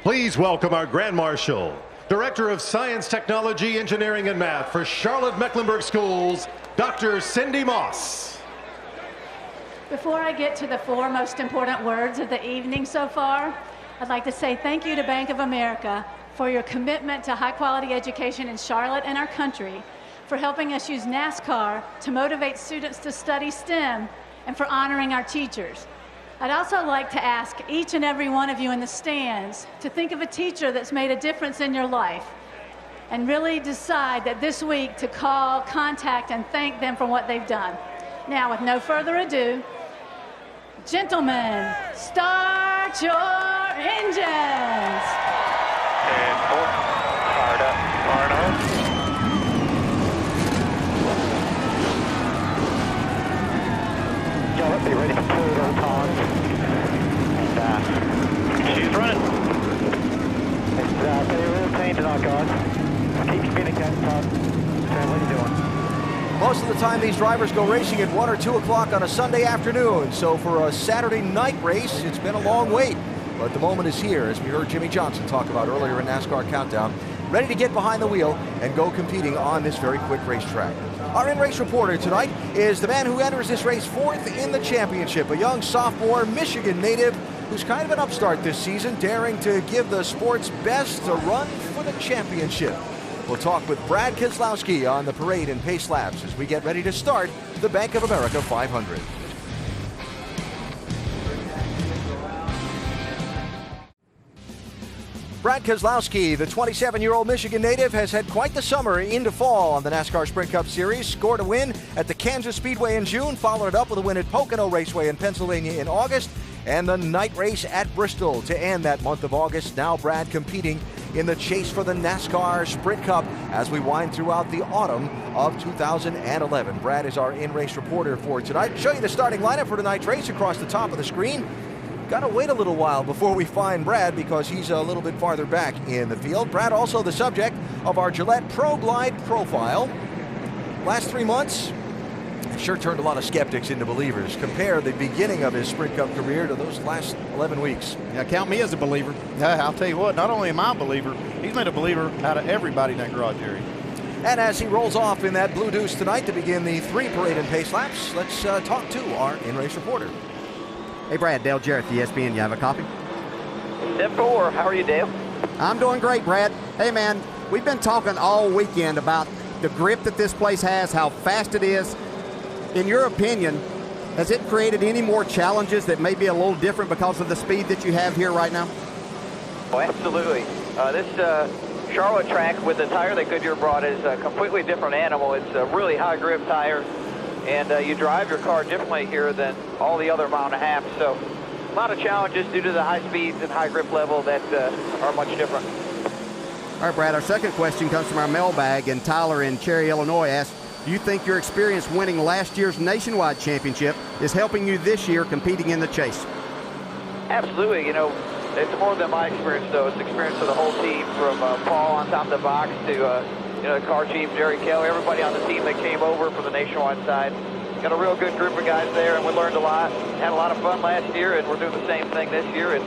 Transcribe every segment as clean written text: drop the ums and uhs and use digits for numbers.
Please welcome our Grand Marshal, Director of Science, Technology, Engineering, and Math for Charlotte Mecklenburg Schools, Dr. Cindy Moss. Before I get to the four most important words of the evening so far, I'd like to say thank you to Bank of America for your commitment to high-quality education in Charlotte and our country, for helping us use NASCAR to motivate students to study STEM, and for honoring our teachers. I'd also like to ask each and every one of you in the stands to think of a teacher that's made a difference in your life and really decide that this week to call, contact, and thank them for what they've done. Now, with no further ado, gentlemen, start your engines. 10-4, fired up, fired on. Charlotte, be ready for total time. And she's running. It's been a real team tonight, guys. Keep communicating, Todd. What are you doing? Most of the time, these drivers go racing at 1 or 2 o'clock on a Sunday afternoon. So for a Saturday night race, it's been a long wait. But the moment is here, as we heard Jimmy Johnson talk about earlier in NASCAR Countdown, ready to get behind the wheel and go competing on this very quick racetrack. Our in-race reporter tonight is the man who enters this race fourth in the championship, a young sophomore Michigan native who's kind of an upstart this season, daring to give the sport's best a run for the championship. We'll talk with Brad Keselowski on the parade and pace laps as we get ready to start the Bank of America 500. Brad Keselowski, the 27-year-old Michigan native, has had quite the summer into fall on the NASCAR Sprint Cup Series. Scored a win at the Kansas Speedway in June, followed it up with a win at Pocono Raceway in Pennsylvania in August, and the night race at Bristol to end that month of August. Now Brad competing in the chase for the NASCAR Sprint Cup as we wind throughout the autumn of 2011. Brad is our in-race reporter for tonight. Show you the starting lineup for tonight's race across the top of the screen. Got to wait a little while before we find Brad because he's a little bit farther back in the field. Brad also the subject of our Gillette Pro Glide profile. Last 3 months, sure turned a lot of skeptics into believers. Compare the beginning of his Sprint Cup career to those last 11 weeks. Yeah, count me as a believer. I'll tell you what, not only am I a believer, he's made a believer out of everybody in that garage area. And as he rolls off in that blue deuce tonight to begin the 3 parade and pace laps, let's talk to our in-race reporter. Hey, Brad, Dale Jarrett, ESPN. You have a copy? 10-4, how are you, Dale? I'm doing great, Brad. Hey, man, we've been talking all weekend about the grip that this place has, how fast it is. In your opinion, has it created any more challenges that may be a little different because of the speed that you have here right now? Oh, absolutely. This Charlotte track with the tire that Goodyear brought is a completely different animal. It's a really high grip tire, and you drive your car differently here than all the other mile and a half. So a lot of challenges due to the high speeds and high grip level that are much different. All right, Brad, our second question comes from our mailbag, and Tyler in Cherry, Illinois asks, do you think your experience winning last year's nationwide championship is helping you this year competing in the chase? Absolutely. You know, it's more than my experience, though. It's the experience of the whole team, from Paul on top of the box to the car chief, Jerry Kelly, everybody on the team that came over for the nationwide side. Got a real good group of guys there, and we learned a lot. Had a lot of fun last year, and we're doing the same thing this year, and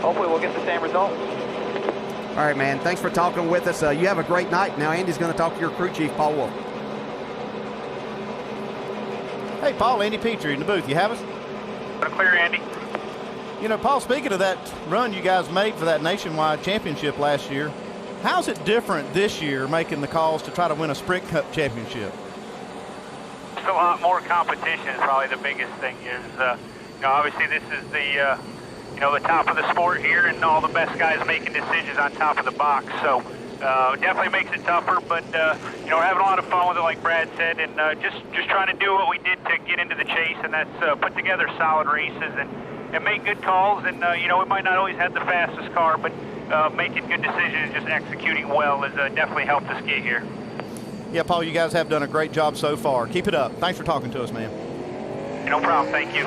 hopefully we'll get the same results. All right, man. Thanks for talking with us. You have a great night. Now Andy's going to talk to your crew chief, Paul Wolf. Hey, Paul, Andy Petrie in the booth. You have us? Clear, Andy. You know, Paul, speaking of that run you guys made for that nationwide championship last year, how's it different this year making the calls to try to win a Sprint Cup championship? Just a lot more competition is probably the biggest thing. Obviously this is the the top of the sport here, and all the best guys making decisions on top of the box. So definitely makes it tougher, but we're having a lot of fun with it, like Brad said, and just trying to do what we did to get into the chase, and that's put together solid races and make good calls. And we might not always have the fastest car, but making good decisions and just executing well has definitely helped us get here. Yeah, Paul, you guys have done a great job so far. Keep it up. Thanks for talking to us, man. No problem. Thank you.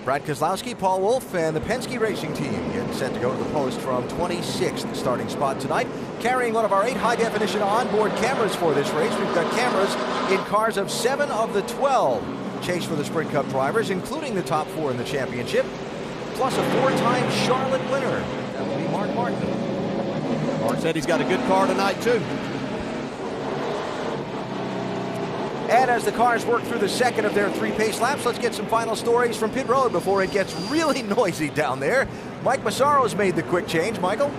Brad Keselowski, Paul Wolf, and the Penske Racing Team getting set to go to the post from 26th starting spot tonight. Carrying one of our 8 high-definition onboard cameras for this race. We've got cameras in cars of 7 of the 12 chase for the Sprint Cup drivers, including the top 4 in the championship, plus a 4-time Charlotte winner. That will be Mark Martin. Mark said he's got a good car tonight, too. And as the cars work through the second of their 3 pace laps, let's get some final stories from pit road before it gets really noisy down there. Mike Massaro's made the quick change. Michael?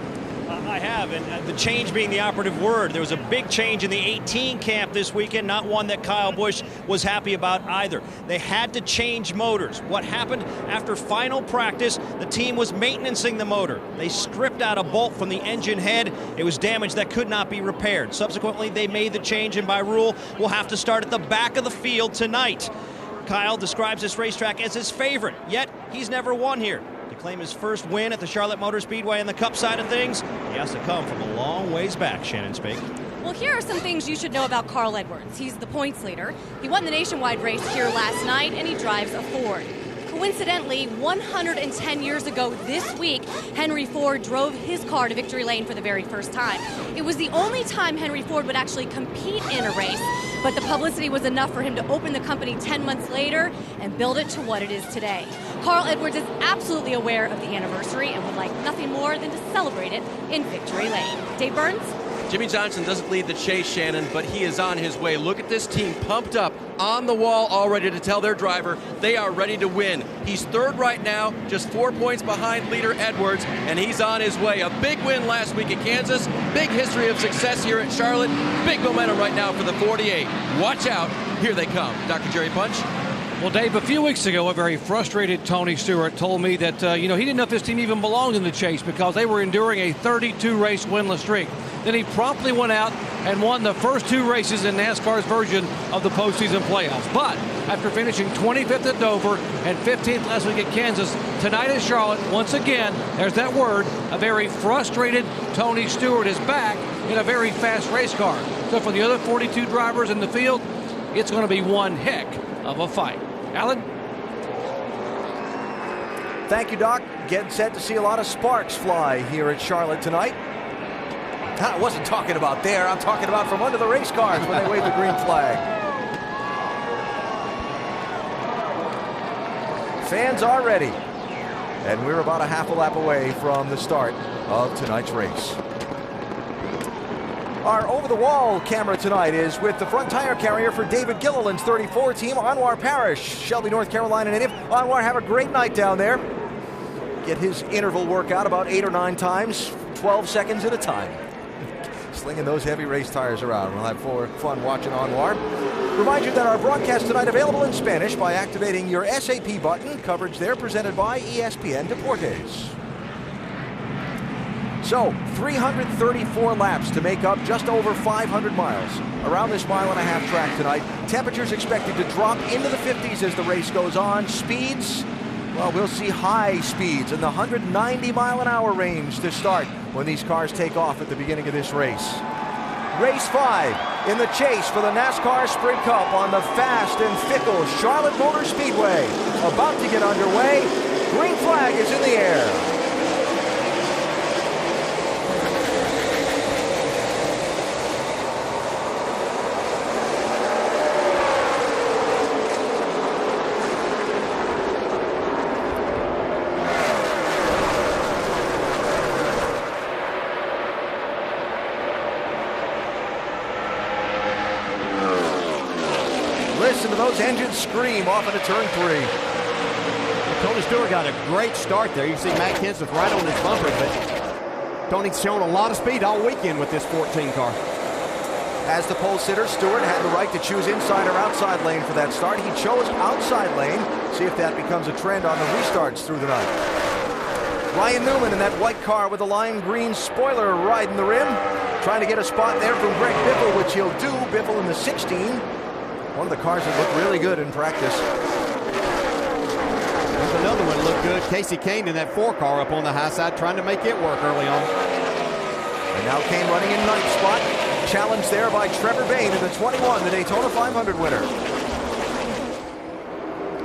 I have, and the change being the operative word. There was a big change in the 18 camp this weekend, not one that Kyle Busch was happy about either. They had to change motors. What happened after final practice, the team was maintaining the motor. They stripped out a bolt from the engine head. It was damage that could not be repaired. Subsequently, they made the change, and by rule, will have to start at the back of the field tonight. Kyle describes this racetrack as his favorite, yet he's never won here. To claim his first win at the Charlotte Motor Speedway in the Cup side of things, he has to come from a long ways back, Shannon Spake. Well, here are some things you should know about Carl Edwards. He's the points leader. He won the nationwide race here last night, and he drives a Ford. Coincidentally, 110 years ago this week, Henry Ford drove his car to victory lane for the very first time. It was the only time Henry Ford would actually compete in a race, but the publicity was enough for him to open the company 10 months later and build it to what it is today. Carl Edwards is absolutely aware of the anniversary and would like nothing more than to celebrate it in victory lane. Dave Burns? Jimmie Johnson doesn't lead the chase, Shannon, but he is on his way. Look at this team pumped up on the wall, all ready to tell their driver they are ready to win. He's third right now, just 4 points behind leader Edwards, and he's on his way. A big win last week at Kansas, big history of success here at Charlotte, big momentum right now for the 48. Watch out, here they come. Dr. Jerry Punch. Well, Dave, a few weeks ago, a very frustrated Tony Stewart told me that, he didn't know if this team even belonged in the chase because they were enduring a 32-race winless streak. Then he promptly went out and won the first 2 races in NASCAR's version of the postseason playoffs. But after finishing 25th at Dover and 15th last week at Kansas, tonight at Charlotte, once again, there's that word, a very frustrated Tony Stewart is back in a very fast race car. So for the other 42 drivers in the field, it's going to be one heck of a fight. Alan? Thank you, Doc. Getting set to see a lot of sparks fly here at Charlotte tonight. I wasn't talking about there. I'm talking about from under the race cars when they wave the green flag. Fans are ready. And we're about a half a lap away from the start of tonight's race. Our over-the-wall camera tonight is with the front tire carrier for David Gilliland's 34 team, Anwar Parrish, Shelby, North Carolina native. Anwar, have a great night down there. Get his interval workout about 8 or 9 times, 12 seconds at a time. Slinging those heavy race tires around. We'll have fun watching Anwar. Remind you that our broadcast tonight available in Spanish by activating your SAP button. Coverage there presented by ESPN Deportes. So, 334 laps to make up just over 500 miles around this mile-and-a-half track tonight. Temperatures expected to drop into the 50s as the race goes on. Speeds, well, we'll see high speeds in the 190-mile-an-hour range to start when these cars take off at the beginning of this race. Race 5 in the chase for the NASCAR Sprint Cup on the fast and fickle Charlotte Motor Speedway. About to get underway. Green flag is in the air. Listen to those engines scream off into turn 3. Tony Stewart got a great start there. You see Matt Kenseth right on his bumper, but Tony's shown a lot of speed all weekend with this 14 car. As the pole sitter, Stewart had the right to choose inside or outside lane for that start. He chose outside lane. See if that becomes a trend on the restarts through the night. Ryan Newman in that white car with the lime green spoiler riding the rim. Trying to get a spot there from Greg Biffle, which he'll do. Biffle in the 16. One of the cars that looked really good in practice. There's another one that looked good. Casey Kane in that 4 car up on the high side trying to make it work early on. And now Kane running in 9th spot. Challenged there by Trevor Bayne in the 21, the Daytona 500 winner.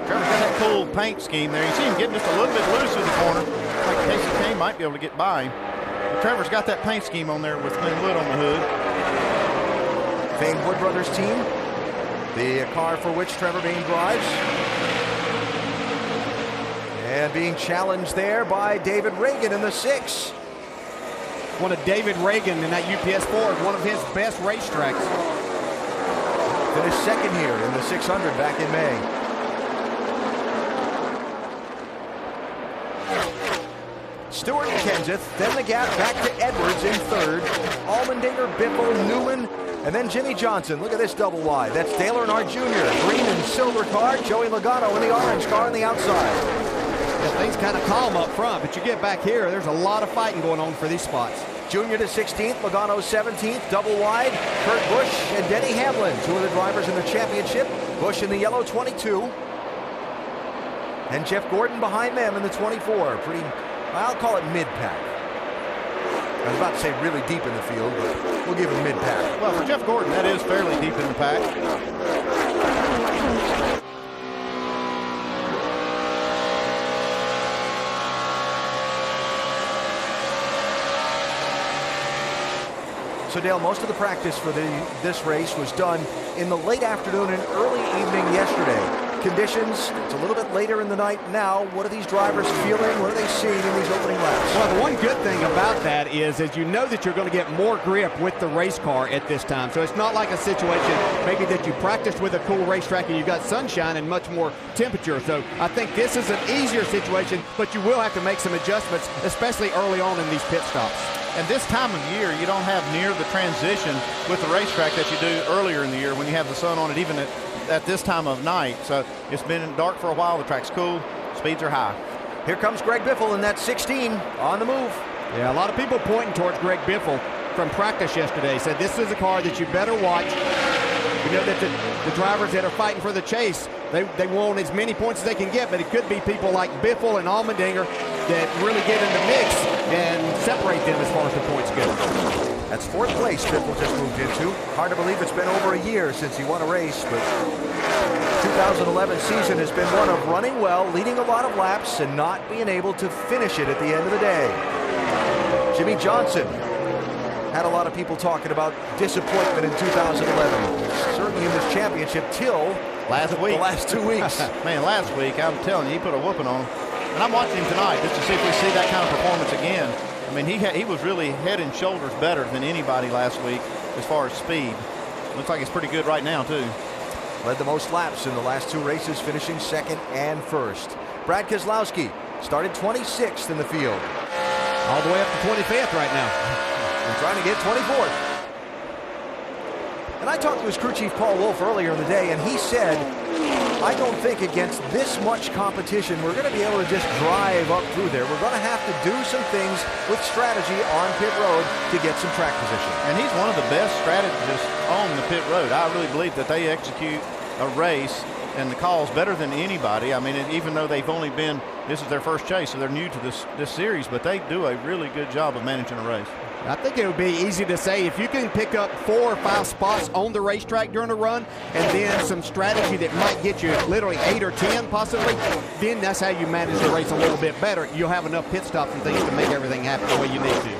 Trevor's got that cool paint scheme there. You see him getting just a little bit loose in the corner. Like Casey Kane might be able to get by him. But Trevor's got that paint scheme on there with thin wood on the hood. Vane Wood Brothers team. The car for which Trevor Bayne drives. And being challenged there by David Reagan in the 6. one of David Reagan in that UPS Ford, one of his best racetracks. Finished second here in the 600 back in May. Stewart and Kenseth, then the gap back to Edwards in third. Allmendinger, Biffle, Newman, and then Jimmy Johnson. Look at this double wide. That's Dale Earnhardt Jr., green and silver car. Joey Logano in the orange car on the outside. Yeah, things kind of calm up front, but you get back here, there's a lot of fighting going on for these spots. Junior to 16th, Logano 17th, double wide. Kurt Busch and Denny Hamlin, two of the drivers in the championship. Busch in the yellow 22. And Jeff Gordon behind them in the 24. Pretty, I'll call it mid-pack. I was about to say really deep in the field, but we'll give him mid-pack. Well, for Jeff Gordon, that is fairly deep in the pack. So, Dale, most of the practice for this race was done in the late afternoon and early evening yesterday. Conditions, it's a little bit later in the night now. What are these drivers feeling? What are they seeing in these opening laps? Well, the one good thing about that is you know that you're going to get more grip with the race car at this time. So it's not like a situation maybe that you practiced with a cool racetrack and you've got sunshine and much more temperature. So I think this is an easier situation, but you will have to make some adjustments, especially early on in these pit stops. And this time of year, you don't have near the transition with the racetrack that you do earlier in the year when you have the sun on it, even at this time of night. So it's been dark for a while. The track's cool. Speeds are high. Here comes Greg Biffle in that 16 on the move. Yeah, a lot of people pointing towards Greg Biffle from practice yesterday. Said this is a car that you better watch. You know that the drivers that are fighting for the chase, they want as many points as they can get, but it could be people like Biffle and Allmendinger that really get in the mix and separate them as far as the points go. That's fourth place Biffle just moved into. Hard to believe it's been over a year since he won a race, but 2011 season has been one of running well, leading a lot of laps, and not being able to finish it at the end of the day. Jimmy Johnson had a lot of people talking about disappointment in 2011. Certainly in this championship till last week. The last 2 weeks. Man, last week, I'm telling you, he put a whooping on him. And I'm watching him tonight just to see if we see that kind of performance again. I mean, he was really head and shoulders better than anybody last week as far as speed. Looks like it's pretty good right now, too. Led the most laps in the last two races, finishing second and first. Brad Keselowski started 26th in the field. All the way up to 25th right now. And trying to get 24th. And I talked to his crew chief, Paul Wolf, earlier in the day, and he said, I don't think against this much competition we're going to be able to just drive up through there. We're going to have to do some things with strategy on pit road to get some track position. And he's one of the best strategists on the pit road. I really believe that they execute a race and the calls better than anybody. I mean, even though they've only been, this is their first chase, so they're new to this series, but they do a really good job of managing a race. I think it would be easy to say if you can pick up 4 or 5 spots on the racetrack during a run and then some strategy that might get you literally 8 or 10 possibly, then that's how you manage the race a little bit better. You'll have enough pit stops and things to make everything happen the way you need to.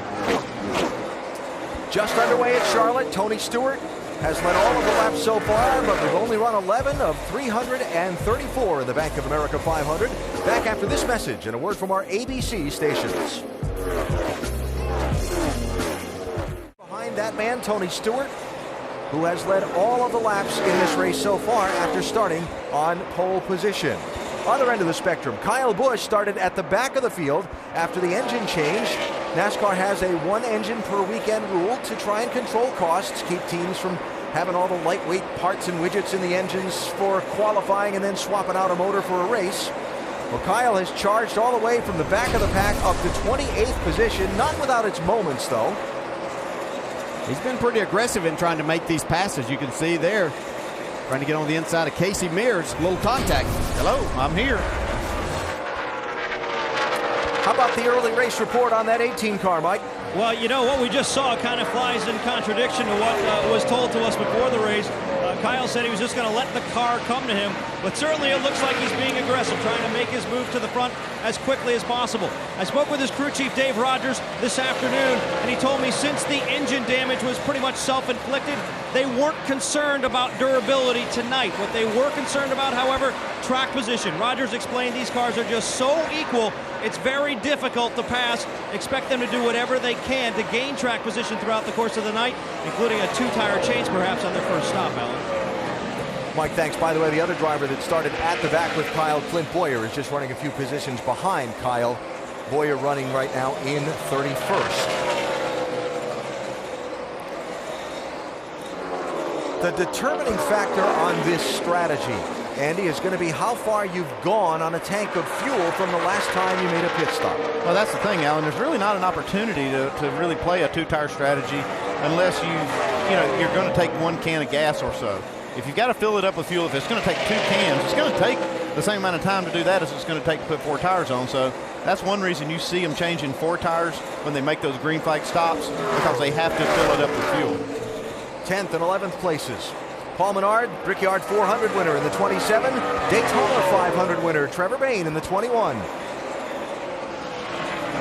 Just underway at Charlotte, Tony Stewart has led all of the laps so far, but we've only run 11 of 334 in the Bank of America 500. Back after this message and a word from our ABC stations. Behind that man, Tony Stewart, who has led all of the laps in this race so far after starting on pole position. Other end of the spectrum, Kyle Busch started at the back of the field after the engine change. NASCAR has a 1 engine per weekend rule to try and control costs, keep teams from having all the lightweight parts and widgets in the engines for qualifying and then swapping out a motor for a race. Well, Kyle has charged all the way from the back of the pack up to 28th position, not without its moments though. He's been pretty aggressive in trying to make these passes. You can see there, trying to get on the inside of Casey Mears. A little contact. Hello, I'm here. How about the early race report on that 18 car, Mike? Well, you know, what we just saw kind of flies in contradiction to what was told to us before the race. Kyle said he was just going to let the car come to him. but certainly it looks like he's being aggressive, trying to make his move to the front as quickly as possible. I spoke with his crew chief, Dave Rogers, this afternoon, and he told me since the engine damage was pretty much self-inflicted, they weren't concerned about durability tonight. What they were concerned about, however, track position. Rogers explained these cars are just so equal, it's very difficult to pass. Expect them to do whatever they can to gain track position throughout the course of the night, including a 2-tire change perhaps on their first stop, Alan. Mike, thanks. By the way, the other driver that started at the back with Kyle, Clint Boyer, is just running a few positions behind Kyle. Boyer running right now in 31st. The determining factor on this strategy, Andy, is going to be how far you've gone on a tank of fuel from the last time you made a pit stop. Well, that's the thing, Alan. There's really not an opportunity to really play a 2-tire strategy unless you're going to take 1 can of gas or so. If you've got to fill it up with fuel, if it's going to take 2 cans, it's going to take the same amount of time to do that as it's going to take to put 4 tires on. So that's one reason you see them changing 4 tires when they make those green flag stops, because they have to fill it up with fuel. 10th and 11th places. Paul Menard, Brickyard 400 winner in the 27. Daytona 500 winner Trevor Bayne in the 21. Now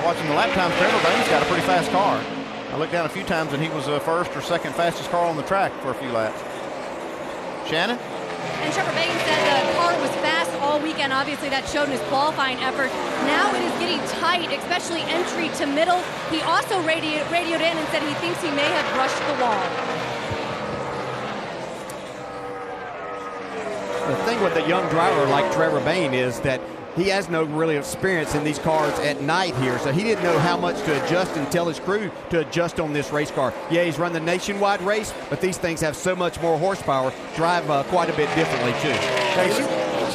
watching the lap times, Trevor Bayne's got a pretty fast car. I looked down a few times and he was the first or second fastest car on the track for a few laps. Shannon? And Trevor Bayne said the car was fast all weekend. Obviously, that showed in his qualifying effort. Now it is getting tight, especially entry to middle. He also radioed in and said he thinks he may have brushed the wall. The thing with a young driver like Trevor Bayne is that he has no really experience in these cars at night here, so he didn't know how much to adjust and tell his crew to adjust on this race car. Yeah, he's run the nationwide race, but these things have so much more horsepower, drive quite a bit differently too.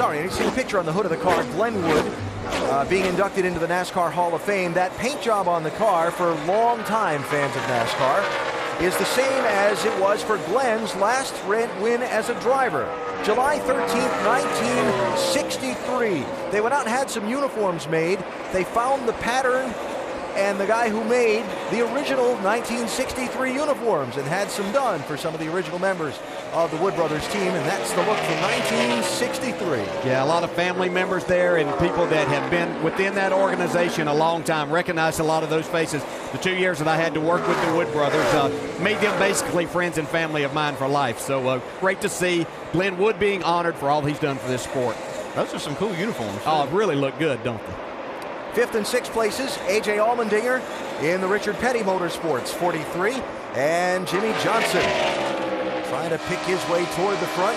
You see the picture on the hood of the car, Glenn Wood being inducted into the NASCAR Hall of Fame. That paint job on the car, for long-time fans of NASCAR, is the same as it was for Glenn's last win as a driver. July 13th, 1963. They went out and had some uniforms made. They found the pattern and the guy who made the original 1963 uniforms and had some done for some of the original members of the Wood Brothers team, and that's the look from 1963. Yeah, a lot of family members there and people that have been within that organization a long time. Recognize a lot of those faces. The 2 years that I had to work with the Wood Brothers made them basically friends and family of mine for life. So great to see Glenn Wood being honored for all he's done for this sport. Those are some cool uniforms. Oh, really look good, don't they? 5th and 6th places, A.J. Allmendinger in the Richard Petty Motorsports 43, and Jimmy Johnson trying to pick his way toward the front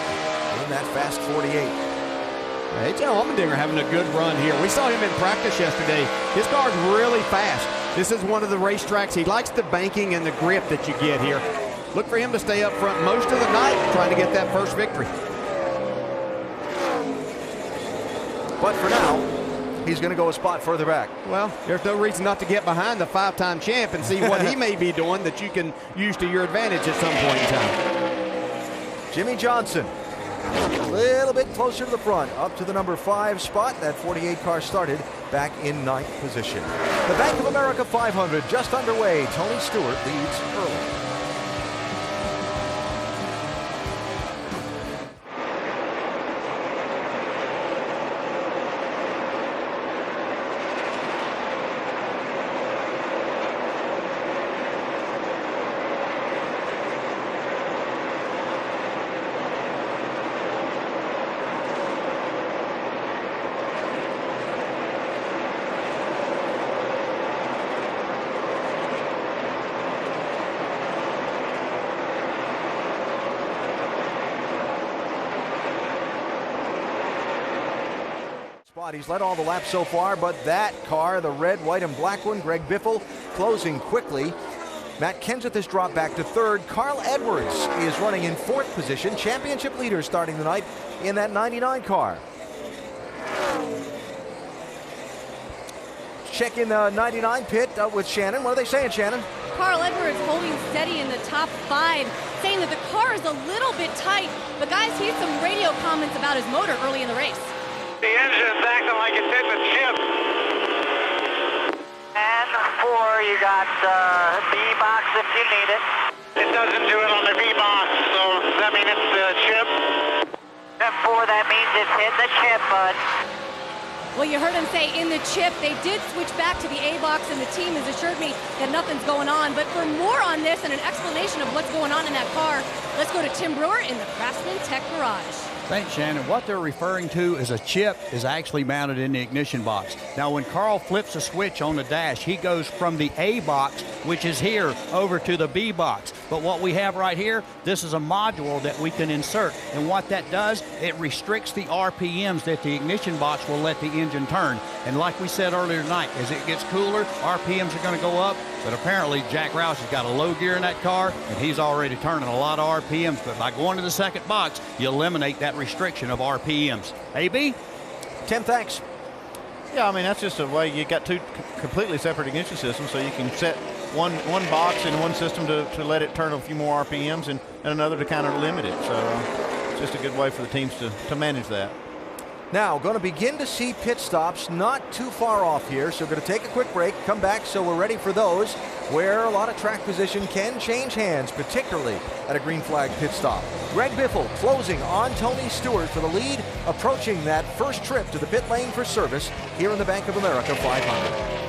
in that fast 48. A.J. Allmendinger having a good run here. We saw him in practice yesterday. His car's really fast. This is one of the racetracks. He likes the banking and the grip that you get here. Look for him to stay up front most of the night trying to get that first victory. But for now, he's going to go a spot further back. Well, there's no reason not to get behind the 5-time champ and see what he may be doing that you can use to your advantage at some point in time. Jimmy Johnson, a little bit closer to the front, up to the number 5 spot. That 48 car started back in 9th position. The Bank of America 500 just underway. Tony Stewart leads early. He's led all the laps so far, but that car, the red, white, and black one, Greg Biffle, closing quickly. Matt Kenseth has dropped back to 3rd. Carl Edwards is running in 4th position. Championship leader starting the night in that 99 car. Check in the 99 pit with Shannon. What are they saying, Shannon? Carl Edwards holding steady in the top 5, saying that the car is a little bit tight. But guys, he had some radio comments about his motor early in the race. The engine's acting like it's in the chip. And 4, you got V-box if you need it. It doesn't do it on the V-box, so does that mean it's the chip? No, 4, that means it's hitting the chip, bud. Well, you heard him say in the chip. They did switch back to the A box, and the team has assured me that nothing's going on. But for more on this and an explanation of what's going on in that car, let's go to Tim Brewer in the Craftsman Tech Garage. Thanks, Shannon. What they're referring to as a chip is actually mounted in the ignition box. Now, when Carl flips a switch on the dash, he goes from the A box, which is here, over to the B box. But what we have right here, this is a module that we can insert. And what that does, it restricts the RPMs that the ignition box will let the engine turn. And like we said earlier tonight, as it gets cooler, RPMs are going to go up. But apparently, Jack Roush has got a low gear in that car, and he's already turning a lot of RPMs. But by going to the second box, you eliminate that restriction of RPMs. AB? Tim, thanks. Yeah, I mean, that's just a way you got two completely separate ignition systems, so you can set one box in one system to let it turn a few more RPMs and another to kind of limit it. So it's just a good way for the teams to manage that. Now, going to begin to see pit stops not too far off here, so we're going to take a quick break, come back so we're ready for those where a lot of track position can change hands, particularly at a green flag pit stop. Greg Biffle closing on Tony Stewart for the lead, approaching that first trip to the pit lane for service here in the Bank of America 500.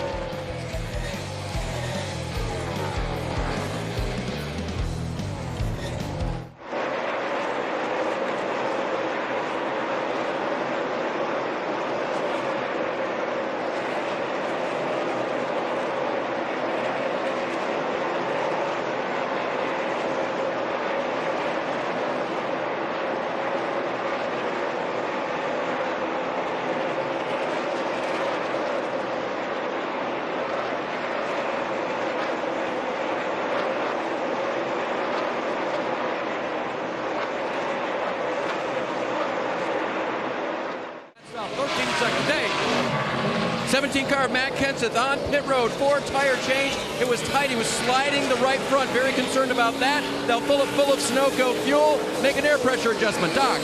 Car Matt Kenseth on pit road, 4 tire change. It was tight. He was sliding the right front. Very concerned about that. They'll full of Sunoco fuel. Make an air pressure adjustment. Doc.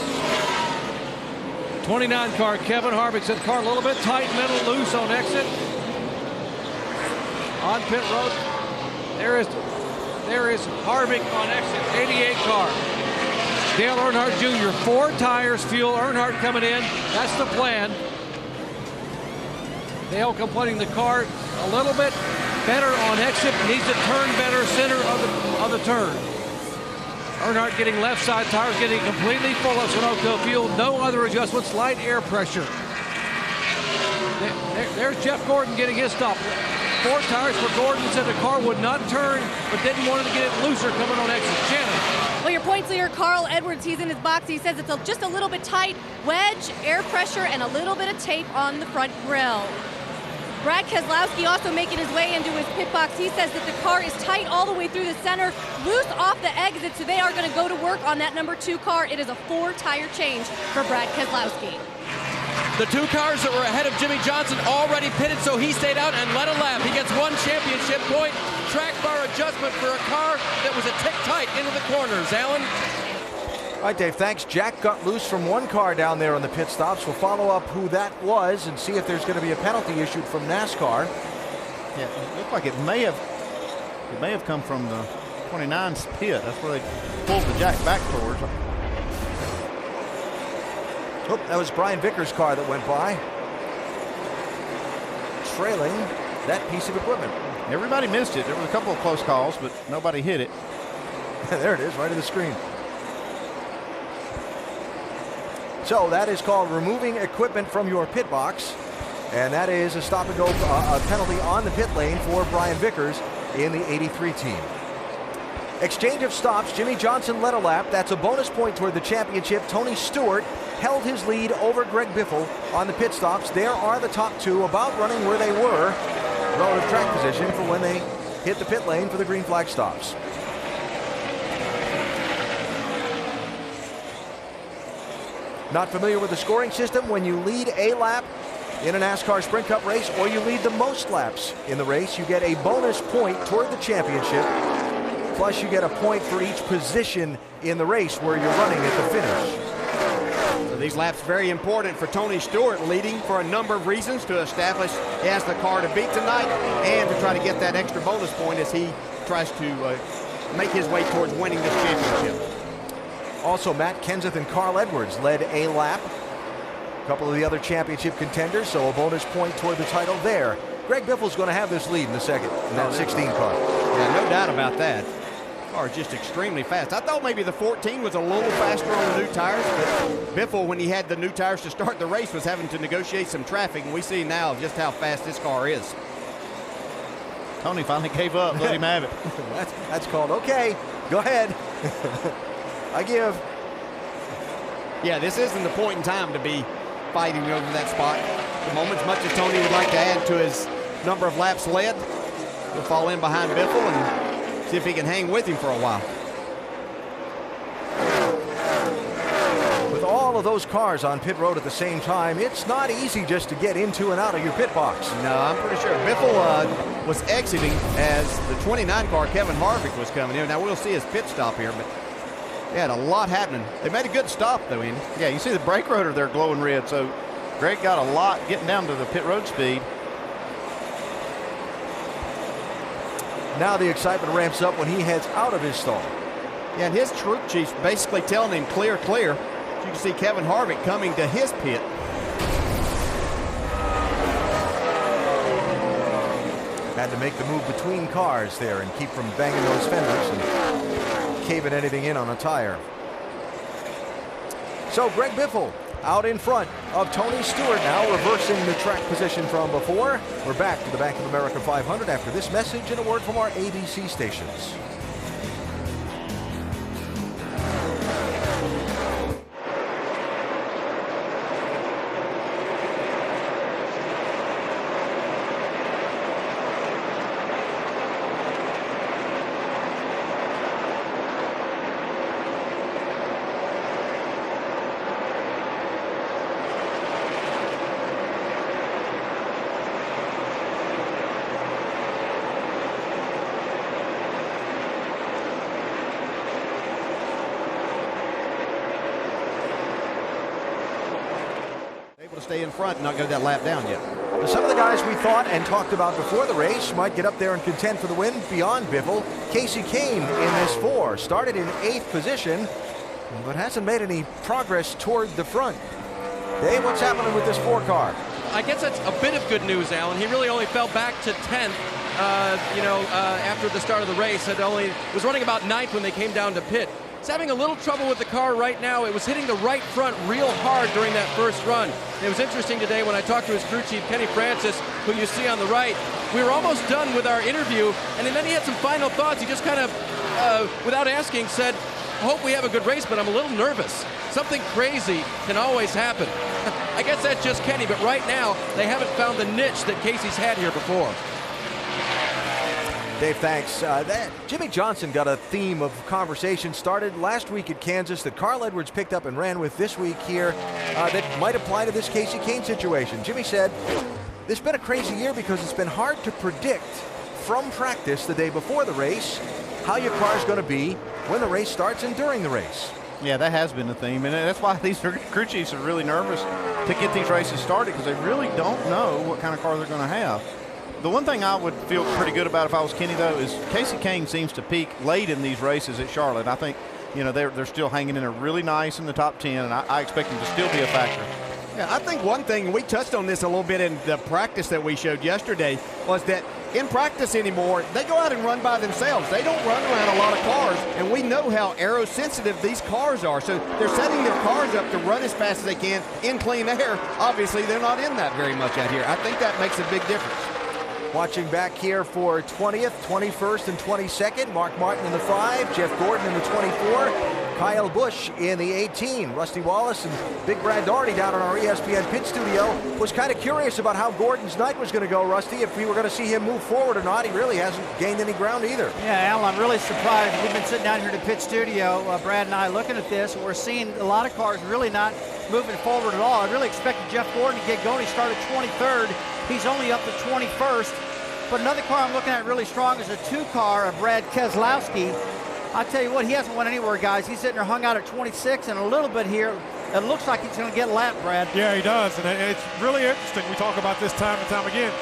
29 car, Kevin Harvick said car a little bit tight, middle loose on exit. On pit road. There is Harvick on exit. 88 car. Dale Earnhardt Jr. 4 tires, fuel. Earnhardt coming in. That's the plan. Dale completing the car a little bit better on exit. Needs to turn better center of the turn. Earnhardt getting left side tires, getting completely full of Sunoco fuel. No other adjustments. Light air pressure. There's Jeff Gordon getting his stop. 4 tires for Gordon. Said the car would not turn, but didn't want to get it looser coming on exit. Shannon. Well, your points leader, Carl Edwards, he's in his box. He says it's just a little bit tight. Wedge, air pressure, and a little bit of tape on the front grille. Brad Keselowski also making his way into his pit box. He says that the car is tight all the way through the center, loose off the exit, so they are going to go to work on that number 2 car. It is a 4 tire change for Brad Keselowski. The 2 cars that were ahead of Jimmy Johnson already pitted, so he stayed out and led a lap. He gets 1 championship point. Track bar adjustment for a car that was a tick tight into the corners. Alan? All right, Dave, thanks. Jack got loose from 1 car down there on the pit stops. We'll follow up who that was and see if there's going to be a penalty issued from NASCAR. Yeah, it looked like it may have come from the 29's pit. That's where they pulled the Jack back towards. Oh, that was Brian Vickers' car that went by, trailing that piece of equipment. Everybody missed it. There were a couple of close calls, but nobody hit it. There it is, right to the screen. So that is called removing equipment from your pit box, and that is a stop and go penalty on the pit lane for Brian Vickers in the 83 team. Exchange of stops. Jimmy Johnson led a lap. That's a bonus point toward the championship. Tony Stewart held his lead over Greg Biffle on the pit stops. There are the top 2 about running where they were relative track position for when they hit the pit lane for the green flag stops. Not familiar with the scoring system? When you lead a lap in a NASCAR Sprint Cup race, or you lead the most laps in the race, you get a bonus point toward the championship. Plus, you get a point for each position in the race where you're running at the finish. So these laps very important for Tony Stewart, leading for a number of reasons: to establish he has the car to beat tonight, and to try to get that extra bonus point as he tries to make his way towards winning this championship. Also, Matt Kenseth and Carl Edwards led a lap. A couple of the other championship contenders, so a bonus point toward the title there. Greg Biffle's going to have this lead in the second in that 16 car. Yeah, no doubt about that. Car is just extremely fast. I thought maybe the 14 was a little faster on the new tires, but Biffle, when he had the new tires to start the race, was having to negotiate some traffic, and we see now just how fast this car is. Tony finally gave up. Let him have it. That's called, okay, go ahead. I give. Yeah, this isn't the point in time to be fighting over that spot. At the moment, as much as Tony would like to add to his number of laps led, he'll fall in behind Biffle and see if he can hang with him for a while. With all of those cars on pit road at the same time, it's not easy just to get into and out of your pit box. No, I'm pretty sure Biffle was exiting as the 29 car, Kevin Harvick, was coming in. Now we'll see his pit stop here, but they had a lot happening. They made a good stop, though, Ian. Yeah, you see the brake rotor there glowing red, so Greg got a lot getting down to the pit road speed. Now the excitement ramps up when he heads out of his stall. Yeah, and his troop chief's basically telling him clear, clear. You can see Kevin Harvick coming to his pit. Had to make the move between cars there and keep from banging those fenders and caving anything in on a tire. So Greg Biffle out in front of Tony Stewart now, reversing the track position from before. We're back to the Bank of America 500 after this message and a word from our ABC stations. Stay in front and not go that lap down yet. Some of the guys we thought and talked about before the race might get up there and contend for the win beyond Biffle. Casey Kane in this 4 started in 8th position, but hasn't made any progress toward the front. Dave, what's happening with this 4 car? I guess that's a bit of good news, Alan. He really only fell back to 10th. After the start of the race, was running about 9th when they came down to pit. He's having a little trouble with the car right now. It was hitting the right front real hard during that first run. It was interesting today when I talked to his crew chief, Kenny Francis, who you see on the right. We were almost done with our interview, and then he had some final thoughts. He just kind of, without asking, said, I hope we have a good race, but I'm a little nervous. Something crazy can always happen. I guess that's just Kenny, but right now, they haven't found the niche that Casey's had here before. Dave, thanks. Jimmy Johnson got a theme of conversation started last week at Kansas that Carl Edwards picked up and ran with this week here that might apply to this Casey Kane situation. Jimmy said, this has been a crazy year because it's been hard to predict from practice the day before the race how your car is going to be when the race starts and during the race. Yeah, that has been the theme, and that's why these crew chiefs are really nervous to get these races started because they really don't know what kind of car they're going to have. The one thing I would feel pretty good about if I was Kenny, though, is Casey Kane seems to peak late in these races at Charlotte. I think, they're still hanging in there really nice in the top 10, and I expect him to still be a factor. Yeah, I think one thing, we touched on this a little bit in the practice that we showed yesterday, was that in practice anymore, they go out and run by themselves. They don't run around a lot of cars, and we know how aero-sensitive these cars are. So they're setting their cars up to run as fast as they can in clean air. Obviously, they're not in that very much out here. I think that makes a big difference. Watching back here for 20th, 21st, and 22nd. Mark Martin in the 5, Jeff Gordon in the 24, Kyle Busch in the 18. Rusty Wallace and Big Brad Daugherty down in our ESPN pit studio. Was kind of curious about how Gordon's night was going to go, Rusty, if we were going to see him move forward or not. He really hasn't gained any ground either. Yeah, Al, I'm really surprised. We've been sitting down here in the pit studio, Brad and I, looking at this. We're seeing a lot of cars really not moving forward at all. I really expected Jeff Gordon to get going. He started 23rd. He's only up to 21st. But another car I'm looking at really strong is a 2-car of Brad Keselowski. I tell you what, he hasn't went anywhere, guys. He's sitting there hung out at 26, and a little bit here, it looks like he's going to get lapped, Brad. Yeah, he does, and it's really interesting. We talk about this time and time again.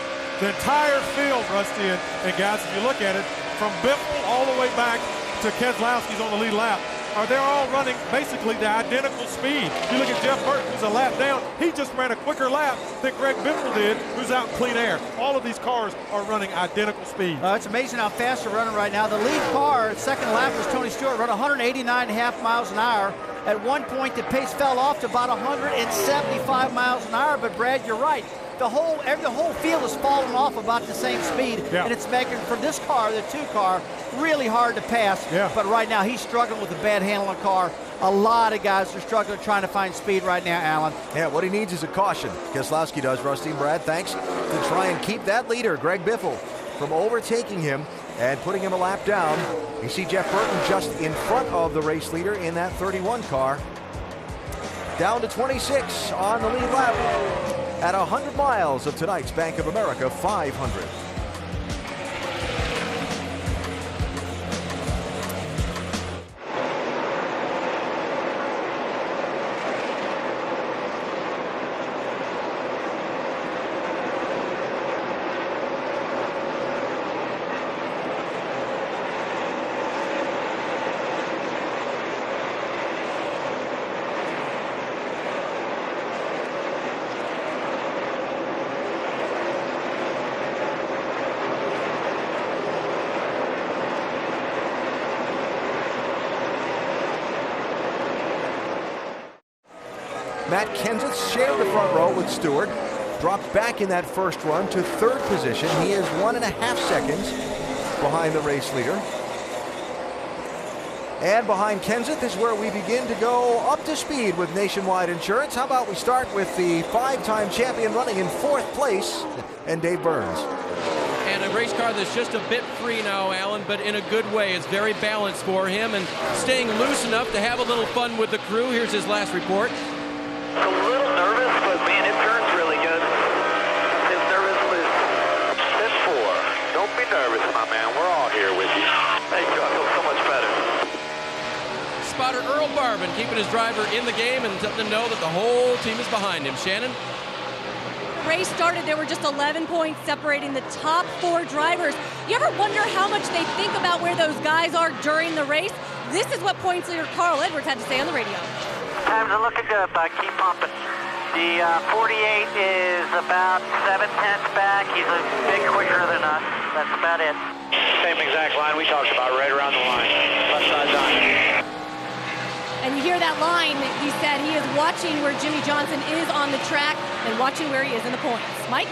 The entire field, Rusty, and guys, if you look at it, from Biffle all the way back to Keselowski's on the lead lap, they're all running basically the identical speed. You look at Jeff Burton, who's a lap down. He just ran a quicker lap than Greg Biffle did, who's out in clean air. All of these cars are running identical speed. It's amazing how fast they're running right now. The lead car, second lap, was Tony Stewart, run 189.5 miles an hour. At one point, the pace fell off to about 175 miles an hour. But Brad, you're right. The whole field is falling off about the same speed, and it's making, for this car, the 2 car, really hard to pass. But right now, he's struggling with a bad handle on the car. A lot of guys are struggling trying to find speed right now, Alan. Yeah, what he needs is a caution. Keselowski does, Rusty and Brad, thanks, to try and keep that leader, Greg Biffle, from overtaking him and putting him a lap down. You see Jeff Burton just in front of the race leader in that 31 car. Down to 26 on the lead lap at 100 miles of tonight's Bank of America 500. Matt Kenseth shared the front row with Stewart, dropped back in that first run to 3rd position. He is 1.5 seconds behind the race leader. And behind Kenseth is where we begin to go up to speed with Nationwide Insurance. How about we start with the 5-time champion running in 4th place, and Dave Burns. And a race car that's just a bit free now, Alan, but in a good way. It's very balanced for him and staying loose enough to have a little fun with the crew. Here's his last report. A little nervous, but man, it turns really good. His nervous was pit 4. Don't be nervous, my man. We're all here with you. Thank you. I feel so much better. Spotter Earl Barvin keeping his driver in the game and letting them know that the whole team is behind him. Shannon? The race started, there were just 11 points separating the top 4 drivers. You ever wonder how much they think about where those guys are during the race? This is what points leader Carl Edwards had to say on the radio. Times are looking good, bud. Keep pumping. The 48 is about 7/10 back. He's a bit quicker than us. That's about it. Same exact line we talked about, right around the line. Left side's on. And you hear that line, he said he is watching where Jimmy Johnson is on the track and watching where he is in the points. Mike?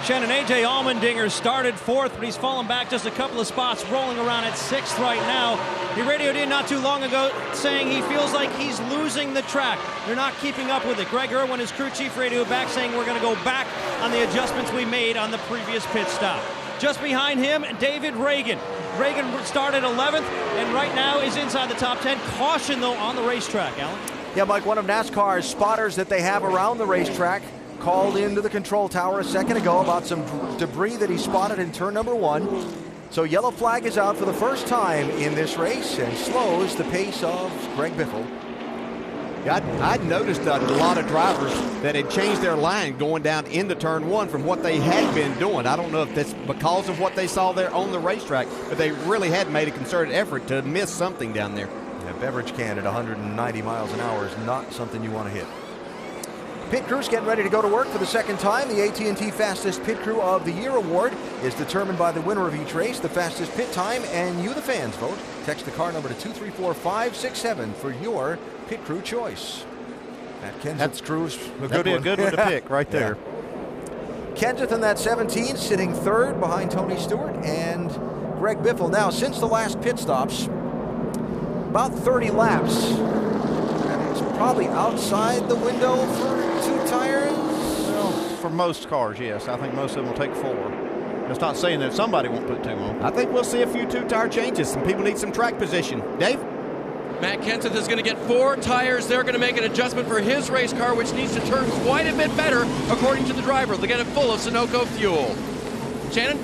Shannon, A.J. Allmendinger started 4th, but he's fallen back just a couple of spots, rolling around at 6th right now. He radioed in not too long ago saying he feels like he's losing the track. They're not keeping up with it. Greg Irwin, his crew chief, radioed back saying we're going to go back on the adjustments we made on the previous pit stop. Just behind him, David Reagan. Reagan started 11th and right now is inside the top 10. Caution, though, on the racetrack, Alan. Yeah, Mike, one of NASCAR's spotters that they have around the racetrack called into the control tower a second ago about some debris that he spotted in turn number 1. So yellow flag is out for the first time in this race and slows the pace of Greg Biffle. I'd noticed a lot of drivers that had changed their line going down into turn 1 from what they had been doing. I don't know if that's because of what they saw there on the racetrack, but they really had made a concerted effort to miss something down there. A beverage can at 190 miles an hour is not something you want to hit. Pit crews getting ready to go to work for the second time. The AT&T Fastest Pit Crew of the Year award is determined by the winner of each race, the fastest pit time, and you, the fans, vote. Text the car number to 234567 for your pit crew choice. Matt Kenseth's crew's a good one. A good one to pick right there. Kenseth in that 17, sitting 3rd behind Tony Stewart and Greg Biffle. Now, since the last pit stops, about 30 laps. And it's probably outside the window for 2 tires. Well, for most cars, yes. I think most of them will take 4. It's not saying that somebody won't put 2 on. I think we'll see a few 2-tire changes. Some people need some track position. Dave? Matt Kenseth is going to get 4 tires. They're going to make an adjustment for his race car, which needs to turn quite a bit better, according to the driver. They'll get it full of Sunoco fuel. Shannon?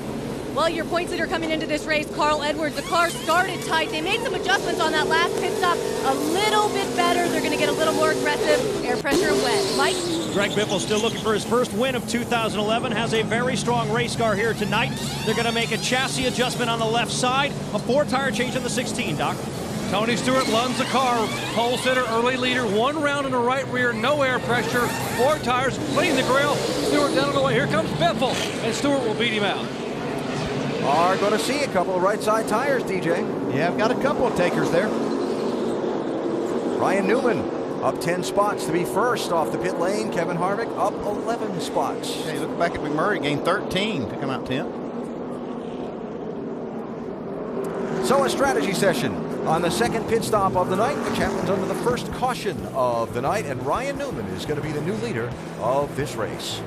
Well, your points leader coming into this race, Carl Edwards. The car started tight. They made some adjustments on that last pit stop a little bit better. They're going to get a little more aggressive, air pressure and wet. Mike? Greg Biffle still looking for his first win of 2011. Has a very strong race car here tonight. They're going to make a chassis adjustment on the left side. A 4-tire change on the 16, Doc. Tony Stewart lunds the car. Pole sitter, early leader, 1 round in the right rear, no air pressure, 4 tires, clean the grill. Stewart down on the way. Here comes Biffle, and Stewart will beat him out. Are going to see a couple of right side tires, DJ. Yeah, I've got a couple of takers there. Ryan Newman up 10 spots to be first off the pit lane. Kevin Harvick up 11 spots. Hey, look back at McMurray, gained 13 to come out 10th. So a strategy session on the second pit stop of the night. The chaplain's under the first caution of the night, and Ryan Newman is going to be the new leader of this race.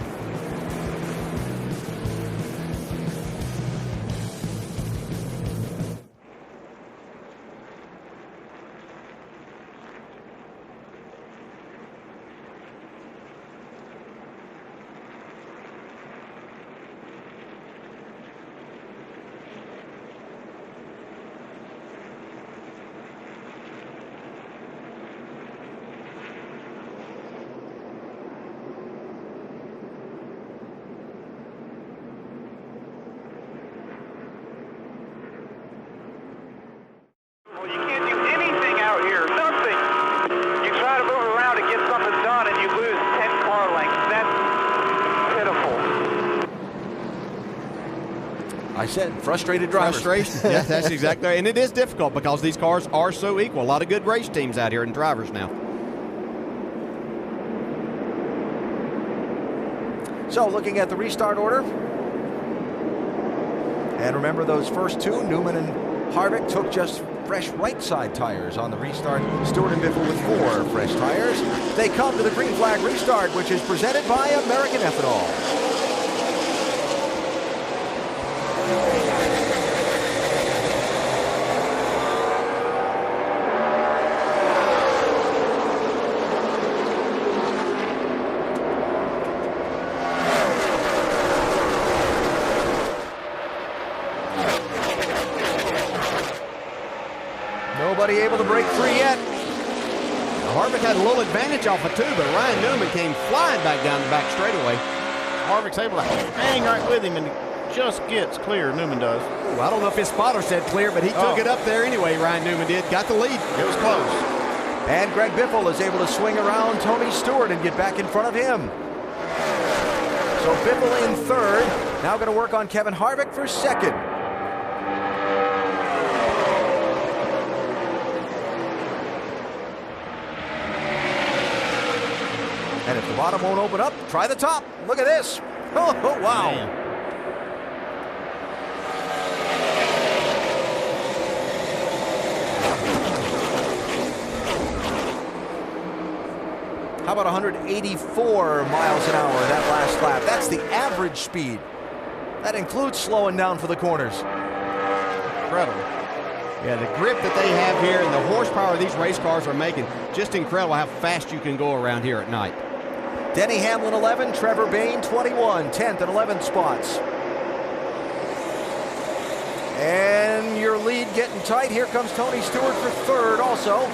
I said frustrated drivers. Frustration. Yeah, that's exactly right. And it is difficult because these cars are so equal. A lot of good race teams out here and drivers now. So looking at the restart order. And remember those first two, Newman and Harvick took just fresh right side tires on the restart. Stewart and Biffle with 4 fresh tires. They come to the green flag restart, which is presented by American Ethanol. Nobody able to break free yet. Now, Harvick had a little advantage off of 2, but Ryan Newman came flying back down the back straightaway. Harvick's able to hang right with him and just gets clear. Newman does. Ooh, I don't know if his spotter said clear, but he took it up there anyway. Ryan Newman did. Got the lead. It was close. And Greg Biffle is able to swing around Tony Stewart and get back in front of him. So Biffle in third. Now going to work on Kevin Harvick for second. And if the bottom won't open up, try the top. Look at this. Oh, wow. Man. How about 184 miles an hour that last lap? That's the average speed. That includes slowing down for the corners. Incredible. Yeah, the grip that they have here and the horsepower these race cars are making, just incredible how fast you can go around here at night. Denny Hamlin 11, Trevor Bayne 21, 10th and 11th spots. And your lead getting tight. Here comes Tony Stewart for third also.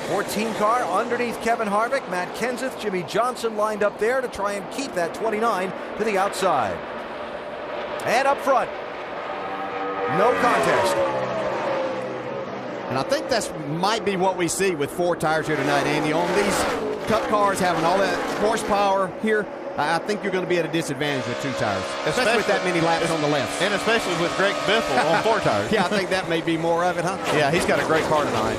14 car underneath Kevin Harvick, Matt Kenseth, Jimmy Johnson lined up there to try and keep that 29 to the outside. And up front, no contest. And I think that's might be what we see with 4 tires here tonight, Andy. On these Cup cars having all that horsepower here, I think you're going to be at a disadvantage with 2 tires, especially with that many laps on the left. And especially with Greg Biffle on 4 tires. Yeah, I think that may be more of it, huh? Yeah, he's got a great car tonight.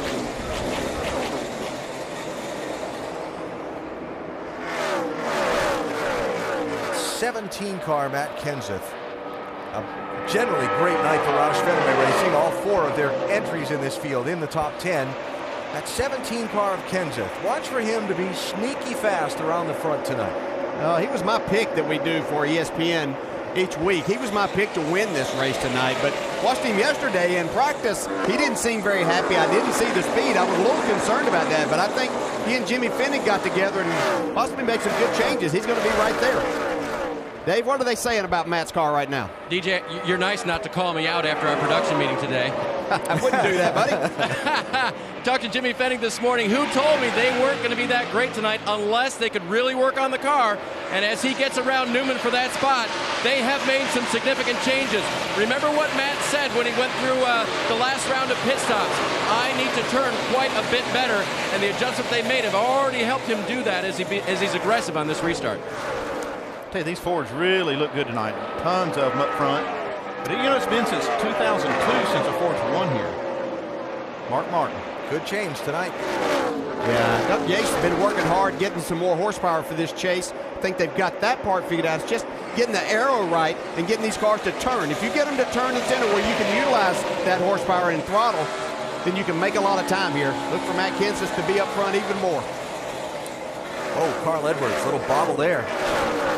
'17 car Matt Kenseth. A generally great night for Roush Fenway Racing. All 4 of their entries in this field in the top 10. That 17 car of Kenseth. Watch for him to be sneaky fast around the front tonight. He was my pick that we do for ESPN each week. He was my pick to win this race tonight, but watched him yesterday in practice. He didn't seem very happy. I didn't see the speed. I was a little concerned about that, but I think he and Jimmy Finnick got together and possibly made some good changes. He's going to be right there. Dave, what are they saying about Matt's car right now? DJ, you're nice not to call me out after our production meeting today. I wouldn't do that, buddy. Talked to Jimmy Fenning this morning, who told me they weren't going to be that great tonight unless they could really work on the car. And as he gets around Newman for that spot, they have made some significant changes. Remember what Matt said when he went through the last round of pit stops. I need to turn quite a bit better, and the adjustment they made have already helped him do that as he's aggressive on this restart. I tell you, these Fords really look good tonight. Tons of them up front. But you know, it's been since 2002 since a Ford's won here. Mark Martin. Good change tonight. Yeah, Doug Yates has been working hard getting some more horsepower for this chase. I think they've got that part figured out. It's just getting the aero right and getting these cars to turn. If you get them to turn in center where you can utilize that horsepower and throttle, then you can make a lot of time here. Look for Matt Kenseth to be up front even more. Oh, Carl Edwards, little bobble there.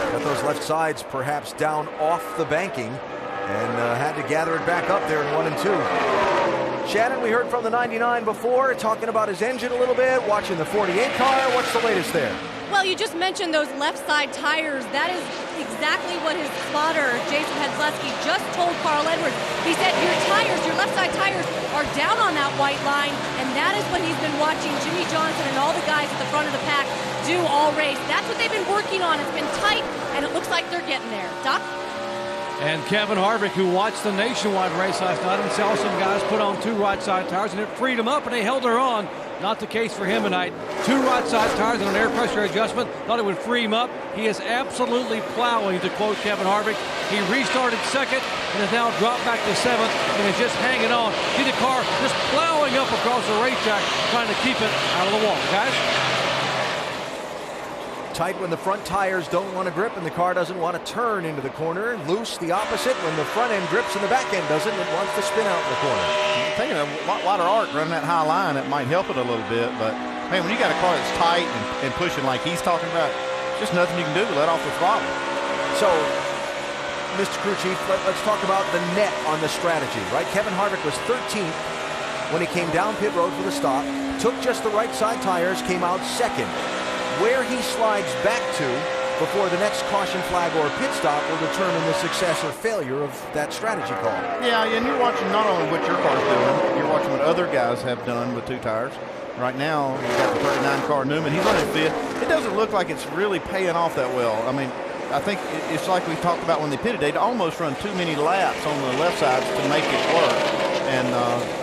Got those left sides perhaps down off the banking and had to gather it back up there in 1 and 2. Shannon, we heard from the 99 before, talking about his engine a little bit, watching the 48 car. What's the latest there? Well, you just mentioned those left side tires. That is exactly what his spotter, Jason Hedleski, just told Carl Edwards. He said, your left side tires are down on that white line, and that is what he's been watching Jimmy Johnson and all the guys at the front of the pack do all race. That's what they've been working on. It's been tight, and it looks like they're getting there. Doc? And Kevin Harvick, who watched the nationwide race last night and saw some guys put on 2 right side tires, and it freed them up, and they held her on. Not the case for him tonight. 2 right side tires and an air pressure adjustment. Thought it would free him up. He is absolutely plowing, to quote Kevin Harvick. He restarted second and has now dropped back to 7th and is just hanging on. See the car just plowing up across the racetrack, trying to keep it out of the wall, guys. Tight when the front tires don't want to grip and the car doesn't want to turn into the corner. Loose the opposite when the front end grips and the back end doesn't. It wants to spin out in the corner. I'm thinking a lot of arc running that high line, it might help it a little bit. But, man, when you got a car that's tight and pushing like he's talking about, just nothing you can do to let off the throttle. So, Mr. Crew Chief, let's talk about the net on the strategy, right? Kevin Harvick was 13th when he came down pit road for the stop, took just the right side tires, came out second. Where he slides back to before the next caution flag or pit stop will determine the success or failure of that strategy call. Yeah, and you're watching not only what your car's doing, you're watching what other guys have done with 2 tires. Right now, you've got the 39 car Newman. He's running 5th. It doesn't look like it's really paying off that well. I mean, I think it's like we talked about when they pitted. They'd almost run too many laps on the left sides to make it work. And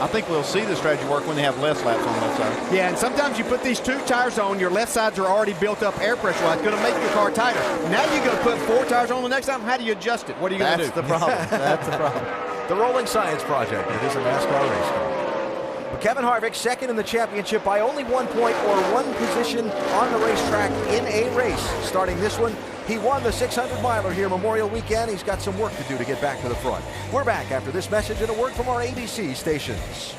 I think we'll see the strategy work when they have less laps on the left side. Yeah, and sometimes you put these 2 tires on, your left sides are already built up air pressure. It's going to make your car tighter. Now you're going to put 4 tires on the next time. How do you adjust it? What are you going to do? That's the problem. That's the problem. The Rolling Science Project. It is a NASCAR race car. But Kevin Harvick, second in the championship by only 1 point or 1 position on the racetrack in a race. Starting this one, he won the 600-miler here Memorial Weekend. He's got some work to do to get back to the front. We're back after this message and a word from our ABC stations.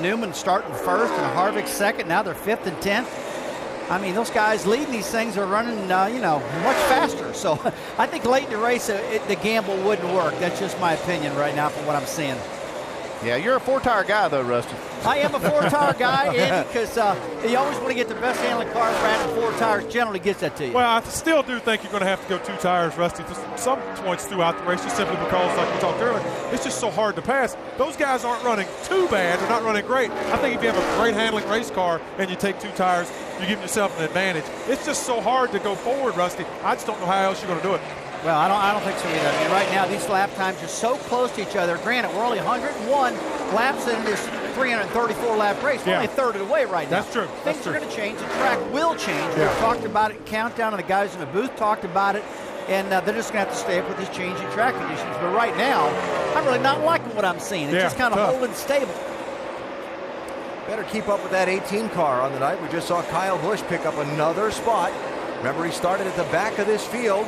Newman starting first and Harvick second. Now they're 5th and 10th. I mean, those guys leading these things are running, much faster. So I think late in the race, the gamble wouldn't work. That's just my opinion right now from what I'm seeing. Yeah, you're a 4-tire guy, though, Rusty. I am a 4-tire guy, Andy, because you always want to get the best handling car, Brad, and 4 tires generally gets that to you. Well, I still do think you're going to have to go 2 tires, Rusty, for some points throughout the race, just simply because, like we talked earlier, it's just so hard to pass. Those guys aren't running too bad. They're not running great. I think if you have a great handling race car and you take 2 tires, you give yourself an advantage. It's just so hard to go forward, Rusty. I just don't know how else you're going to do it. Well, I don't think so either. I mean, right now, these lap times are so close to each other. Granted, we're only 101 laps in this 334-lap race. We're only a third of the way right now. That's true. Things are going to change. The track will change. We've talked about it. Countdown, and the guys in the booth talked about it. And they're just going to have to stay up with this change in track conditions. But right now, I'm really not liking what I'm seeing. It's just kind of holding stable. better keep up with that 18 car on the night. We just saw Kyle Busch pick up another spot. Remember, he started at the back of this field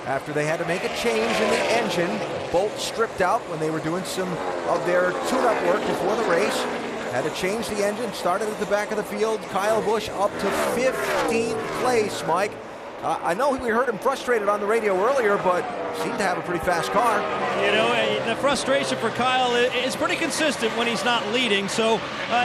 after they had to make a change in the engine. Bolt stripped out when they were doing some of their tune-up work before the race. Had to change the engine, started at the back of the field. Kyle Busch up to 15th place, Mike. I know we heard him frustrated on the radio earlier, but seemed to have a pretty fast car. You know, the frustration for Kyle is pretty consistent when he's not leading, so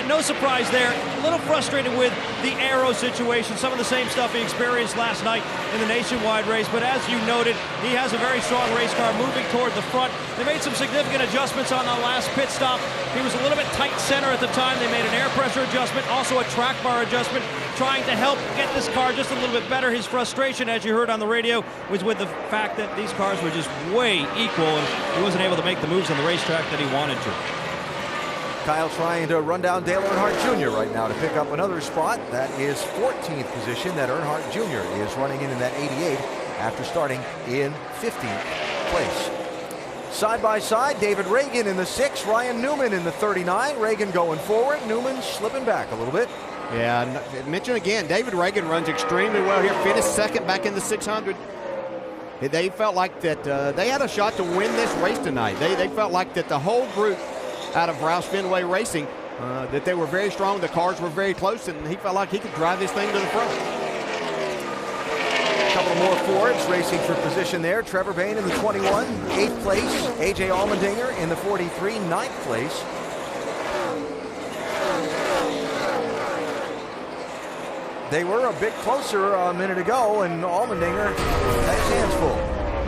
no surprise there. A little frustrated with the aero situation, some of the same stuff he experienced last night in the nationwide race, but as you noted, he has a very strong race car moving toward the front. They made some significant adjustments on the last pit stop. He was a little bit tight center at the time. They made an air pressure adjustment, also a track bar adjustment, trying to help get this car just a little bit better. His frustration, as you heard on the radio, was with the fact that these cars were just way equal and he wasn't able to make the moves on the racetrack that he wanted to. Kyle trying to run down Dale Earnhardt Jr. right now to pick up another spot. That is 14th position that Earnhardt Jr. is running in that 88 after starting in 15th place. Side by side, David Reagan in the 6, Ryan Newman in the 39. Reagan going forward, Newman slipping back a little bit. Yeah, mention again, David Reagan runs extremely well here. Finished second back in the 600. They felt like that they had a shot to win this race tonight. They felt like that the whole group out of Roush Fenway Racing, that they were very strong. The cars were very close, and he felt like he could drive this thing to the front. A couple more Fords racing for position there. Trevor Bayne in the 21, 8th place. A.J. Allmendinger in the 43, 9th place. They were a bit closer a minute ago, and Allmendinger had his hands full.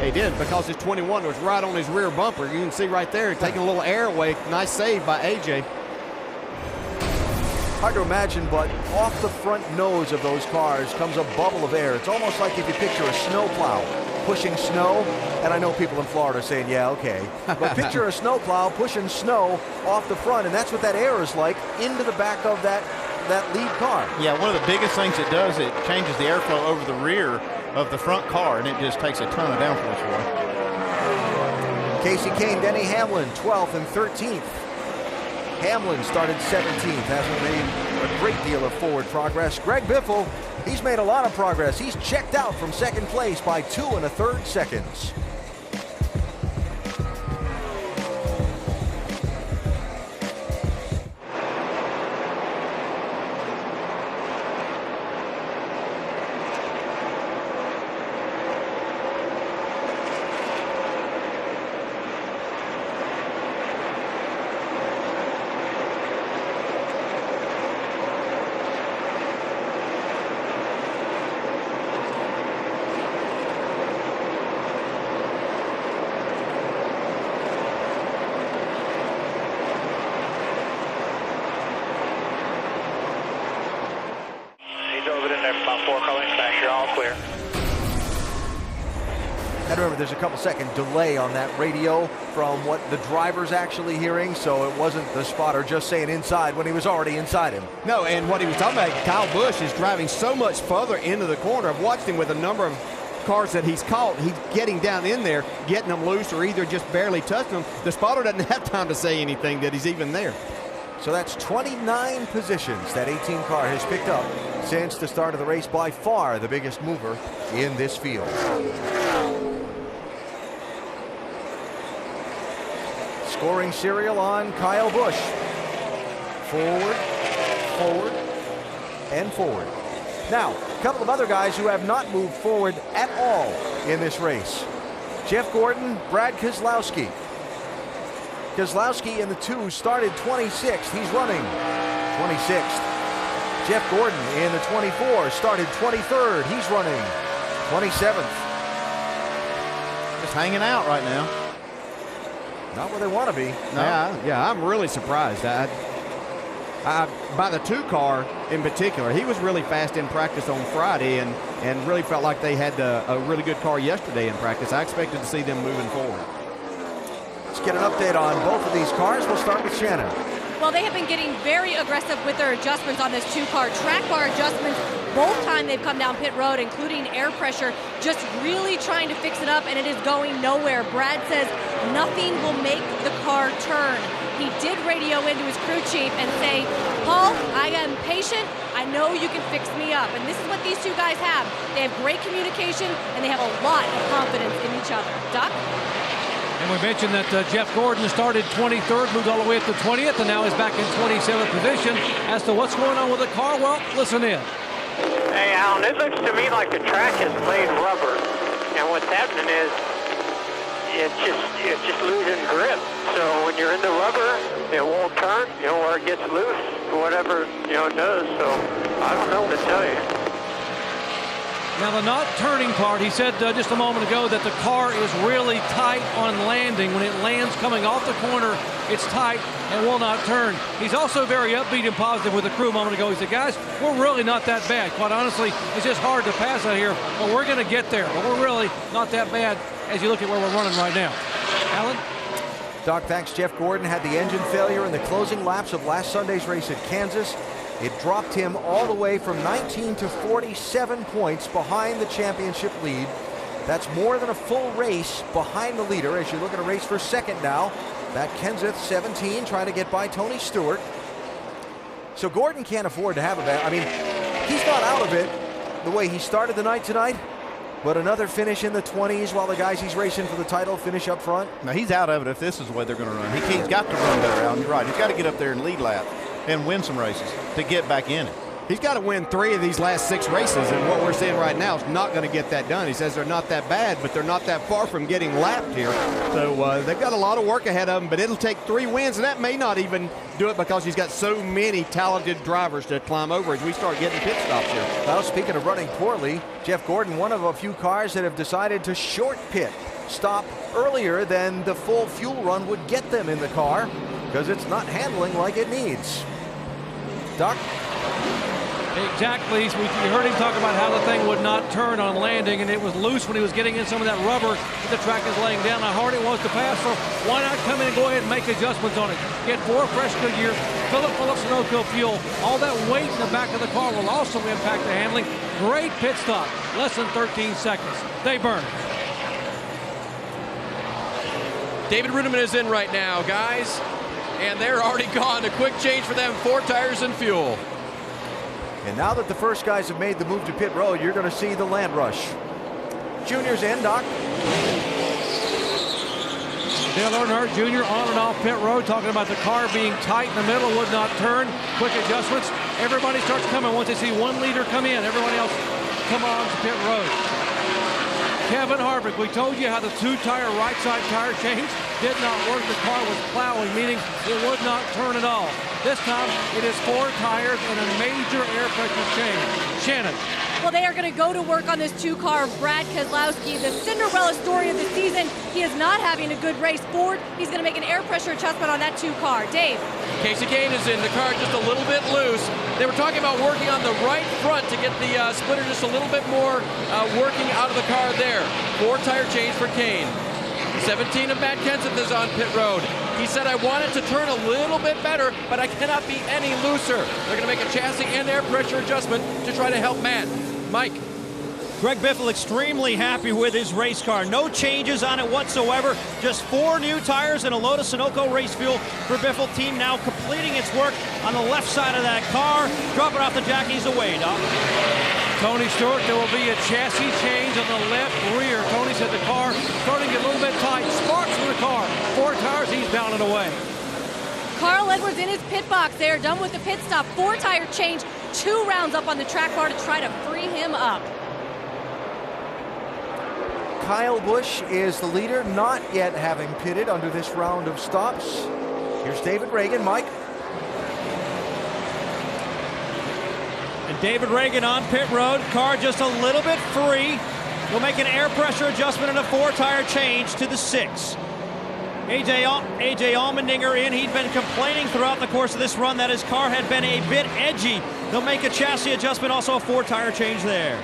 He did, because his 21 was right on his rear bumper. You can see right there, taking a little air away. Nice save by AJ. Hard to imagine, but off the front nose of those cars comes a bubble of air. It's almost like if you picture a snowplow pushing snow, and I know people in Florida are saying, yeah, okay. But picture a snowplow pushing snow off the front, and that's what that air is like into the back of that lead car. Yeah, one of the biggest things it does, it changes the airflow over the rear of the front car, and it just takes a ton of downforce for it. Casey Kane, Denny Hamlin, 12th and 13th. Hamlin started 17th, hasn't made a great deal of forward progress. Greg Biffle, he's made a lot of progress. He's checked out from second place by 2 1/3 seconds. There's a couple second delay on that radio from what the driver's actually hearing, so it wasn't the spotter just saying inside when he was already inside him. No, and what he was talking about, Kyle Busch is driving so much further into the corner. I've watched him with a number of cars that he's caught. He's getting down in there, getting them loose, or either just barely touching them. The spotter doesn't have time to say anything that he's even there. So that's 29 positions that 18 car has picked up since the start of the race. By far the biggest mover in this field. Scoring serial on Kyle Busch. Forward, forward, and forward. Now, a couple of other guys who have not moved forward at all in this race. Jeff Gordon, Brad Keselowski. Keselowski in the 2 started 26th. He's running 26th. Jeff Gordon in the 24 started 23rd. He's running 27th. Just hanging out right now. Not where they want to be. No. Yeah, I'm really surprised. By the 2 car in particular, he was really fast in practice on Friday and really felt like they had a really good car yesterday in practice. I expected to see them moving forward. Let's get an update on both of these cars. We'll start with Shannon. Well, they have been getting very aggressive with their adjustments on this 2-car. Track bar adjustments Both times they've come down pit road, including air pressure, just really trying to fix it up, and it is going nowhere. Brad says nothing will make the car turn. He did radio into his crew chief and say, Paul, I am patient. I know you can fix me up. And this is what these two guys have. They have great communication, and they have a lot of confidence in each other. Doc? And we mentioned that Jeff Gordon started 23rd, moved all the way up to 20th, and now is back in 27th position. As to what's going on with the car, well, listen in. Hey, Alan, it looks to me like the track is made rubber. And what's happening is it's just losing grip. So when you're in the rubber, it won't turn, or it gets loose, or whatever, it does. So I don't know what to tell you. Now, the not turning part, he said just a moment ago that the car is really tight on landing. When it lands coming off the corner, it's tight and will not turn. He's also very upbeat and positive with the crew a moment ago. He said, guys, we're really not that bad. Quite honestly, it's just hard to pass out here, but we're going to get there. But we're really not that bad as you look at where we're running right now. Alan? Doc, thanks. Jeff Gordon had the engine failure in the closing laps of last Sunday's race at Kansas. It dropped him all the way from 19 to 47 points behind the championship lead. That's more than a full race behind the leader as you look at a race for second now. Matt Kenseth, 17, trying to get by Tony Stewart. So Gordon can't afford to have a bad. I mean, he's not out of it the way he started the night tonight, but another finish in the 20s while the guys he's racing for the title finish up front. Now, he's out of it if this is the way they're going to run. He's got to run better, Alan. You're right. He's got to get up there and lead lap and win some races to get back in it. He's got to win 3 of these last 6 races, and what we're seeing right now is not going to get that done. He says they're not that bad, but they're not that far from getting lapped here. So they've got a lot of work ahead of them, but it'll take 3 wins, and that may not even do it because he's got so many talented drivers to climb over as we start getting pit stops here. Well, speaking of running poorly, Jeff Gordon, one of a few cars that have decided to short pit stop earlier than the full fuel run would get them in the car because it's not handling like it needs. Doc? Exactly. You heard him talk about how the thing would not turn on landing, and it was loose when he was getting in some of that rubber that the track is laying down. How hard it was to pass, so why not come in and go ahead and make adjustments on it? Get 4 fresh Goodyear, fill it full of Sunoco fuel. All that weight in the back of the car will also impact the handling. Great pit stop, less than 13 seconds. They burn. David Rudiman is in right now, guys, and they're already gone. A quick change for them, 4 tires and fuel. And now that the first guys have made the move to pit road, you're going to see the land rush. Junior's in, Doc. Dale Earnhardt Jr. on and off pit road, talking about the car being tight in the middle, would not turn. Quick adjustments. Everybody starts coming once they see one leader come in. Everybody else come on to pit road. Kevin Harvick, we told you how the 2-tire right side tire change did not work. The car was plowing, meaning it would not turn at all. This time, it is 4 tires and a major air pressure change. Shannon. Well, they are going to go to work on this 2-car Brad Keselowski. The Cinderella story of the season. He is not having a good race. Ford, he's going to make an air pressure adjustment on that 2-car. Dave. Casey Kane is in. The car just a little bit loose. They were talking about working on the right front to get the splitter just a little bit more working out of the car there. 4-tire change for Kane. 17 of Matt Kenseth is on pit road. He said, I want it to turn a little bit better, but I cannot be any looser. They're going to make a chassis and air pressure adjustment to try to help Matt. Mike. Greg Biffle extremely happy with his race car. No changes on it whatsoever. Just 4 new tires and a load of Sunoco race fuel for Biffle. Team now completing its work on the left side of that car. Dropping off the jockeys away, Doc. Tony Stewart, there will be a chassis change on the left rear. Tony said the car starting to get a little bit tight. Sparks from the car. 4 tires, he's down and away. Carl Edwards in his pit box. They are done with the pit stop. 4-tire change. 2 rounds up on the track bar to try to free him up. Kyle Busch is the leader, not yet having pitted under this round of stops. Here's David Reagan. Mike. And David Reagan on pit road. Car just a little bit free. Will make an air pressure adjustment and a 4-tire change to the 6. AJ Allmendinger in. He'd been complaining throughout the course of this run that his car had been a bit edgy. They'll make a chassis adjustment, also a 4-tire change there.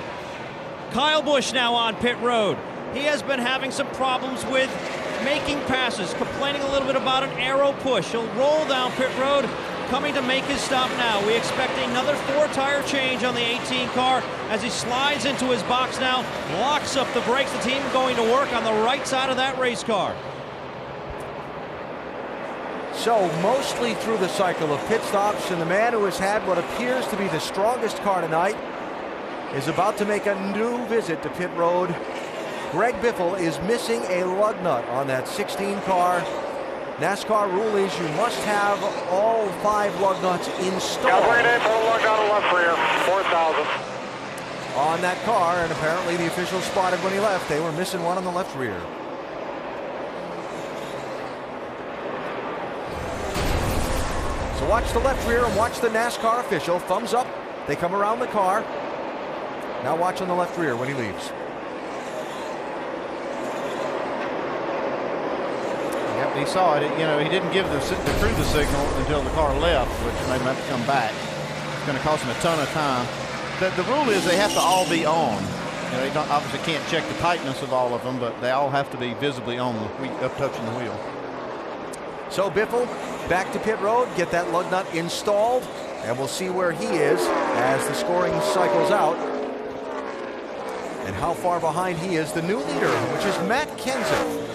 Kyle Busch now on pit road. He has been having some problems with making passes, complaining a little bit about an aero push. He'll roll down pit road, coming to make his stop now. We expect another 4-tire change on the 18 car as he slides into his box now, locks up the brakes. The team going to work on the right side of that race car. So mostly through the cycle of pit stops, and the man who has had what appears to be the strongest car tonight is about to make a new visit to pit road. Greg Biffle is missing a lug nut on that 16 car. NASCAR rule is you must have all 5 lug nuts installed lug on the left rear, 4,000. on that car, and apparently the official spotted when he left. They were missing one on the left rear. So watch the left rear and watch the NASCAR official. Thumbs up. They come around the car. Now watch on the left rear when he leaves. Yep, he saw it. You know, he didn't give the crew the signal until the car left, which made him have to come back. It's going to cost him a ton of time. The rule is they have to all be on. You know, they obviously can't check the tightness of all of them, but they all have to be visibly on, up touching the wheel. So Biffle back to pit road, get that lug nut installed, and we'll see where he is as the scoring cycles out and how far behind he is. The new leader, which is Matt Kenseth.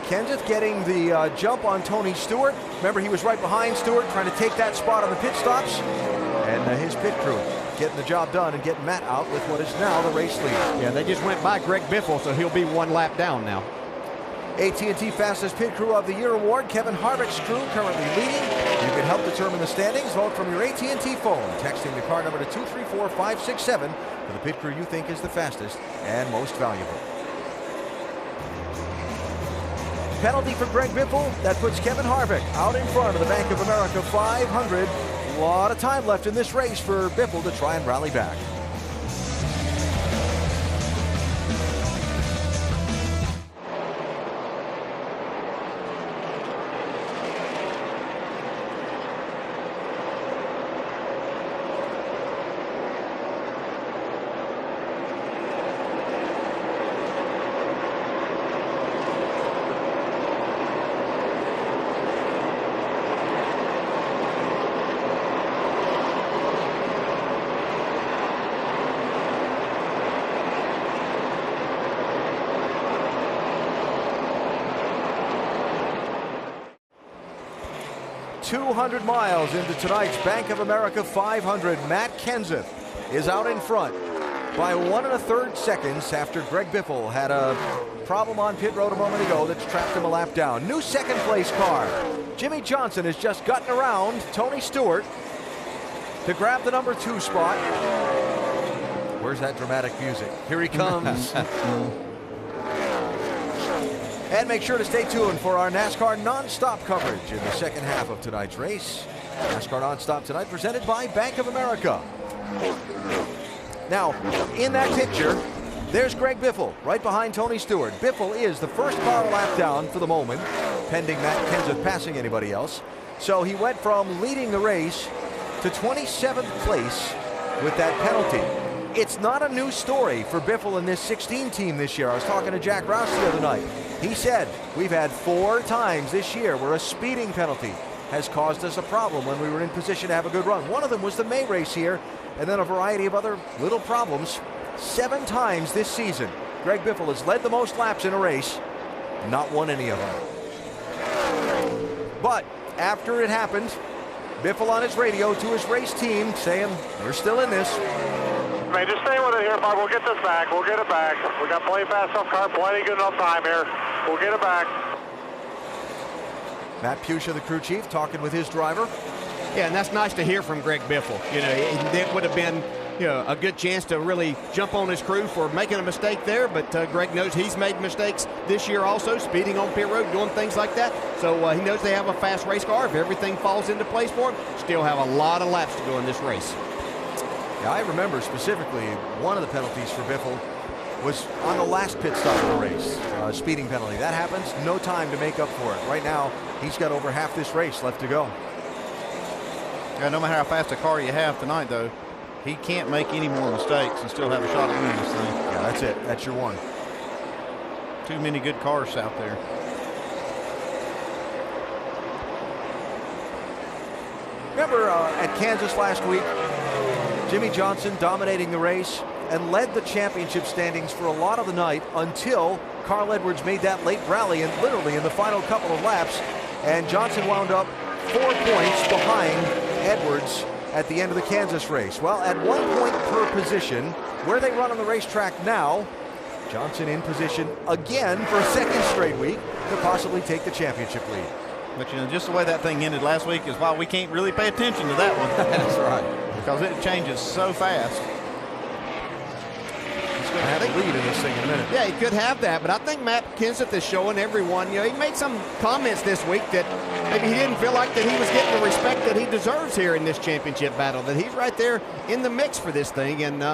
Kenseth getting the jump on Tony Stewart. Remember, he was right behind Stewart, trying to take that spot on the pit stops. And his pit crew getting the job done and getting Matt out with what is now the race lead. Yeah, they just went by Greg Biffle, so he'll be 1 lap down now. AT&T Fastest Pit Crew of the Year award, Kevin Harvick's crew currently leading. You can help determine the standings. Vote from your AT&T phone, texting the car number to 234567 for the pit crew you think is the fastest and most valuable. Penalty for Greg Biffle. That puts Kevin Harvick out in front of the Bank of America 500. A lot of time left in this race for Biffle to try and rally back. .200 miles into tonight's Bank of America 500. Matt Kenseth is out in front by 1 1/3 seconds after Greg Biffle had a problem on pit road a moment ago that's trapped him a lap down. New second place car. Jimmy Johnson has just gotten around Tony Stewart to grab the number 2 spot. Where's that dramatic music? Here he comes. And make sure to stay tuned for our NASCAR Nonstop coverage in the second half of tonight's race. NASCAR Nonstop tonight presented by Bank of America. Now, in that picture, there's Greg Biffle right behind Tony Stewart. Biffle is the first car lap down for the moment, pending Matt Kenseth passing anybody else. So he went from leading the race to 27th place with that penalty. It's not a new story for Biffle and this 16 team this year. I was talking to Jack Rouse the other night. He said, we've had 4 times this year where a speeding penalty has caused us a problem when we were in position to have a good run. One of them was the May race here, and then a variety of other little problems. 7 times this season, Greg Biffle has led the most laps in a race, not won any of them. But after it happened, Biffle on his radio to his race team saying, we're still in this. Hey, just stay with it here, Bob. We'll get this back. We'll get it back. We got plenty fast enough car, plenty good enough time here. We'll get it back. Matt Pusha, the crew chief, talking with his driver. Yeah, and that's nice to hear from Greg Biffle. You know, it would have been, you know, a good chance to really jump on his crew for making a mistake there, but Greg knows he's made mistakes this year also, speeding on pit road, doing things like that. So he knows they have a fast race car. If everything falls into place for him, still have a lot of laps to go in this race. Yeah, I remember specifically one of the penalties for Biffle was on the last pit stop of the race, speeding penalty. That happens, no time to make up for it. Right now, he's got over half this race left to go. Yeah, no matter how fast a car you have tonight, though, he can't make any more mistakes and still have a shot at winning this thing. Yeah, that's it. That's your one. Too many good cars out there. Remember at Kansas last week, Jimmy Johnson dominating the race and led the championship standings for a lot of the night until Carl Edwards made that late rally, and literally in the final couple of laps, and Johnson wound up 4 points behind Edwards at the end of the Kansas race. Well, at 1 point per position, where they run on the racetrack now, Johnson in position again for a second straight week to possibly take the championship lead. But, you know, just the way that thing ended last week is why we can't really pay attention to that one. That's right. Because it changes so fast. He's going to have a lead in this thing in a minute. Yeah, he could have that, but I think Matt Kenseth is showing everyone, you know, he made some comments this week that maybe he didn't feel like that he was getting the respect that he deserves here in this championship battle, that he's right there in the mix for this thing, and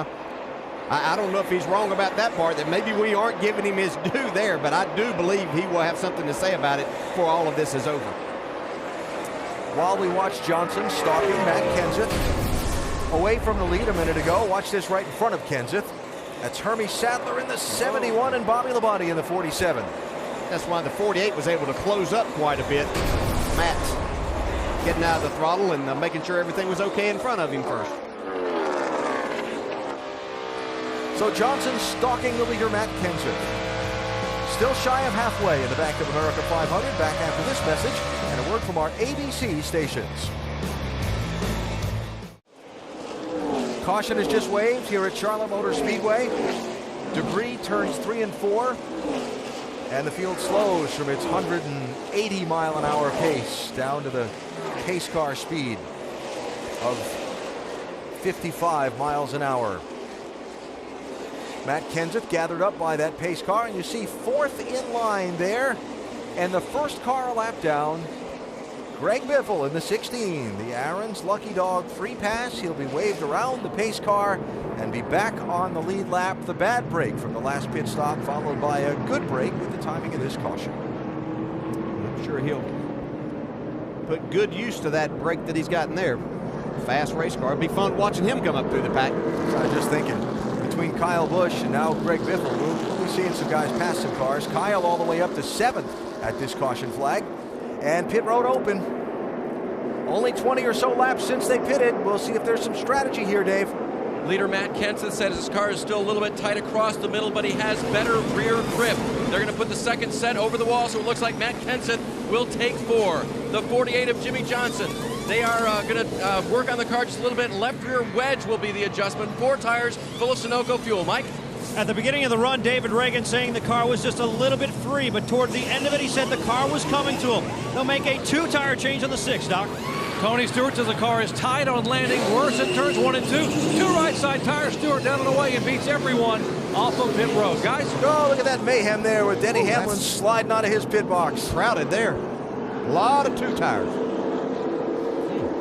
I don't know if he's wrong about that part, that maybe we aren't giving him his due there, but I do believe he will have something to say about it before all of this is over. While we watch Johnson stalking Matt Kenseth away from the lead a minute ago, watch this right in front of Kenseth. That's Hermie Sadler in the 71 and Bobby Labonte in the 47. That's why the 48 was able to close up quite a bit. Matt getting out of the throttle and making sure everything was okay in front of him first. So Johnson stalking the leader, Matt Kenseth. Still shy of halfway in the Bank of America 500. Back after this message and a word from our ABC stations. Caution is just waved here at Charlotte Motor Speedway. Debris turns 3 and 4. And the field slows from its 180-mile-an-hour pace down to the pace car speed of 55 miles an hour. Matt Kenseth gathered up by that pace car, and you see fourth in line there. And the first car a lap down, Greg Biffle in the 16. The Aaron's Lucky Dog free pass. He'll be waved around the pace car and be back on the lead lap. The bad break from the last pit stop, followed by a good break with the timing of this caution. I'm sure he'll put good use to that break that he's gotten there. Fast race car. It'll be fun watching him come up through the pack. I was just thinking, between Kyle Busch and now Greg Biffle, we'll be seeing some guys pass some cars. Kyle all the way up to 7th at this caution flag. And pit road open. Only 20 or so laps since they pitted. We'll see if there's some strategy here, Dave. Leader Matt Kenseth said his car is still a little bit tight across the middle, but he has better rear grip. They're going to put the second set over the wall, so it looks like Matt Kenseth will take 4. The 48 of Jimmy Johnson. They are going to work on the car just a little bit. Left rear wedge will be the adjustment. 4 tires full of Sunoco fuel. Mike? At the beginning of the run, David Reagan saying the car was just a little bit free, but toward the end of it, he said the car was coming to him. They'll make a 2-tire change on the 6, Doc. Tony Stewart says the car is tight on landing, worse in turns 1 and 2. 2 right side tires. Stewart down and away and beats everyone off of pit road. Guys, oh, look at that mayhem there with Denny Hamlin sliding out of his pit box. Crowded there. A lot of 2 tires.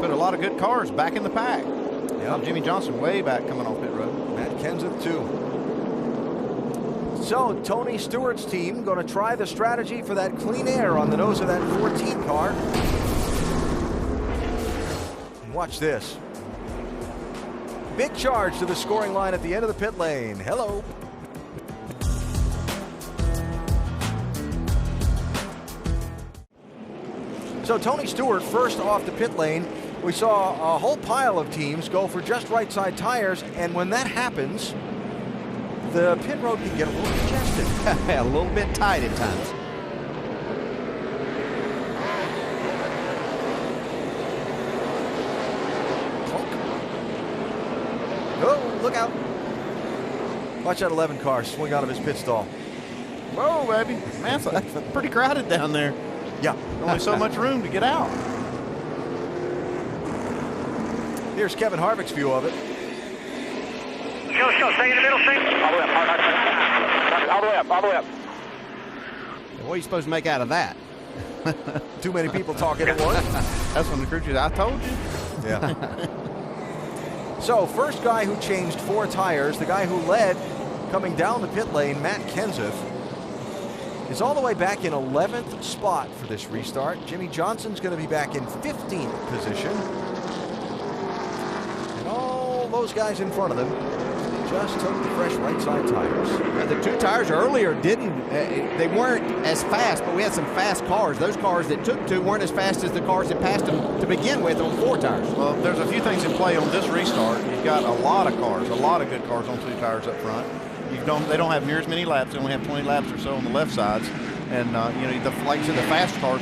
Put a lot of good cars back in the pack. Yeah, Jimmy Johnson way back coming off pit road. Matt Kenseth too. So Tony Stewart's team going to try the strategy for that clean air on the nose of that 14 car. Watch this. Big charge to the scoring line at the end of the pit lane. Hello. So Tony Stewart first off the pit lane. We saw a whole pile of teams go for just right side tires, and when that happens, the pit road can get a little congested. A little bit tight at times. Oh, look out. Watch that 11 car swing out of his pit stall. Whoa, baby. Man, that's pretty crowded down there. Yeah. Only so much room to get out. Here's Kevin Harvick's view of it. Show, stay in the middle, stay. All the way up, all the way up, all the way up. What are you supposed to make out of that? Too many people talking at once. That's when the crew said, I told you. Yeah. So first guy who changed 4 tires, the guy who led coming down the pit lane, Matt Kenseth, is all the way back in 11th spot for this restart. Jimmy Johnson's going to be back in 15th position. And all those guys in front of them, just took the fresh right side tires. The two tires earlier they weren't as fast, but we had some fast cars. Those cars that took two weren't as fast as the cars that passed them to begin with on 4 tires. Well, there's a few things in play on this restart. You've got a lot of cars, a lot of good cars on 2 tires up front. They don't have near as many laps. They only have 20 laps or so on the left sides. And, like I said, the fast cars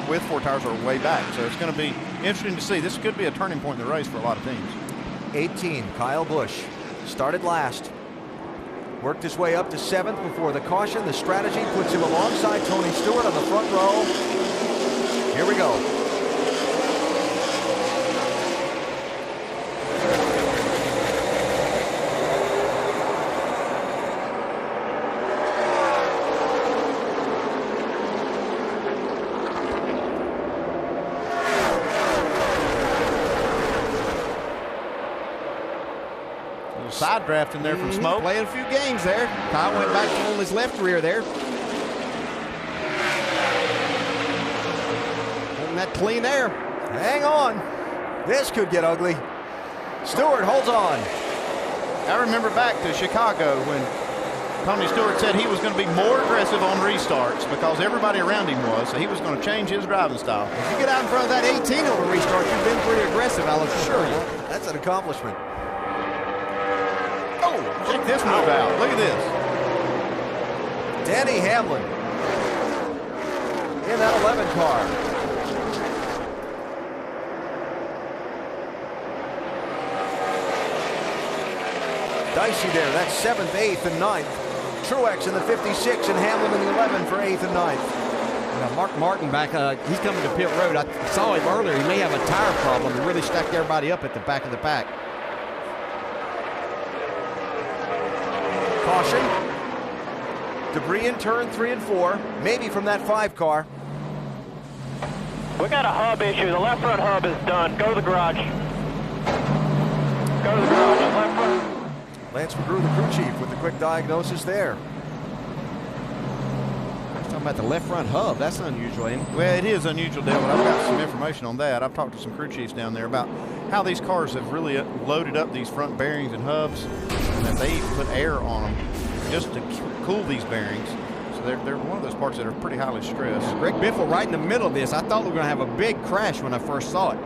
with 4 tires are way back. So it's going to be interesting to see. This could be a turning point in the race for a lot of teams. 18, Kyle Busch started last. Worked his way up to 7th before the caution. The strategy puts him alongside Tony Stewart on the front row. Here we go. Side draft in there from Smoke. Playing a few games there. Kyle went back on his left rear there. Holding that clean air. Hang on. This could get ugly. Stewart holds on. I remember back to Chicago when Tony Stewart said he was going to be more aggressive on restarts because everybody around him was, so he was going to change his driving style. If you get out in front of that 18 on a restart, you've been pretty aggressive, I'll assure you. That's an accomplishment. Check this move out. Look at this. Denny Hamlin in that 11 car. Dicey there. That's 7th, 8th, and 9th. Truex in the 56 and Hamlin in the 11 for 8th and 9th. Now Mark Martin back, he's coming to pit road. I saw him earlier. He may have a tire problem and really stacked everybody up at the back of the pack. Caution. Debris in turn 3 and 4, maybe from that 5 car. We got a hub issue. The left front hub is done. Go to the garage. Go to the garage. Left front. Lance McGrew, the crew chief, with the quick diagnosis there. Talking about the left front hub. That's unusual, ain't it? Well, it is unusual, Dale, but I've got some information on that. I've talked to some crew chiefs down there about how these cars have really loaded up these front bearings and hubs, and that they put air on them just to cool these bearings. So they're one of those parts that are pretty highly stressed. Greg Biffle right in the middle of this. I thought we were going to have a big crash when I first saw it.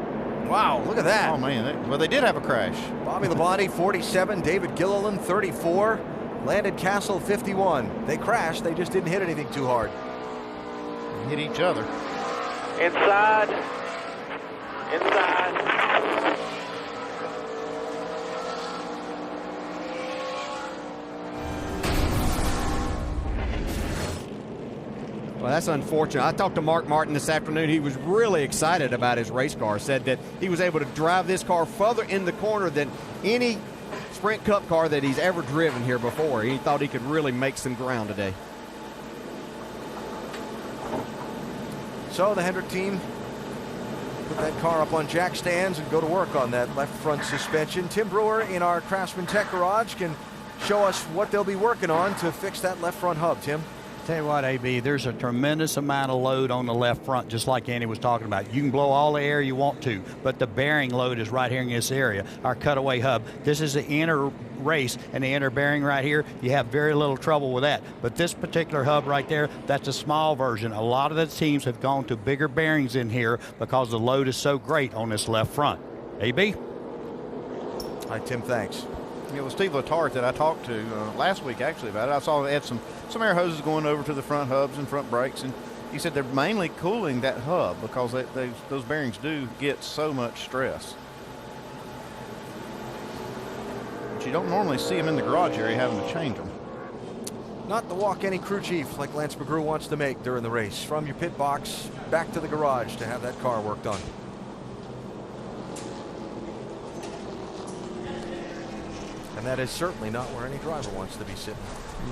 Wow, look at that. Oh, man. Well, they did have a crash. Bobby Labonte, 47. David Gilliland, 34. Landon Castle, 51. They crashed. They just didn't hit anything too hard. They hit each other. Inside. Inside. Well, that's unfortunate. I talked to Mark Martin this afternoon. He was really excited about his race car. Said that he was able to drive this car further in the corner than any Sprint Cup car that he's ever driven here before. He thought he could really make some ground today. So the Hendrick team put that car up on jack stands and go to work on that left front suspension. Tim Brewer in our Craftsman Tech Garage can show us what they'll be working on to fix that left front hub. Tim? Tell you what, AB, there's a tremendous amount of load on the left front, just like Andy was talking about. You can blow all the air you want to, but the bearing load is right here in this area, our cutaway hub. This is the inner race and the inner bearing right here. You have very little trouble with that. But this particular hub right there, that's a small version. A lot of the teams have gone to bigger bearings in here because the load is so great on this left front. AB? All right, Tim, thanks. Yeah, well, Steve Letarte that I talked to last week actually about it, I saw they had some air hoses going over to the front hubs and front brakes, and he said they're mainly cooling that hub because those bearings do get so much stress. But you don't normally see them in the garage area having to change them. Not the walk any crew chief like Lance McGrew wants to make during the race. From your pit box back to the garage to have that car worked on. And that is certainly not where any driver wants to be sitting.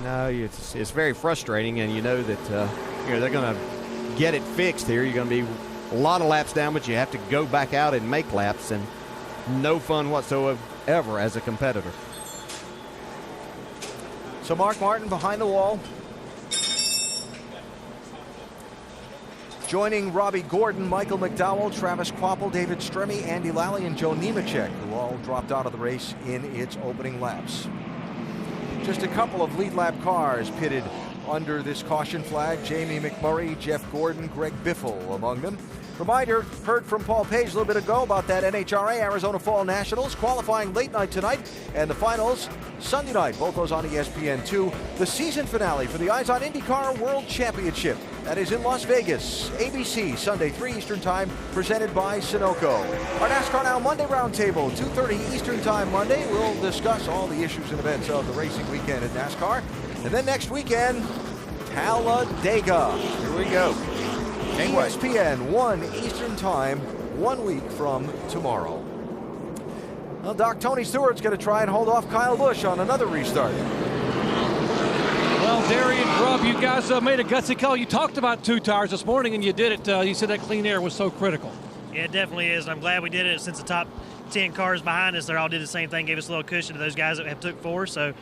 No, it's very frustrating, and you know that they're going to get it fixed here. You're going to be a lot of laps down, but you have to go back out and make laps, and no fun whatsoever as a competitor. So Mark Martin behind the wall. Joining Robbie Gordon, Michael McDowell, Travis Kvapil, David Stremme, Andy Lally, and Joe Nemechek, who all dropped out of the race in its opening laps. Just a couple of lead lap cars pitted under this caution flag. Jamie McMurray, Jeff Gordon, Greg Biffle among them. Reminder, heard from Paul Page a little bit ago about that NHRA Arizona Fall Nationals, qualifying late night tonight, and the finals Sunday night, both those on ESPN2. The season finale for the Eyes on IndyCar World Championship. That is in Las Vegas, ABC, Sunday, 3 Eastern Time, presented by Sunoco. Our NASCAR Now Monday Roundtable, 2:30 Eastern Time Monday. We'll discuss all the issues and events of the racing weekend at NASCAR. And then next weekend, Talladega. Here we go. ESPN, 1 Eastern Time, 1 week from tomorrow. Well, Doc, Tony Stewart's going to try and hold off Kyle Busch on another restart. Well, Darian Grubb, you guys made a gutsy call. You talked about 2 tires this morning, and you did it. You said that clean air was so critical. Yeah, it definitely is. I'm glad we did it since the top 10 cars behind us, they all did the same thing, gave us a little cushion to those guys that have took 4. So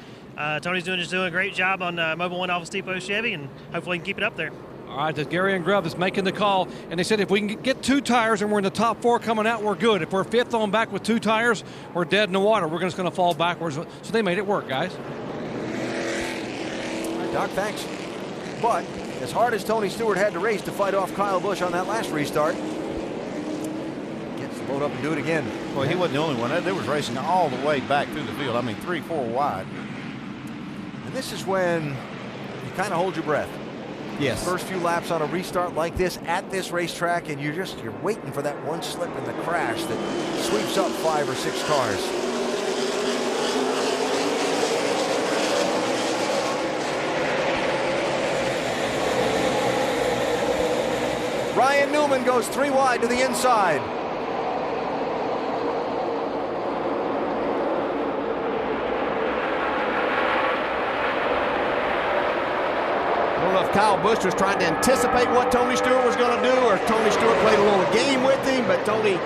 Tony's doing a great job on Mobile One Office Depot Chevy, and hopefully he can keep it up there. All right, that's Gary and Grubb is making the call, and they said if we can get 2 tires and we're in the top 4 coming out, we're good. If we're 5th on back with 2 tires, we're dead in the water. We're just going to fall backwards. So they made it work, guys. All right, Doc, thanks. But as hard as Tony Stewart had to race to fight off Kyle Busch on that last restart, gets to load up and do it again. Well, he wasn't the only one. They was racing all the way back through the field. I mean, 3-4 wide. And this is when you kind of hold your breath. Yes. First few laps on a restart like this at this racetrack, and you're waiting for that one slip in the crash that sweeps up 5 or 6 cars. Ryan Newman goes 3 wide to the inside. Kyle Busch was trying to anticipate what Tony Stewart was going to do, or Tony Stewart played a little game with him, but Tony,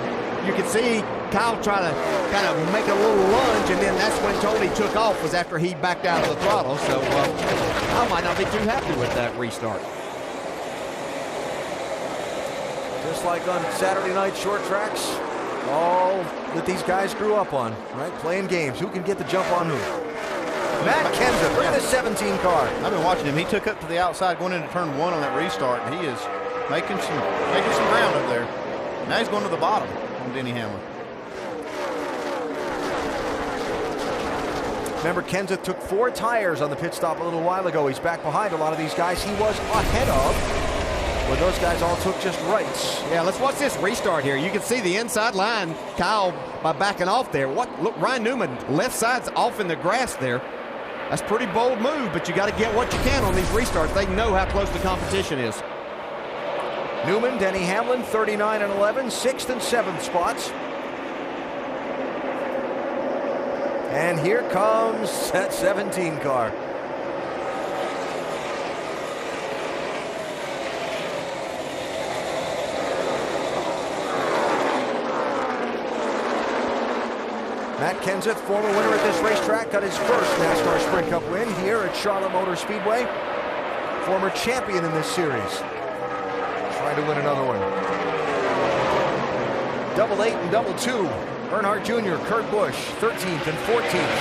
you could see Kyle try to kind of make a little lunge, and then that's when Tony took off, was after he backed out of the throttle. So I might not be too happy with that restart. Just like on Saturday night short tracks, all that these guys grew up on, right? Playing games. Who can get the jump on who? Matt Kenseth, look at this 17 car. I've been watching him. He took up to the outside going into turn 1 on that restart, and he is making some ground up there. Now he's going to the bottom on Denny Hamlin. Remember, Kenseth took 4 tires on the pit stop a little while ago. He's back behind a lot of these guys he was ahead of, where those guys all took just rights. Yeah, let's watch this restart here. You can see the inside line, Kyle, by backing off there. Look, Ryan Newman, left side's off in the grass there. That's a pretty bold move, but you got to get what you can on these restarts. They know how close the competition is. Newman, Denny Hamlin, 39 and 11, 6th and 7th spots. And here comes that 17 car. Matt Kenseth, former winner at this racetrack, got his first NASCAR Sprint Cup win here at Charlotte Motor Speedway. Former champion in this series. Trying to win another one. Double 8 and double 2. Earnhardt Jr., Kurt Busch, 13th and 14th.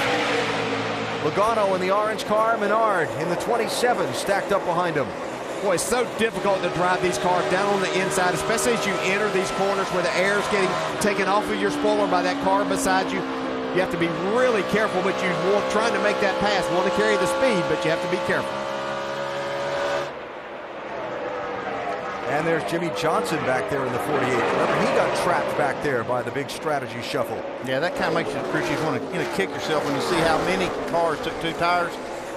Logano in the orange car, Menard in the 27, stacked up behind him. Boy, it's so difficult to drive these cars down on the inside, especially as you enter these corners where the air is getting taken off of your spoiler by that car beside you. You have to be really careful, but you want trying to make that pass. Want to carry the speed, but you have to be careful. And there's Jimmy Johnson back there in the 48. Remember, he got trapped back there by the big strategy shuffle. Yeah, that kind of makes you want to kick yourself when you see how many cars took 2 tires.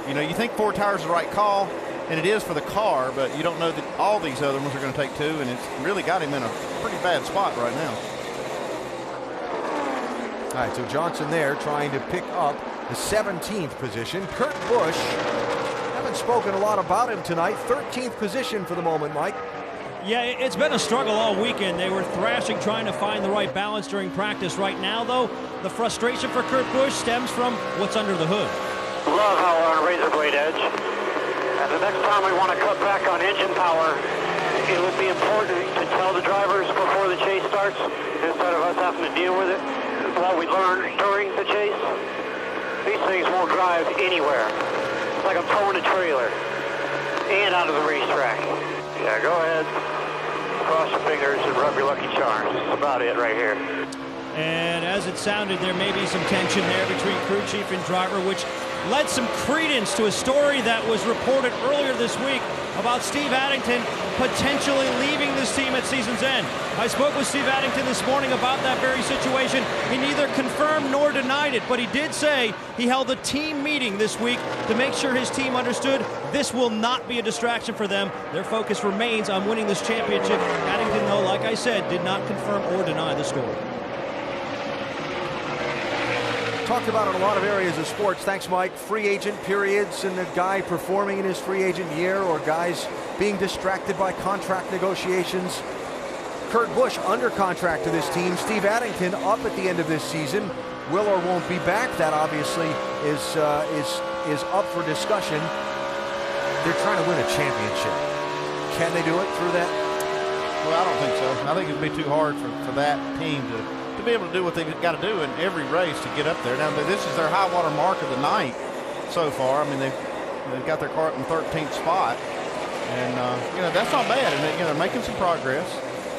You know, you think 4 tires is the right call, and it is for the car, but you don't know that all these other ones are going to take 2, and it's really got him in a pretty bad spot right now. All right, so Johnson there trying to pick up the 17th position. Kurt Busch, haven't spoken a lot about him tonight. 13th position for the moment, Mike. Yeah, it's been a struggle all weekend. They were thrashing, trying to find the right balance during practice. Right now, though, the frustration for Kurt Busch stems from what's under the hood. Love how we're on a razor blade edge. And the next time we want to cut back on engine power, it would be important to tell the drivers before the chase starts, instead of us having to deal with it, what we learned during the chase. These things won't drive anywhere. It's like I'm towing a trailer and out of the racetrack. Yeah, go ahead. Cross your fingers and rub your lucky charms. That's about it right here. And as it sounded, there may be some tension there between crew chief and driver, which led some credence to a story that was reported earlier this week about Steve Addington potentially leaving this team at season's end. I spoke with Steve Addington this morning about that very situation. He neither confirmed nor denied it, but he did say he held a team meeting this week to make sure his team understood this will not be a distraction for them. Their focus remains on winning this championship. Addington, though, like I said, did not confirm or deny the story. Talked about in a lot of areas of sports. Thanks, Mike. Free agent periods and a guy performing in his free agent year, or guys being distracted by contract negotiations. Kurt Busch under contract to this team. Steve Addington up at the end of this season. Will or won't be back. That obviously is up for discussion. They're trying to win a championship. Can they do it through that? Well, I don't think so. I think it'd be too hard for that team to be able to do what they've got to do in every race to get up there. Now, this is their high water mark of the night so far. I mean, they've got their car up in 13th spot, and that's not bad. And they're making some progress.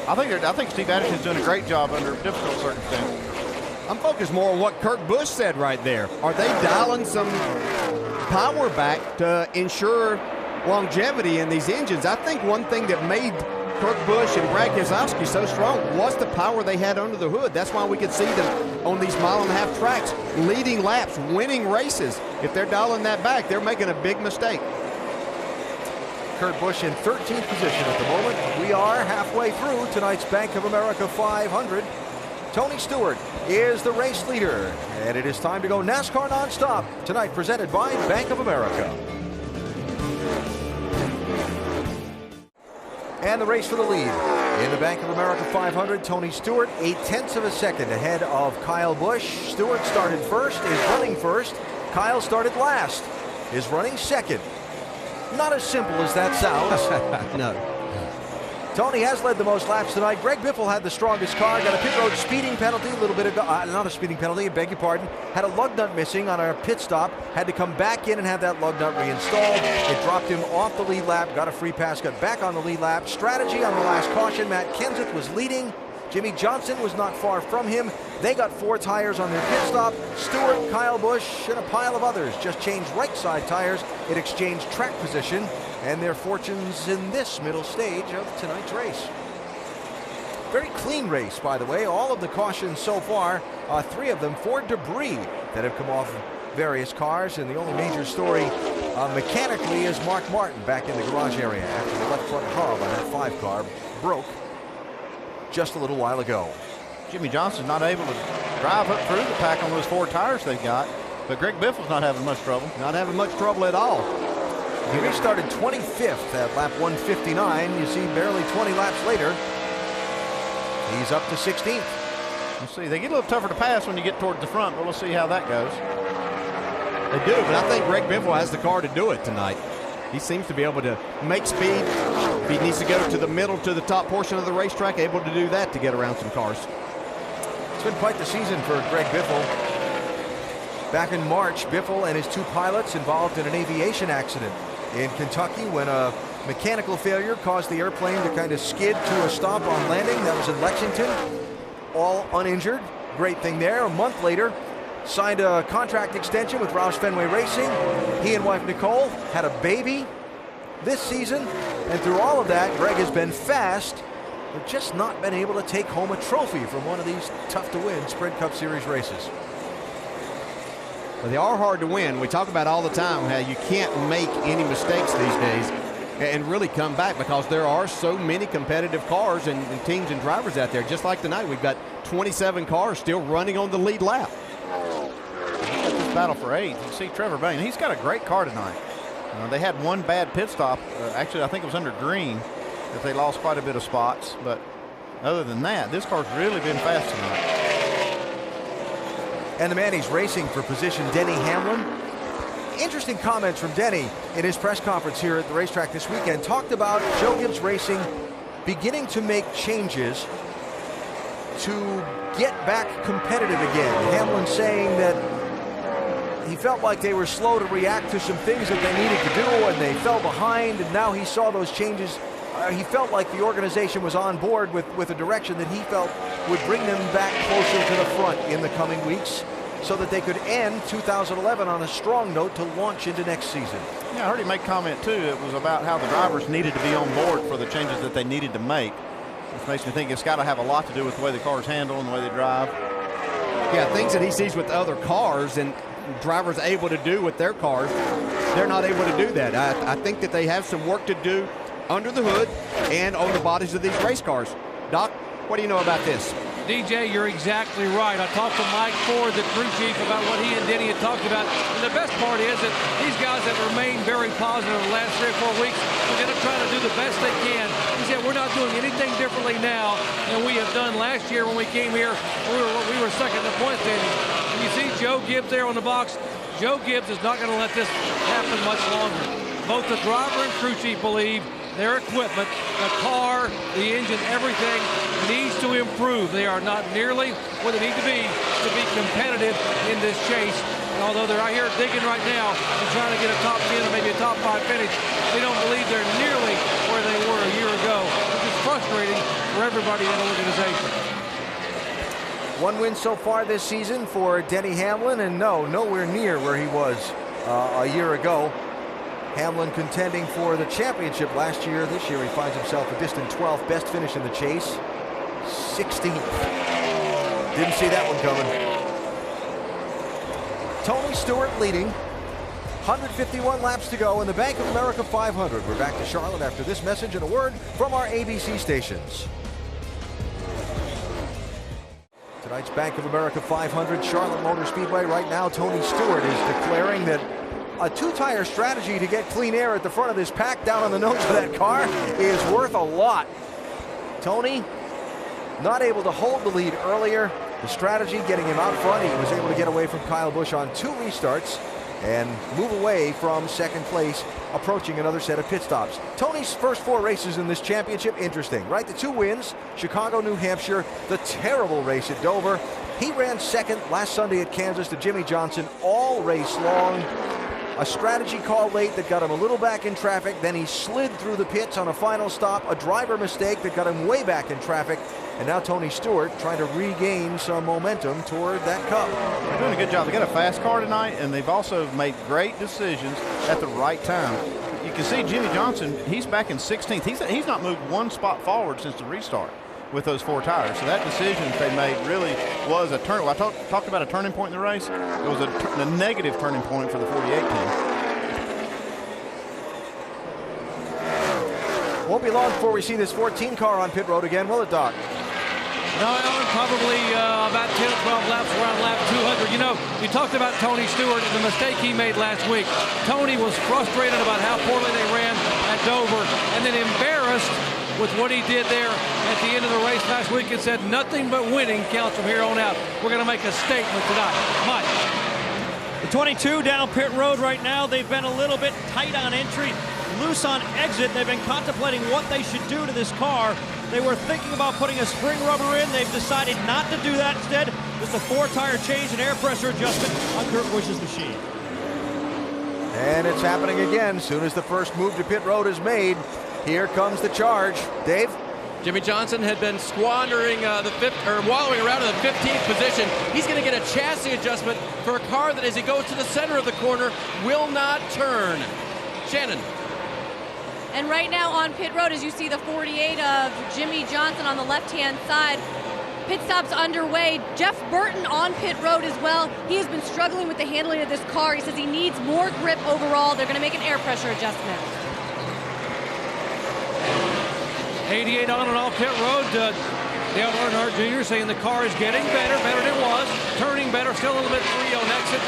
I think Steve Addington's doing a great job under difficult circumstances. I'm focused more on what Kurt Busch said right there. Are they dialing some power back to ensure longevity in these engines? I think one thing that made Kurt Busch and Brad Keselowski so strong was the power they had under the hood. That's why we could see them on these mile-and-a-half tracks, leading laps, winning races. If they're dialing that back, they're making a big mistake. Kurt Busch in 13th position at the moment. We are halfway through tonight's Bank of America 500. Tony Stewart is the race leader, and it is time to go NASCAR nonstop tonight, presented by Bank of America. And the race for the lead in the Bank of America 500. Tony Stewart, 0.8 of a second ahead of Kyle Busch. Stewart started first, is running first. Kyle started last, is running second. Not as simple as that sounds. No. Tony has led the most laps tonight. Greg Biffle had the strongest car, got a pit road speeding penalty, a little bit of, not a speeding penalty, I beg your pardon. Had a lug nut missing on our pit stop, had to come back in and have that lug nut reinstalled. It dropped him off the lead lap, got a free pass, got back on the lead lap. Strategy on the last caution, Matt Kenseth was leading. Jimmy Johnson was not far from him. They got 4 tires on their pit stop. Stewart, Kyle Busch, and a pile of others just changed right side tires. It exchanged track position and their fortunes in this middle stage of tonight's race. Very clean race, by the way. All of the cautions so far, 3 of them for debris that have come off various cars, and the only major story mechanically is Mark Martin back in the garage area after the left front hub on that 5 car broke just a little while ago. Jimmy Johnson's not able to drive up through the pack on those 4 tires they've got, but Greg Biffle's not having much trouble. Not having much trouble at all. He restarted 25th at lap 159. You see, barely 20 laps later, he's up to 16th. You see, they get a little tougher to pass when you get towards the front, but we'll see how that goes. They do, but I think Greg Biffle has the car to do it tonight. He seems to be able to make speed. If he needs to go to the middle, to the top portion of the racetrack, able to do that to get around some cars. It's been quite the season for Greg Biffle. Back in March, Biffle and his 2 pilots involved in an aviation accident in Kentucky when a mechanical failure caused the airplane to kind of skid to a stop on landing. That was in Lexington. All uninjured. Great thing there. A month later, signed a contract extension with Roush Fenway Racing. He and wife Nicole had a baby this season. And through all of that, Greg has been fast, but just not been able to take home a trophy from one of these tough-to-win Sprint Cup Series races. Well, they are hard to win. We talk about all the time how you can't make any mistakes these days and really come back, because there are so many competitive cars and teams and drivers out there. Just like tonight, we've got 27 cars still running on the lead lap. This battle for 8th. You see Trevor Bayne. He's got a great car tonight. They had one bad pit stop. Actually, I think it was under green that they lost quite a bit of spots. But other than that, this car's really been fast tonight. And the man he's racing for position, Denny Hamlin. Interesting comments from Denny in his press conference here at the racetrack this weekend. Talked about Joe Gibbs Racing beginning to make changes to get back competitive again. Hamlin saying that he felt like they were slow to react to some things that they needed to do, and they fell behind, and now he saw those changes. He felt like the organization was on board with a direction that he felt would bring them back closer to the front in the coming weeks so that they could end 2011 on a strong note to launch into next season. Yeah, I heard him make comment too. It was about how the drivers needed to be on board for the changes that they needed to make, which makes me think it's got to have a lot to do with the way the cars handle and the way they drive. Yeah, things that he sees with other cars and drivers able to do with their cars, they're not able to do that. I think that they have some work to do under the hood and on the bodies of these race cars. Doc, what do you know about this? DJ, you're exactly right. I talked to Mike Ford, the crew chief, about what he and Denny had talked about. And the best part is that these guys have remained very positive the last 3 or 4 weeks. They're going to try to do the best they can. He said, we're not doing anything differently now than we have done last year when we came here. We were second in the point standing. And you see Joe Gibbs there on the box. Joe Gibbs is not going to let this happen much longer. Both the driver and crew chief believe their equipment, the car, the engine, everything needs to improve. They are not nearly where they need to be competitive in this chase. And although they're out here digging right now and trying to get a top 10 or maybe a top 5 finish, they don't believe they're nearly where they were a year ago, which is frustrating for everybody in the organization. 1 win so far this season for Denny Hamlin, and nowhere near where he was a year ago. Hamlin contending for the championship last year. This year he finds himself a distant 12th, best finish in the chase, 16th. Didn't see that one coming. Tony Stewart leading, 151 laps to go in the Bank of America 500. We're back to Charlotte after this message and a word from our ABC stations. Tonight's Bank of America 500, Charlotte Motor Speedway. Right now, Tony Stewart is declaring that a 2-tire strategy to get clean air at the front of this pack down on the nose of that car is worth a lot. Tony not able to hold the lead earlier. The strategy getting him out front. He was able to get away from Kyle Busch on 2 restarts and move away from second place, approaching another set of pit stops. Tony's first 4 races in this championship, interesting, right? The 2 wins, Chicago, New Hampshire, the terrible race at Dover. He ran second last Sunday at Kansas to Jimmy Johnson all race long. A strategy call late that got him a little back in traffic. Then he slid through the pits on a final stop. A driver mistake that got him way back in traffic. And now Tony Stewart trying to regain some momentum toward that cup. They're doing a good job. They got a fast car tonight, and they've also made great decisions at the right time. You can see Jimmy Johnson, he's back in 16th. He's not moved 1 spot forward since the restart with those 4 tires. So that decision that they made really was a turn. I talked about a turning point in the race. It was a negative turning point for the 48 team. Won't be long before we see this 14 car on pit road again, will it, Doc? No, Alan, probably about 10 or 12 laps around lap 200. You know, you talked about Tony Stewart and the mistake he made last week. Tony was frustrated about how poorly they ran at Dover and then embarrassed with what he did there at the end of the race last week and said nothing but winning counts from here on out. We're going to make a statement tonight. Mike. The 22 down pit road right now. They've been a little bit tight on entry, loose on exit. They've been contemplating what they should do to this car. They were thinking about putting a spring rubber in. They've decided not to do that. Instead, just a 4-tire change and air pressure adjustment on Kurt Busch's machine. And it's happening again. Soon as the first move to pit road is made, here comes the charge. Dave? Jimmy Johnson had been squandering wallowing around in the 15th position. He's going to get a chassis adjustment for a car that, as he goes to the center of the corner, will not turn. Shannon. And right now on pit road, as you see the 48 of Jimmy Johnson on the left-hand side, pit stop's underway. Jeff Burton on pit road as well. He has been struggling with the handling of this car. He says he needs more grip overall. They're going to make an air pressure adjustment. 88 on and off pit road. Dale Earnhardt Jr. saying the car is getting better than it was, turning better, still a little bit free on exit.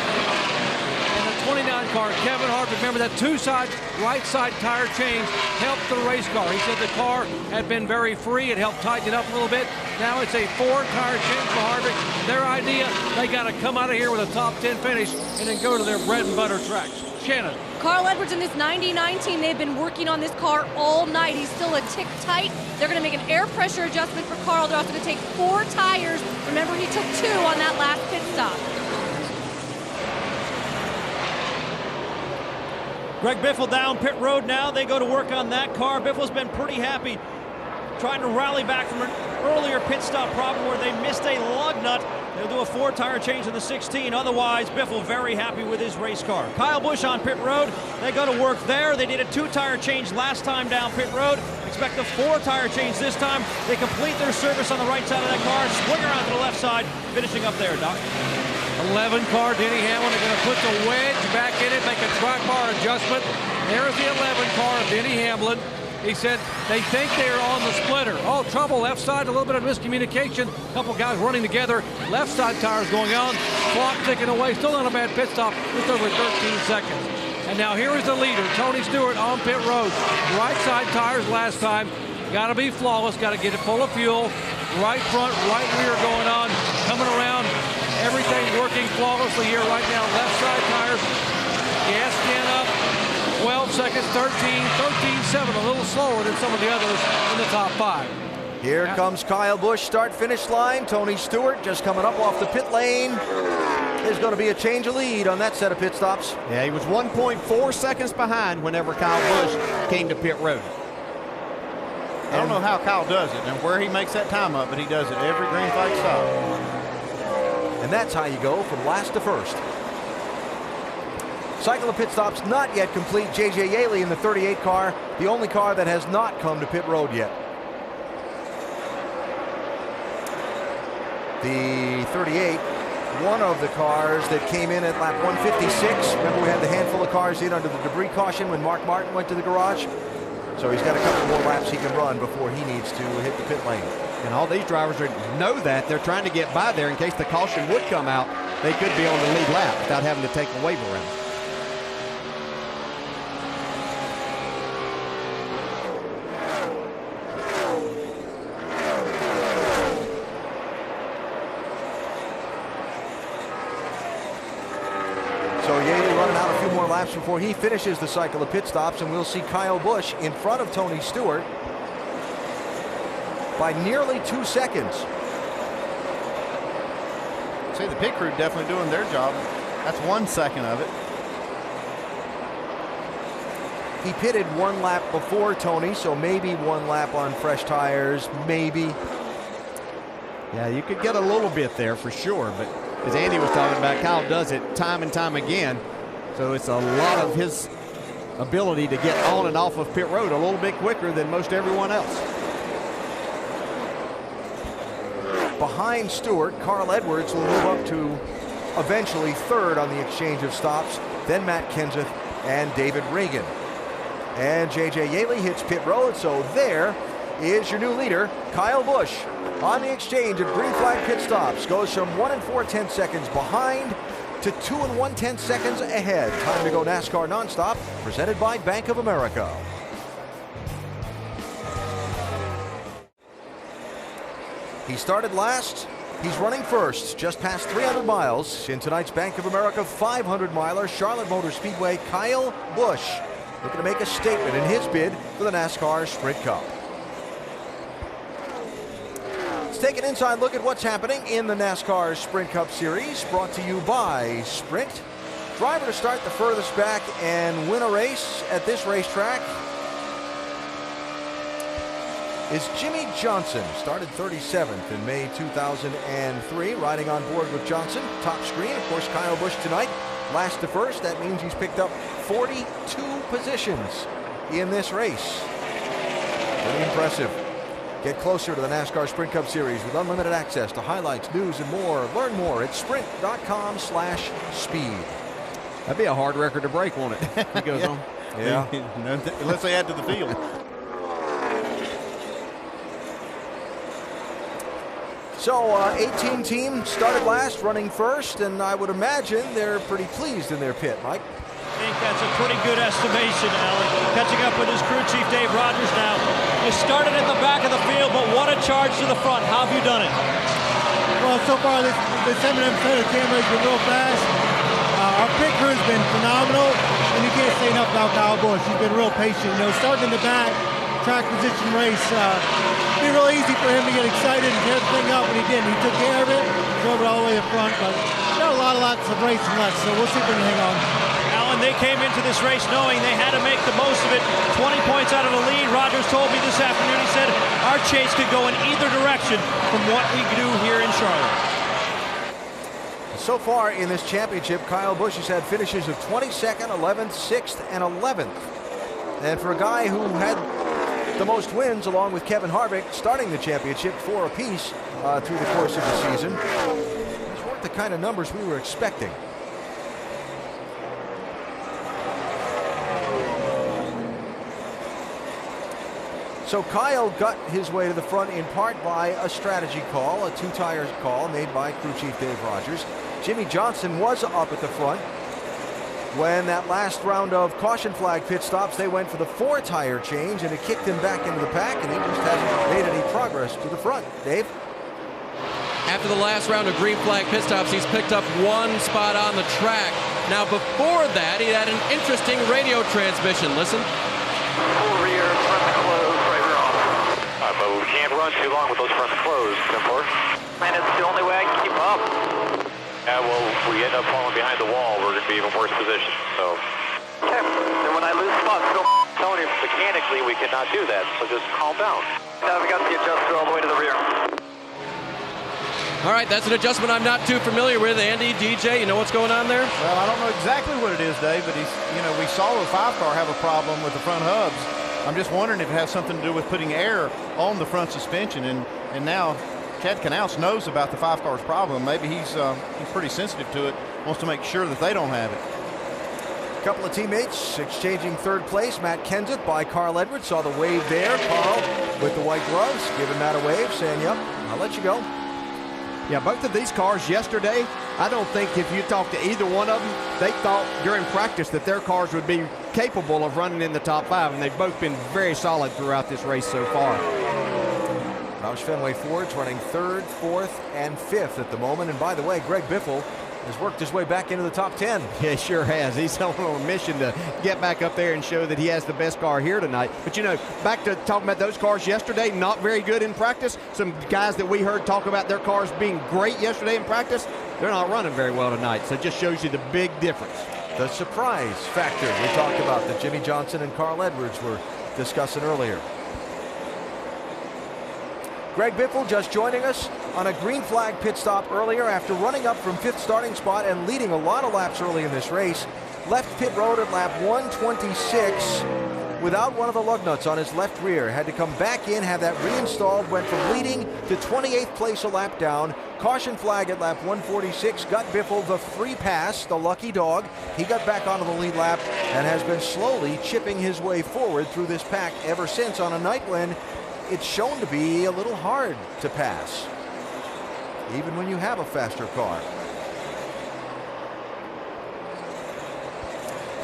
And the 29 car, Kevin Hart, remember that 2-side, right-side tire change helped the race car. He said the car had been very free. It helped tighten it up a little bit. Now it's a 4-tire change for Harvick. Their idea, they got to come out of here with a top 10 finish and then go to their bread and butter tracks. Shannon. Carl Edwards in this 99 team, they've been working on this car all night. He's still a tick tight. They're going to make an air pressure adjustment for Carl. They're also going to take 4 tires. Remember, he took 2 on that last pit stop. Greg Biffle down pit road now. They go to work on that car. Biffle's been pretty happy trying to rally back from an earlier pit stop problem where they missed a lug nut. They'll do a 4-tire change in the 16. Otherwise, Biffle very happy with his race car. Kyle Busch on pit road. They go to work there. They did a 2-tire change last time down pit road. Expect a 4-tire change this time. They complete their service on the right side of that car, swing around to the left side, finishing up there, Doc. 11 car, Denny Hamlin are going to put the wedge back in it, make a track bar adjustment. There's the 11 car of Denny Hamlin. He said they think they're on the splitter. Oh, trouble, left side, a little bit of miscommunication. A couple guys running together. Left side tires going on. Clock ticking away. Still not a bad pit stop. Just over 13 seconds. And now here is the leader, Tony Stewart on pit road. Right side tires last time. Got to be flawless. Got to get it full of fuel. Right front, right rear going on. Coming around. Everything working flawlessly here right now. Left side tires. Gas can up. 12 seconds, 13, 13.7, a little slower than some of the others in the top 5. Here comes Kyle Busch, start-finish line. Tony Stewart just coming up off the pit lane. There's going to be a change of lead on that set of pit stops. Yeah, he was 1.4 seconds behind whenever Kyle Busch came to pit road. I don't know how Kyle does it and where he makes that time up, but he does it every green flag stop. And that's how you go from last to first. Cycle of pit stops not yet complete. J.J. Yaley in the 38 car, the only car that has not come to pit road yet. The 38, one of the cars that came in at lap 156. Remember, we had the handful of cars in under the debris caution when Mark Martin went to the garage. So he's got a couple more laps he can run before he needs to hit the pit lane. And all these drivers know that. They're trying to get by there in case the caution would come out. They could be on the lead lap without having to take a wave around. Laps before he finishes the cycle of pit stops, and we'll see Kyle Busch in front of Tony Stewart by nearly 2 seconds. See, the pit crew definitely doing their job. That's 1 second of it. He pitted 1 lap before Tony, so maybe 1 lap on fresh tires, maybe. Yeah, you could get a little bit there for sure, but as Andy was talking about, Kyle does it time and time again. So it's a lot of his ability to get on and off of pit road a little bit quicker than most everyone else. Behind Stewart, Carl Edwards will move up to eventually 3rd on the exchange of stops, then Matt Kenseth and David Reagan. And J.J. Yaley hits pit road, so there is your new leader, Kyle Busch. On the exchange of green flag pit stops, goes from 1 and 4/10 seconds behind to 2 and 1/10 seconds ahead. Time to go NASCAR Nonstop, presented by Bank of America. He started last. He's running first, just past 300 miles in tonight's Bank of America 500-miler, Charlotte Motor Speedway. Kyle Busch looking to make a statement in his bid for the NASCAR Sprint Cup. Let's take an inside look at what's happening in the NASCAR Sprint Cup Series, brought to you by Sprint. Driver to start the furthest back and win a race at this racetrack is Jimmy Johnson. Started 37th in May 2003, riding on board with Johnson. Top screen, of course, Kyle Busch tonight. Last to first, that means he's picked up 42 positions in this race. Pretty impressive. Get closer to the NASCAR Sprint Cup Series with unlimited access to highlights, news, and more. Learn more at sprint.com/speed. That'd be a hard record to break, won't it? He goes on. Yeah. Unless they add to the field. So, 18 team started last, running first, and I would imagine they're pretty pleased in their pit, Mike. I think that's a pretty good estimation, Alan. Catching up with his crew chief, Dave Rogers, now. You started at the back of the field, but what a charge to the front. How have you done it? Well, so far, this 7 episode of Camera has been real fast. Our pit crew has been phenomenal, and you can't say enough about Kyle Busch. He's been real patient. You know, starting in the back, track position race, it'd be real easy for him to get excited and tear the thing up, but he didn't. He took care of it, drove it all the way up front, but got a lot of lots of racing left, so we'll see if we can hang on. Alan, one. They came into this race knowing they had to make the most of it. 20 points out of the lead. Rogers told me this afternoon, he said, our chase could go in either direction from what we do here in Charlotte. So far in this championship, Kyle Busch has had finishes of 22nd, 11th, 6th, and 11th. And for a guy who had the most wins, along with Kevin Harvick, starting the championship 4 apiece through the course of the season, these weren't the kind of numbers we were expecting. So Kyle got his way to the front in part by a strategy call, a 2-tire call made by crew chief Dave Rogers. Jimmy Johnson was up at the front. When that last round of caution flag pit stops, they went for the 4-tire change, and it kicked him back into the pack, and he just hasn't made any progress to the front. Dave? After the last round of green flag pit stops, he's picked up 1 spot on the track. Now, before that, he had an interesting radio transmission. Listen. Full rear, front closed, right rear off. But we can't run too long with those fronts closed, Simpler. Man, it's the only way I can keep up. Yeah, well, we end up falling behind the wall, we're going to be even worse position, so. Okay, and when I lose spots, Tony, mechanically, we cannot do that, so just calm down. Now we got the adjuster all the way to the rear. All right, that's an adjustment I'm not too familiar with. Andy, DJ, you know what's going on there? Well, I don't know exactly what it is, Dave, but we saw the 5-car have a problem with the front hubs. I'm just wondering if it has something to do with putting air on the front suspension, and now Chad Knaus knows about the 5-car's problem. Maybe he's pretty sensitive to it, wants to make sure that they don't have it. A couple of teammates exchanging 3rd place. Matt Kenseth by Carl Edwards. Saw the wave there. Carl with the white gloves giving Matt a wave, saying, yep, I'll let you go. Yeah, both of these cars yesterday, I don't think if you talk to either one of them, they thought during practice that their cars would be capable of running in the top 5, and they've both been very solid throughout this race so far. Roush Fenway Ford's running 3rd, 4th, and 5th at the moment. And by the way, Greg Biffle has worked his way back into the top 10. Yeah, he sure has. He's on a mission to get back up there and show that he has the best car here tonight. But, back to talking about those cars yesterday, not very good in practice. Some guys that we heard talk about their cars being great yesterday in practice, they're not running very well tonight. So it just shows you the big difference. The surprise factor we talked about that Jimmy Johnson and Carl Edwards were discussing earlier. Greg Biffle just joining us on a green flag pit stop earlier after running up from 5th starting spot and leading a lot of laps early in this race. Left pit road at lap 126 without one of the lug nuts on his left rear. Had to come back in, have that reinstalled, went from leading to 28th place a lap down. Caution flag at lap 146 got Biffle the free pass, the lucky dog. He got back onto the lead lap and has been slowly chipping his way forward through this pack ever since, on a night when it's shown to be a little hard to pass, even when you have a faster car.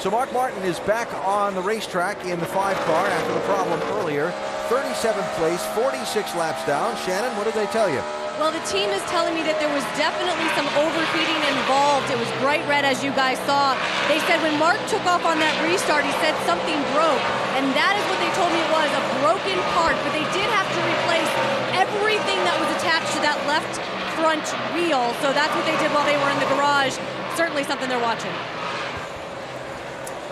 So Mark Martin is back on the racetrack in the 5-car after the problem earlier. 37th place, 46 laps down. Shannon, what did they tell you? Well, the team is telling me that there was definitely some overheating involved. It was bright red, as you guys saw. They said when Mark took off on that restart, he said something broke. And that is what they told me it was, a broken part. But they did have to replace everything that was attached to that left front wheel. So that's what they did while they were in the garage. Certainly something they're watching.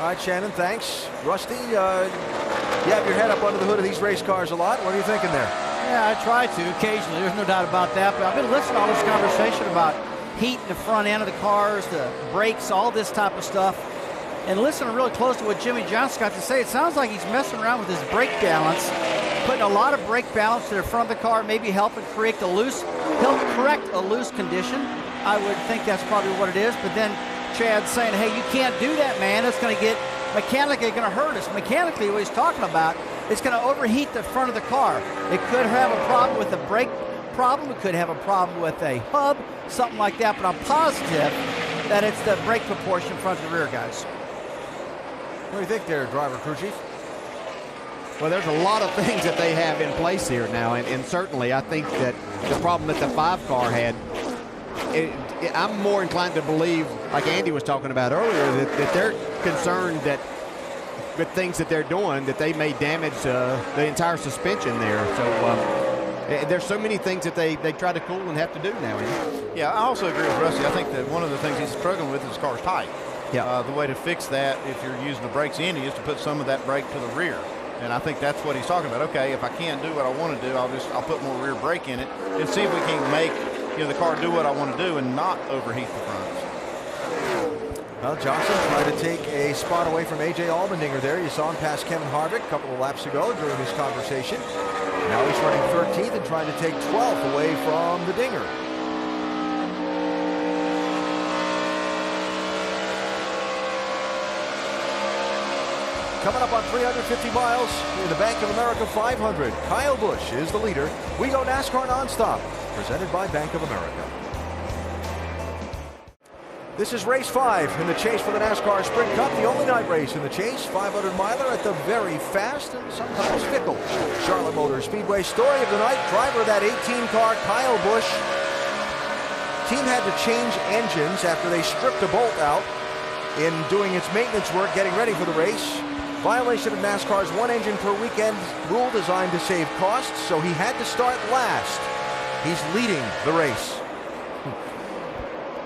All right, Shannon, thanks. Rusty, you have your head up under the hood of these race cars a lot. What are you thinking there? Yeah, I try to occasionally. There's no doubt about that. But I've been listening to all this conversation about heat in the front end of the cars, the brakes, all this type of stuff. And listening really close to what Jimmy Johnson got to say, it sounds like he's messing around with his brake balance, putting a lot of brake balance to the front of the car, maybe helping correct a loose condition. I would think that's probably what it is. But then Chad's saying, hey, you can't do that, man. It's going to get mechanically going to hurt us. Mechanically, what he's talking about, it's going to overheat the front of the car. It could have a problem with the brake problem. It could have a problem with a hub, something like that. But I'm positive that it's the brake proportion front to rear, guys. What do you think there, driver crew chief? Well, there's a lot of things that they have in place here now. And certainly, I think that the problem that the 5-car had, I'm more inclined to believe, like Andy was talking about earlier, that they're concerned that with things that they're doing, that they may damage the entire suspension there. So there's so many things that they try to cool and have to do now. Yeah, I also agree with Rusty. I think that one of the things he's struggling with is his car's tight. Yeah. The way to fix that, if you're using the brakes any, is to put some of that brake to the rear. And I think that's what he's talking about. Okay, if I can't do what I want to do, I'll put more rear brake in it and see if we can make the car do what I want to do and not overheat the fronts. Well, Johnson tried to take a spot away from A.J. Allmendinger there. You saw him pass Kevin Harvick a couple of laps ago during this conversation. Now he's running 13th and trying to take 12th away from the Dinger. Coming up on 350 miles in the Bank of America 500, Kyle Busch is the leader. We go NASCAR nonstop, presented by Bank of America. This is race 5 in the chase for the NASCAR Sprint Cup, the only night race in the chase. 500-miler at the very fast and sometimes fickle Charlotte Motor Speedway. Story of the night, driver of that 18 car, Kyle Busch. Team had to change engines after they stripped a bolt out in doing its maintenance work, getting ready for the race. Violation of NASCAR's one engine per weekend rule designed to save costs, so he had to start last. He's leading the race.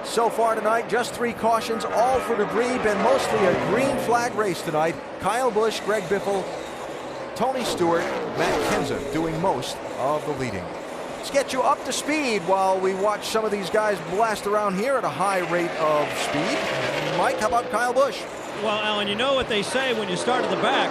So far tonight, just 3 cautions, all for debris. Been mostly a green flag race tonight. Kyle Busch, Greg Biffle, Tony Stewart, Matt Kenseth doing most of the leading. Let's get you up to speed while we watch some of these guys blast around here at a high rate of speed. Mike, how about Kyle Busch? Well, Alan, you know what they say when you start at the back,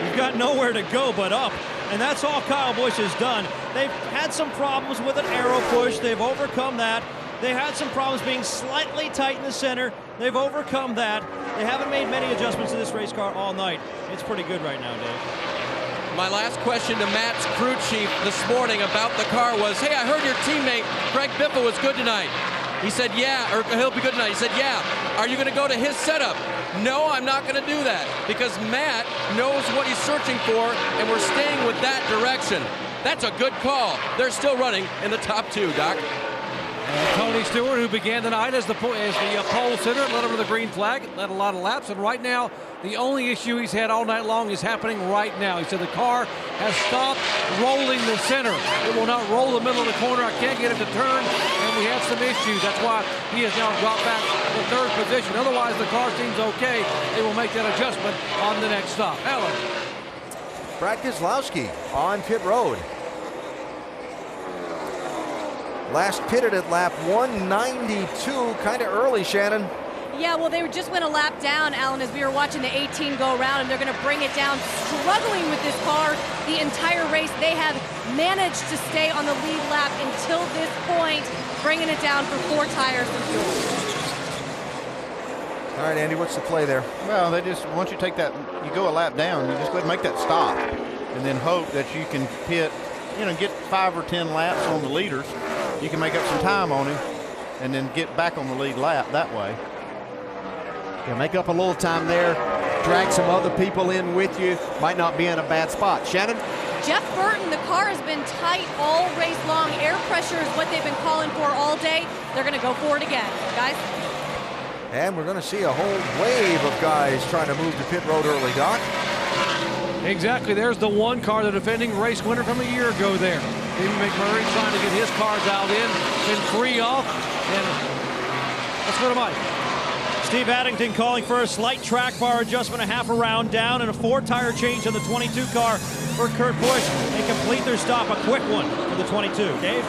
you've got nowhere to go but up. And that's all Kyle Busch has done. They've had some problems with an aero push. They've overcome that. They had some problems being slightly tight in the center. They've overcome that. They haven't made many adjustments to this race car all night. It's pretty good right now, Dave. My last question to Matt's crew chief this morning about the car was, hey, I heard your teammate Greg Biffle was good tonight. He said, yeah, or he'll be good tonight. He said, yeah. Are you going to go to his setup? No, I'm not going to do that because Matt knows what he's searching for, and we're staying with that direction. That's a good call. They're still running in the top 2, Doc. Tony Stewart, who began the night as the pole sitter, led him to the green flag, led a lot of laps, and right now, the only issue he's had all night long is happening right now. He said the car has stopped rolling the center. It will not roll the middle of the corner. I can't get it to turn, and we have some issues. That's why he has now dropped back to the 3rd position. Otherwise, the car seems okay. They will make that adjustment on the next stop. Alan. Brad Keselowski on pit road. Last pitted at lap 192, kind of early, Shannon. Yeah, well, they just went a lap down, Alan, as we were watching the 18 go around, and they're going to bring it down, struggling with this car the entire race. They have managed to stay on the lead lap until this point, bringing it down for 4 tires for fuel. All right, Andy, what's the play there? Well, they just, once you take that, you go a lap down, you just go ahead and make that stop, and then hope that you can pit, get 5 or 10 laps on the leaders. You can make up some time on him and then get back on the lead lap that way. Yeah, make up a little time there, drag some other people in with you, might not be in a bad spot. Shannon? Jeff Burton, the car has been tight all race long. Air pressure is what they've been calling for all day. They're going to go for it again, guys. And we're going to see a whole wave of guys trying to move to pit road early, Doc. Exactly. There's the one car, the defending race winner from a year ago there. David McMurray trying to get his cars out in, then 3 off. And let's go to Mike. Steve Addington calling for a slight track bar adjustment, a half a round down, and a 4-tire change on the 22 car for Kurt Busch. They complete their stop, a quick one for the 22. Dave?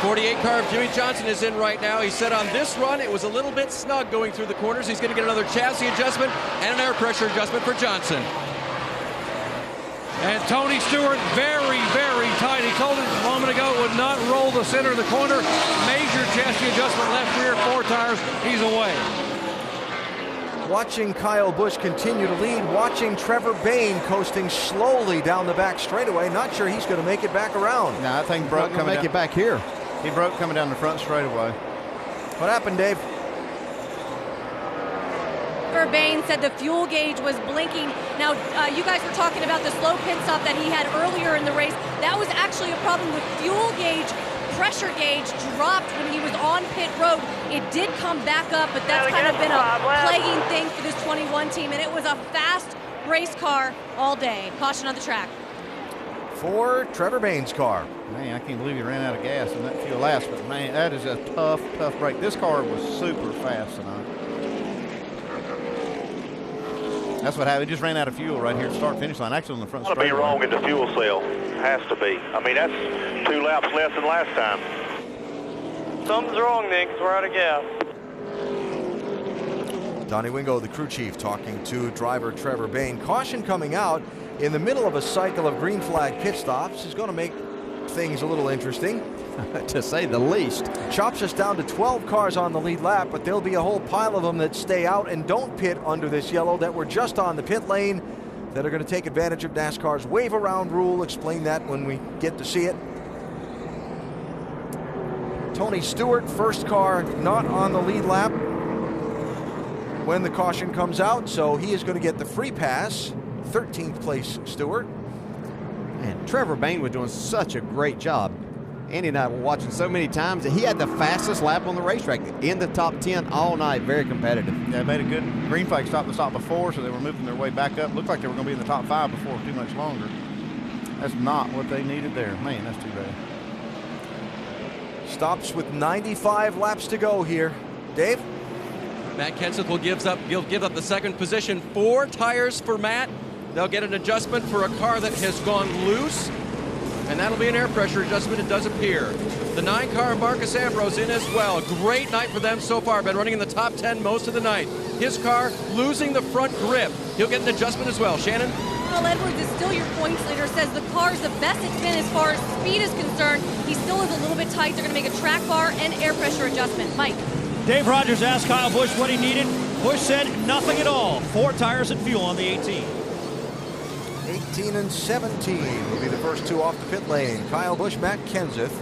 48 car of Jimmy Johnson is in right now. He said on this run it was a little bit snug going through the corners. He's going to get another chassis adjustment and an air pressure adjustment for Johnson. And Tony Stewart very, very tight. He told us a moment ago it would not roll the center of the corner. Major chassis adjustment, left rear, 4 tires. He's away. Watching Kyle Busch continue to lead, watching Trevor Bayne coasting slowly down the back straightaway. Not sure he's going to make it back around. No, I think broke coming make it back here. He broke coming down the front straightaway. What happened, Dave? Bayne said the fuel gauge was blinking. Now, you guys were talking about the slow pit stop that he had earlier in the race. That was actually a problem with fuel gauge. Pressure gauge dropped when he was on pit road. It did come back up, but that's kind of been a plaguing thing for this 21 team, and it was a fast race car all day. Caution on the track. for Trevor Bain's car. Man, I can't believe he ran out of gas in that fuel last, but man, that is a tough break. This car was super fast tonight. That's what happened. He just ran out of fuel right here at start-finish line, actually on the front Got to be wrong in the fuel cell. Has to be. I mean, that's 2 laps less than last time. Something's wrong, Nick. We're out of gas. Donnie Wingo, the crew chief, talking to driver Trevor Bain. Caution coming out in the middle of a cycle of green flag pit stops is going to make things a little interesting, to say the least. Chops us down to 12 cars on the lead lap, but there'll be a whole pile of them that stay out and don't pit under this yellow that were just on the pit lane that are going to take advantage of NASCAR's wave around rule. Explain that when we get to see it. Tony Stewart, first car not on the lead lap when the caution comes out, so he is going to get the free pass. 13th place Stewart. And Trevor Bain was doing such a great job. Andy and I were watching so many times that he had the fastest lap on the racetrack, in the top 10 all night. Very competitive. Yeah, made a good green flag stop the stop before, so they were moving their way back up. Looked like they were going to be in the top 5 before too much longer. That's not what they needed there. Man, that's too bad. Stops with 95 laps to go here. Dave? Matt Kenseth will give up the second position. 4 tires for Matt. They'll get an adjustment for a car that has gone loose, and that'll be an air pressure adjustment, it does appear. The 9 car, Marcus Ambrose, in as well. Great night for them so far. Been running in the top 10 most of the night. His car losing the front grip. He'll get an adjustment as well. Shannon? Carl Edwards is still your points leader, says the car's the best it's been as far as speed is concerned. He still is a little bit tight. They're going to make a track bar and air pressure adjustment. Mike? Dave Rogers asked Kyle Busch what he needed. Busch said nothing at all. 4 tires and fuel on the 18. 18 and 17 will be the first 2 off the pit lane. Kyle Busch, Matt Kenseth.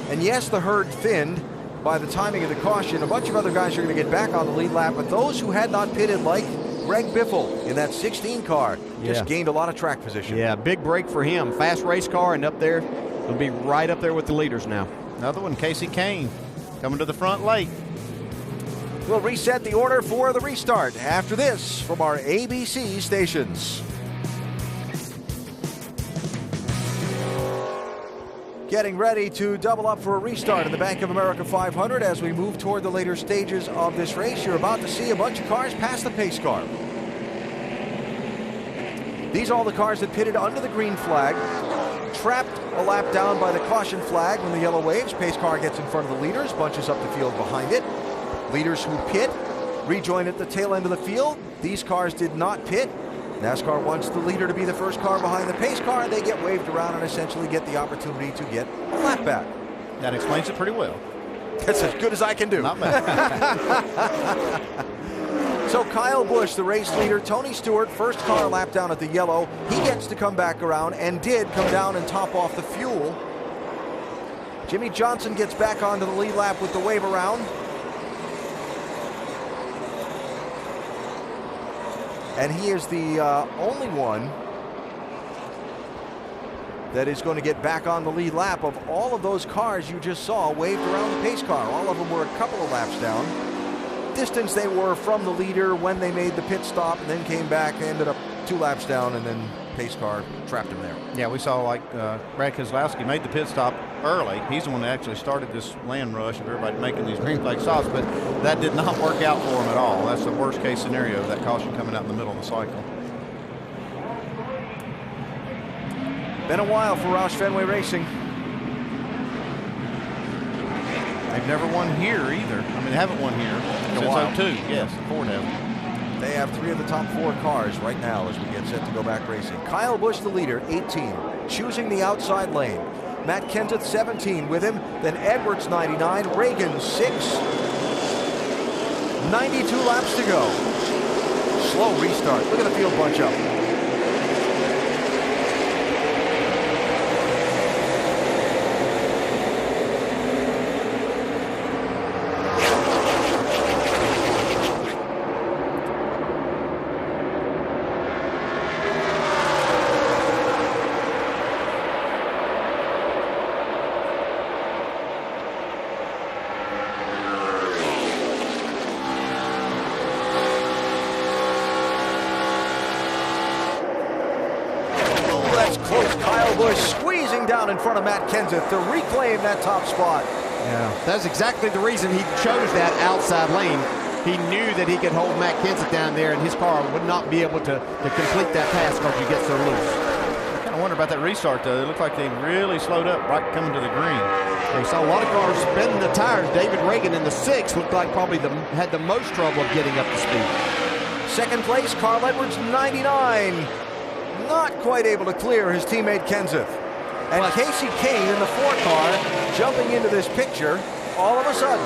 And yes, the herd thinned by the timing of the caution. A bunch of other guys are going to get back on the lead lap, but those who had not pitted, like Greg Biffle in that 16 car, just gained a lot of track position. Yeah, big break for him. Fast race car, and up there, he'll be right up there with the leaders now. Another one, Casey Kane, coming to the front late. We'll reset the order for the restart after this from our ABC stations. Getting ready to double up for a restart in the Bank of America 500 as we move toward the later stages of this race. You're about to see a bunch of cars pass the pace car. These are all the cars that pitted under the green flag, trapped a lap down by the caution flag when the yellow waves. Pace car gets in front of the leaders, bunches up the field behind it. Leaders who pit rejoin at the tail end of the field. These cars did not pit. NASCAR wants the leader to be the first car behind the pace car. They get waved around and essentially get the opportunity to get a lap back. That explains it pretty well. That's as good as I can do. Not bad. So Kyle Busch, the race leader, Tony Stewart, first car lap down at the yellow. He gets to come back around and did come down and top off the fuel. Jimmy Johnson gets back onto the lead lap with the wave around. And he is the only one that is going to get back on the lead lap of all of those cars you just saw waved around the pace car. All of them were a couple of laps down. Distance they were from the leader when they made the pit stop and then came back, ended up 2 laps down, and then pace car trapped him there. Yeah, we saw like Brad Keselowski made the pit stop early. He's the one that actually started this land rush of everybody making these green flag stops, but that did not work out for him at all. That's the worst case scenario, that caution coming out in the middle of the cycle. Been a while for Roush Fenway Racing. They've never won here either. I mean, they haven't won here since 02. Yes, Ford have. They have 3 of the top 4 cars right now as we get set to go back racing. Kyle Busch, the leader, 18, choosing the outside lane. Matt Kenseth, 17 with him. Then Edwards, 99. Reagan, 6. 92 laps to go. Slow restart. Look at the field bunch up. That's close. Kyle Busch squeezing down in front of Matt Kenseth to reclaim that top spot. Yeah, that's exactly the reason he chose that outside lane. He knew that he could hold Matt Kenseth down there, and his car would not be able to complete that pass because you get so loose. I kind of wonder about that restart, though. It looked like they really slowed up right coming to the green. They saw a lot of cars spinning the tires. David Reagan in the 6 looked like probably had the most trouble of getting up to speed. Second place, Carl Edwards, 99. Not quite able to clear his teammate Kenseth. And Casey Kane in the 4 car jumping into this picture all of a sudden.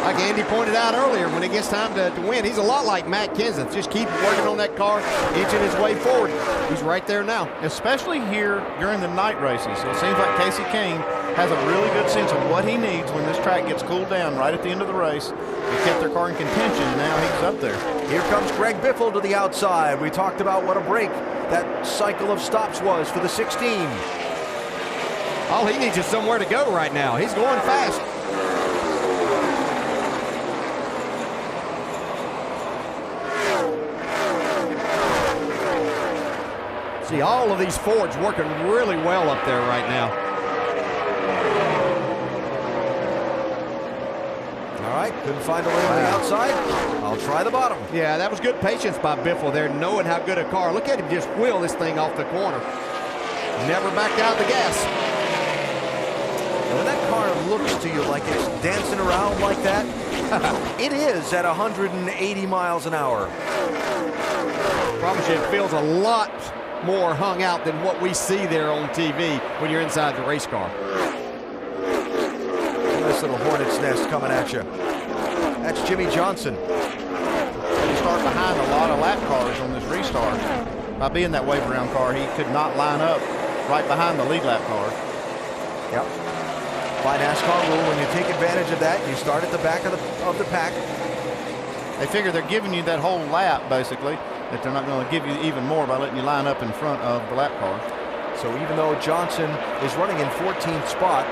Like Andy pointed out earlier, when it gets time to win, he's a lot like Matt Kenseth. Just keep working on that car, inching his way forward. He's right there now. Especially here during the night races. So it seems like Casey Kane has a really good sense of what he needs when this track gets cooled down right at the end of the race. They kept their car in contention, and now he's up there. Here comes Greg Biffle to the outside. We talked about what a break that cycle of stops was for the 16. All he needs is somewhere to go right now. He's going fast. See, all of these Fords working really well up there right now. All right, couldn't find a lane on the outside. I'll try the bottom. Yeah, that was good patience by Biffle there, knowing how good a car. Look at him just wheel this thing off the corner. Never backed out the gas. And when that car looks to you like it's dancing around like that, it is at 180 miles an hour. I promise you, it feels a lot more hung out than what we see there on TV when you're inside the race car. Nice little hornet's nest coming at you. That's Jimmy Johnson. He started behind a lot of lap cars on this restart. By being that wave around car, he could not line up right behind the lead lap car. Yep. By NASCAR rule, when you take advantage of that, you start at the back of the pack. They figure they're giving you that whole lap, basically, that they're not going to give you even more by letting you line up in front of the lap car. So even though Johnson is running in 14th spot,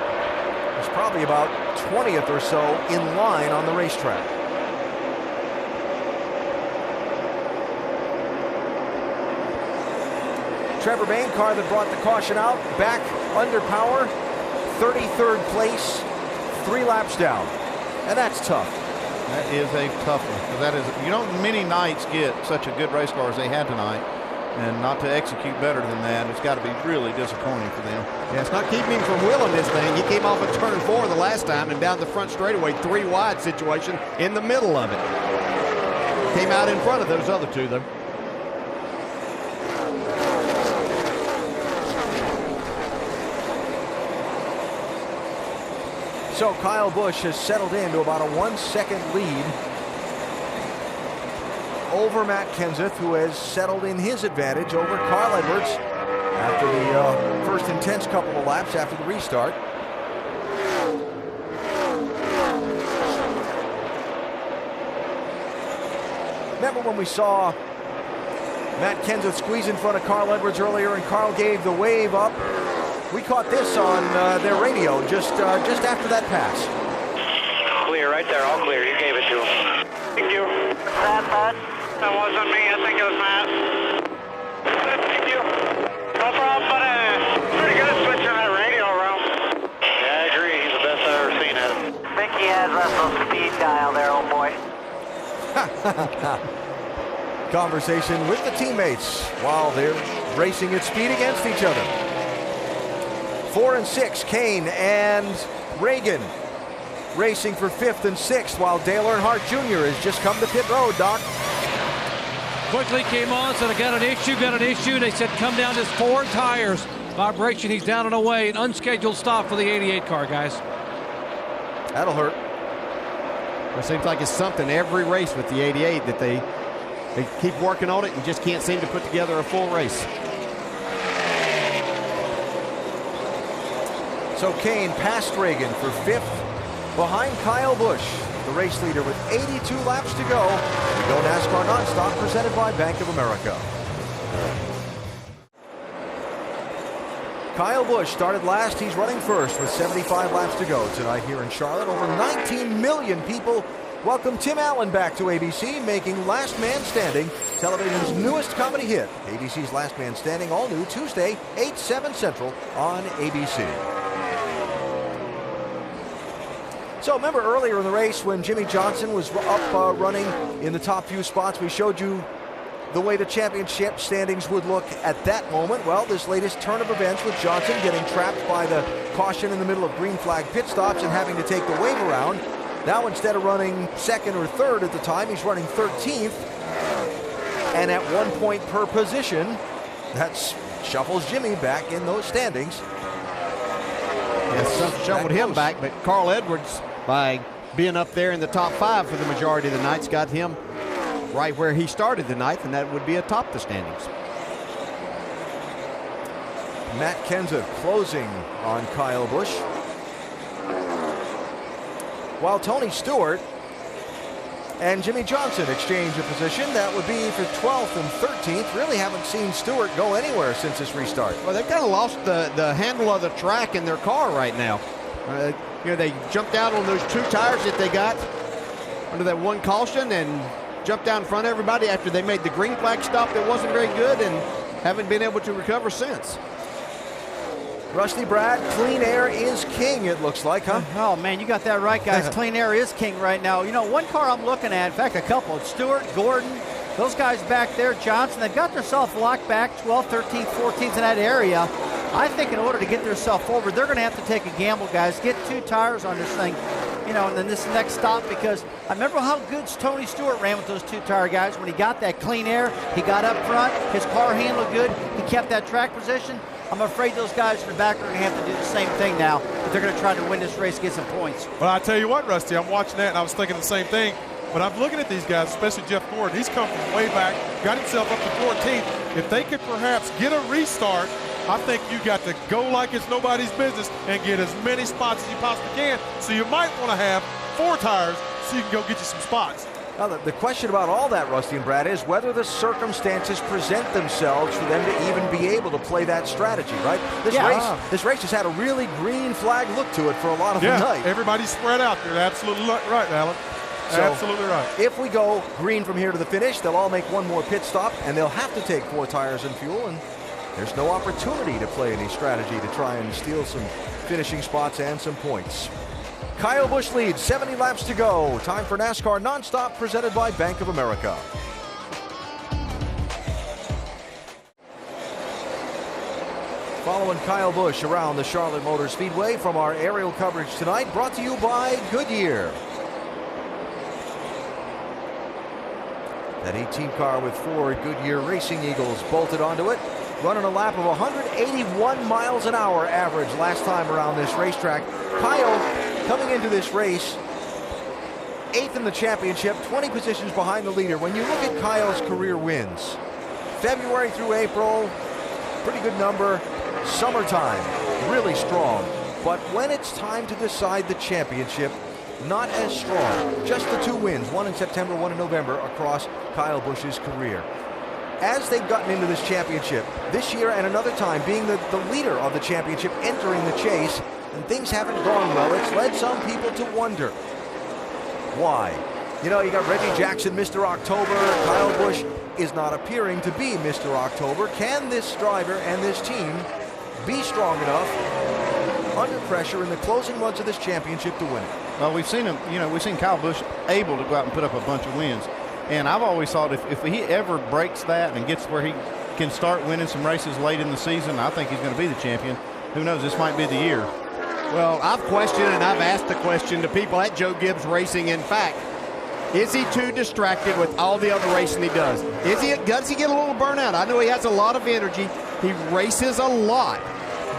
he's probably about 20th or so in line on the racetrack. Trevor Bayne, car that brought the caution out, back under power, 33rd place, 3 laps down. And that's tough. That is a tough one. That is, you don't many nights get such a good race car as they had tonight, and not to execute better than that, it's got to be really disappointing for them. Yeah, it's not keeping him from wheeling this thing. He came off of turn 4 the last time and down the front straightaway, 3 wide situation in the middle of it. Came out in front of those other 2 though. So Kyle Busch has settled into about a 1-second lead over Matt Kenseth, who has settled in his advantage over Carl Edwards after the first intense couple of laps after the restart. Remember when we saw Matt Kenseth squeeze in front of Carl Edwards earlier and Carl gave the wave up? We caught this on their radio just after that pass. Clear right there, all clear. You gave it to him. Thank you. Matt? That wasn't me. I think it was Matt. Thank you. No problem, but pretty good switching that radio around. Yeah, I agree. He's the best I've ever seen at him. I think he has a speed dial there, old boy. Conversation with the teammates while they're racing at speed against each other. 4 and 6, Kane and Reagan racing for 5th and 6th, while Dale Earnhardt Jr. has just come to pit road, Doc. Quickly came on, said, I got an issue. They said, come down just 4 tires. Vibration, he's down and away. An unscheduled stop for the 88 car, guys. That'll hurt. It seems like it's something every race with the 88 that they keep working on it and just can't seem to put together a full race. So Kane passed Reagan for 5th behind Kyle Busch, the race leader with 82 laps to go. We go NASCAR Nonstop, presented by Bank of America. Kyle Busch started last. He's running first with 75 laps to go tonight here in Charlotte. Over 19 million people Welcome Tim Allen back to ABC, making Last Man Standing television's newest comedy hit. ABC's Last Man Standing, all new Tuesday, 8, 7 Central on ABC. So remember earlier in the race when Jimmy Johnson was up running in the top few spots, we showed you the way the championship standings would look at that moment. Well, this latest turn of events with Johnson getting trapped by the caution in the middle of green flag pit stops and having to take the wave around. Now instead of running second or third at the time, he's running 13th. And at 1 point per position, that shuffles Jimmy back in those standings. Yes, shuffled him back, but Carl Edwards, by being up there in the top 5 for the majority of the nights, got him right where he started the ninth, and that would be atop the standings. Matt Kenseth closing on Kyle Busch. While Tony Stewart and Jimmy Johnson exchange a position, that would be for 12th and 13th. Really haven't seen Stewart go anywhere since this restart. Well, they've kind of lost the handle of the track in their car right now. You know, they jumped out on those 2 tires that they got under that one caution and jumped down in front of everybody after they made the green flag stop that wasn't very good and haven't been able to recover since. Rusty, Brad, clean air is king, it looks like, huh? Oh, man, you got that right, guys. Clean air is king right now. You know, one car I'm looking at, in fact, a couple, Stewart, Gordon, those guys back there, Johnson, they've got themselves locked back 12th, 13th, 14th in that area. I think in order to get themselves forward, they're going to have to take a gamble, guys. Get 2 tires on this thing, you know, and then this next stop, because I remember how good Tony Stewart ran with those 2-tire guys. When he got that clean air, he got up front, his car handled good, he kept that track position. I'm afraid those guys in the back are going to have to do the same thing now if they're going to try to win this race, get some points. Well, I tell you what, Rusty, I'm watching that and I was thinking the same thing. But I'm looking at these guys, especially Jeff Gordon. He's come from way back, got himself up to 14th. If they could perhaps get a restart, I think you got to go like it's nobody's business and get as many spots as you possibly can. So you might want to have 4 tires so you can go get you some spots. Now, the question about all that, Rusty and Brad, is whether the circumstances present themselves for them to even be able to play that strategy, right? This race has had a really green flag look to it for a lot of the night. Everybody's spread out there. Absolutely right, Alan. So absolutely right. If we go green from here to the finish, they'll all make 1 more pit stop, and they'll have to take 4 tires and fuel, and there's no opportunity to play any strategy to try and steal some finishing spots and some points. Kyle Busch leads, 70 laps to go. Time for NASCAR Nonstop, presented by Bank of America. Following Kyle Busch around the Charlotte Motor Speedway from our aerial coverage tonight, brought to you by Goodyear. That 18 car with 4 Goodyear Racing Eagles bolted onto it, running a lap of 181 miles an hour average last time around this racetrack. Kyle, coming into this race, 8th in the championship, 20 positions behind the leader. When you look at Kyle's career wins, February through April, pretty good number. Summertime, really strong. But when it's time to decide the championship, not as strong. Just the 2 wins, 1 in September, 1 in November, across Kyle Busch's career. As they've gotten into this championship, this year and another time, being the leader of the championship, entering the chase, and things haven't gone well, it's led some people to wonder why. You know, you got Reggie Jackson, Mr. October. Kyle Busch is not appearing to be Mr. October. Can this driver and this team be strong enough under pressure in the closing months of this championship to win it? Well, we've seen him, you know, we've seen Kyle Busch able to go out and put up a bunch of wins. And I've always thought if he ever breaks that and gets where he can start winning some races late in the season, I think he's going to be the champion. Who knows, this might be the year. Well, I've questioned and I've asked the question to people at Joe Gibbs Racing. In fact, is he too distracted with all the other racing he does? Does he get a little burnout? I know he has a lot of energy. He races a lot.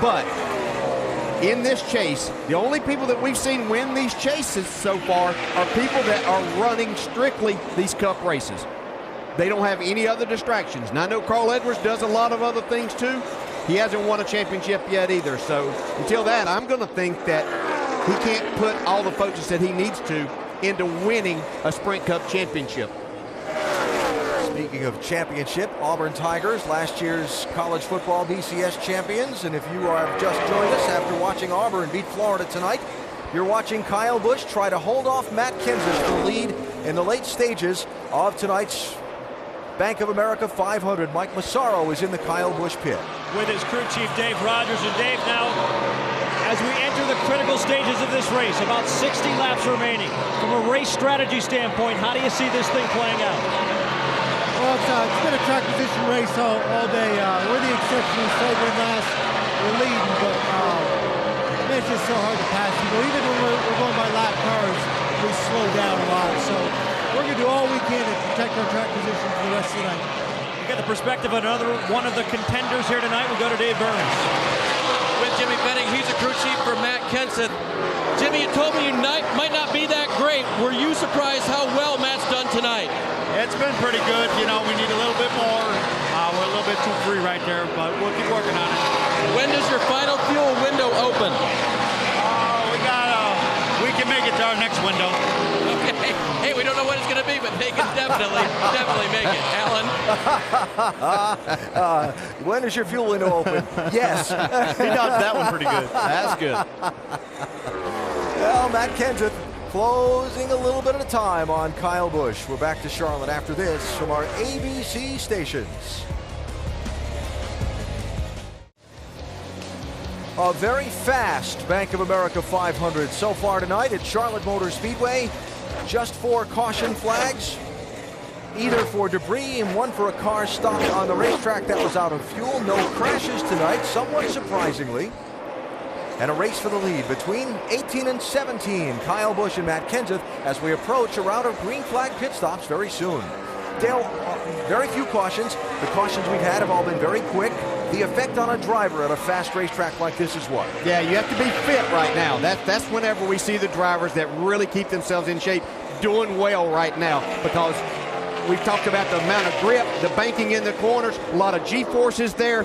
But in this chase, the only people that we've seen win these chases so far are people that are running strictly these cup races. They don't have any other distractions. Now, I know Carl Edwards does a lot of other things too. He hasn't won a championship yet either. So until that, I'm going to think that he can't put all the focus that he needs to into winning a Sprint Cup championship. Speaking of championship, Auburn Tigers, last year's college football BCS champions. And if you have just joined us after watching Auburn beat Florida tonight, You're watching Kyle Busch try to hold off Matt Kenseth to lead in the late stages of tonight's Bank of America 500. Mike Massaro is in the Kyle Busch pit. With his crew chief, Dave Rogers. And Dave, now, as we enter the critical stages of this race, about 60 laps remaining. From a race strategy standpoint, how do you see this thing playing out? Well, it's been a track position race all day. We're the exception. We started in last. We're leading, but man, it's just so hard to pass people. Even when we're going by lap cars, we slow down a lot. So we're going to do all we can to protect our track position for the rest of the night. You get the perspective of another one of the contenders here tonight. We'll go to Dave Burns. With Jimmy Benning, he's a crew chief for Matt Kenseth. Jimmy, you told me you might not be that great. Were you surprised how well Matt's done tonight? It's been pretty good. You know, we need a little bit more. We're a little bit too free right there, but we'll keep working on it. When does your final fuel window open? We can make it to our next window. Okay. Hey, we don't know what it's going to be, but they can definitely make it. Alan? When is your fuel window open? Yes. He dodged that one pretty good. That's good. Well, Matt Kenseth closing a little bit at a time on Kyle Busch. We're back to Charlotte after this from our ABC stations. A very fast Bank of America 500 so far tonight at Charlotte Motor Speedway. Just 4 caution flags, either for debris and one for a car stopped on the racetrack that was out of fuel. No crashes tonight, somewhat surprisingly. And a race for the lead between 18 and 17, Kyle Busch and Matt Kenseth, as we approach a round of green flag pit stops very soon. Dale, very few cautions. The cautions we've had have all been very quick. The effect on a driver at a fast racetrack like this is what? Yeah, you have to be fit right now. That's whenever we see the drivers that really keep themselves in shape doing well right now, because we've talked about the amount of grip, the banking in the corners, a lot of G-forces there,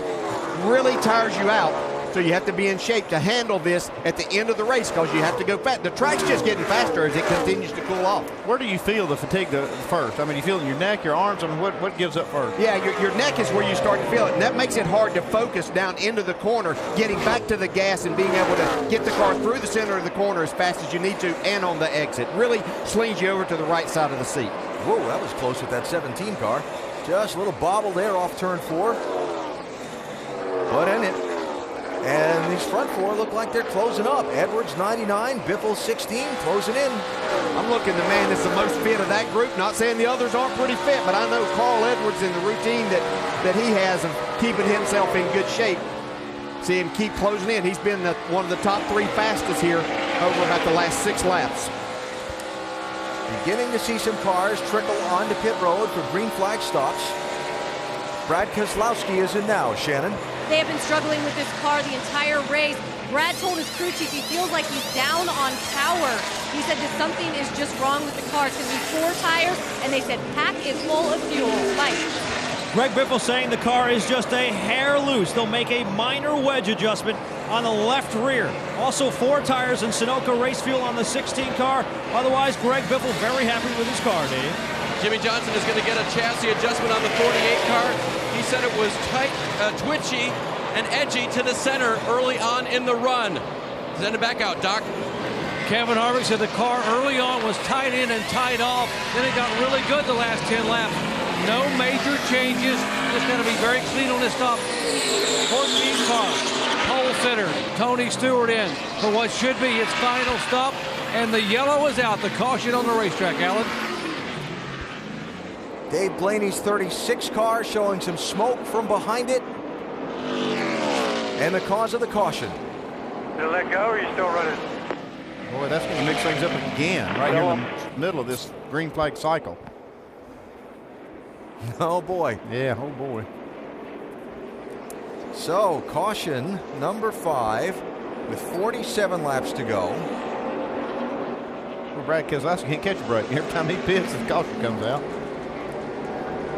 really tires you out. So you have to be in shape to handle this at the end of the race, because you have to go fast. The track's just getting faster as it continues to cool off. Where do you feel the fatigue first? I mean, you feel it in your neck, your arms? I mean, what gives up first? Yeah, your neck is where you start to feel it, and that makes it hard to focus down into the corner, getting back to the gas and being able to get the car through the center of the corner as fast as you need to and on the exit. Really slings you over to the right side of the seat. Whoa, that was close with that 17 car. Just a little bobble there off turn 4. But in it. And these front 4 look like they're closing up. Edwards 99, Biffle 16, closing in. I'm looking the man that's the most fit of that group. Not saying the others aren't pretty fit, but I know Carl Edwards in the routine that he has of keeping himself in good shape. See him keep closing in. He's been one of the top 3 fastest here over about the last 6 laps. Beginning to see some cars trickle onto pit road for green flag stops. Brad Keselowski is in now, Shannon. They have been struggling with this car the entire race. Brad told his crew chief he feels like he's down on power. He said that something is just wrong with the car. It's going to be 4 tires, and they said pack is full of fuel. Mike. Greg Biffle saying the car is just a hair loose. They'll make a minor wedge adjustment on the left rear. Also 4 tires and Sunoco race fuel on the 16 car. Otherwise, Greg Biffle very happy with his car, Dave. Jimmy Johnson is going to get a chassis adjustment on the 48 car. He said it was tight, twitchy, and edgy to the center early on in the run. Send it back out, Doc. Kevin Harvick said the car early on was tight in and tight off. Then it got really good the last 10 laps. No major changes. Just got to be very clean on this stop. 14 car, pole sitter, Tony Stewart in for what should be his final stop. And the yellow is out. The caution on the racetrack, Alan. Dave Blaney's 36 car showing some smoke from behind it. And the cause of the caution. Did let go, or are you still running? Boy, that's going to mix things up again right here in the middle of this green flag cycle. Oh, boy. Yeah, oh, boy. So, caution number 5 with 47 laps to go. Well, Brad Keselowski can't catch a break. Every time he pits, the caution comes out.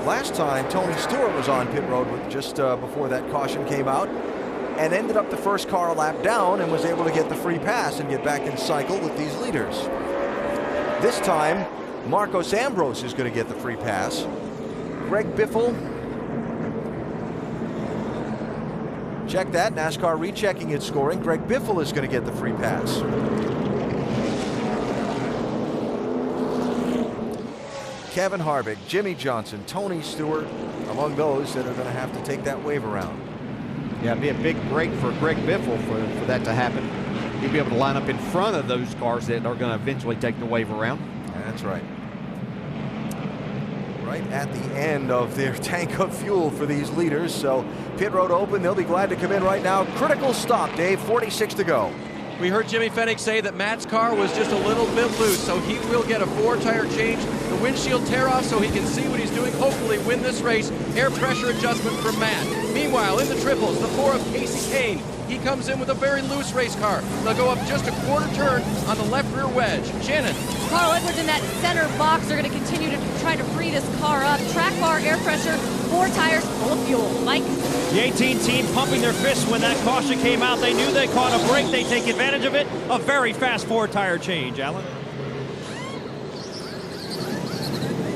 Last time, Tony Stewart was on pit road just before that caution came out and ended up the first car a lap down and was able to get the free pass and get back in cycle with these leaders. This time, Marcos Ambrose is going to get the free pass. Greg Biffle. Check that. NASCAR rechecking its scoring. Greg Biffle is going to get the free pass. Kevin Harvick, Jimmy Johnson, Tony Stewart, among those that are going to have to take that wave around. Yeah, it'd be a big break for Greg Biffle for that to happen. He'll be able to line up in front of those cars that are going to eventually take the wave around. That's right. Right at the end of their tank of fuel for these leaders. So pit road open. They'll be glad to come in right now. Critical stop, Dave. 46 to go. We heard Jimmy Fennick say that Matt's car was just a little bit loose, so he will get a 4-tire change. The windshield tear off so he can see what he's doing, hopefully win this race. Air pressure adjustment from Matt. Meanwhile, in the triples, the 4 of Casey Kane. He comes in with a very loose race car. They'll go up just a quarter turn on the left rear wedge. Shannon. Carl Edwards in that center box are going to continue to try to free this car up. Track bar, air pressure, 4 tires full of fuel. Mike? The 18 team pumping their fists when that caution came out. They knew they caught a break. They take advantage of it. A very fast 4-tire change, Alan.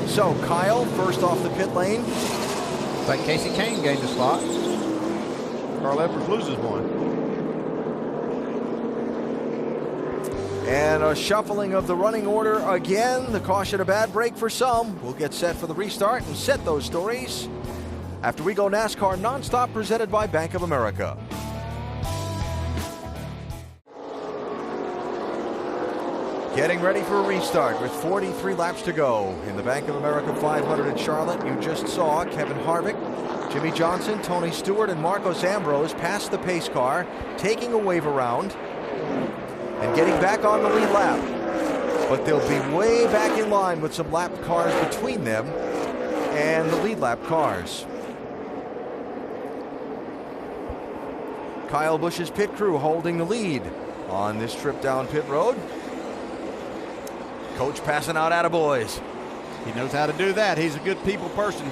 So Kyle first off the pit lane. Looks like Casey Kane gained a spot. Carl Edwards loses one. And a shuffling of the running order again. The caution, a bad break for some. We'll get set for the restart and set those stories after we go NASCAR Nonstop, presented by Bank of America. Getting ready for a restart with 43 laps to go in the Bank of America 500 at Charlotte. You just saw Kevin Harvick, Jimmy Johnson, Tony Stewart, and Marcos Ambrose pass the pace car, taking a wave around and getting back on the lead lap. But they'll be way back in line with some lap cars between them and the lead lap cars. Kyle Busch's pit crew holding the lead on this trip down pit road. Coach passing out attaboys. He knows how to do that. He's a good people person.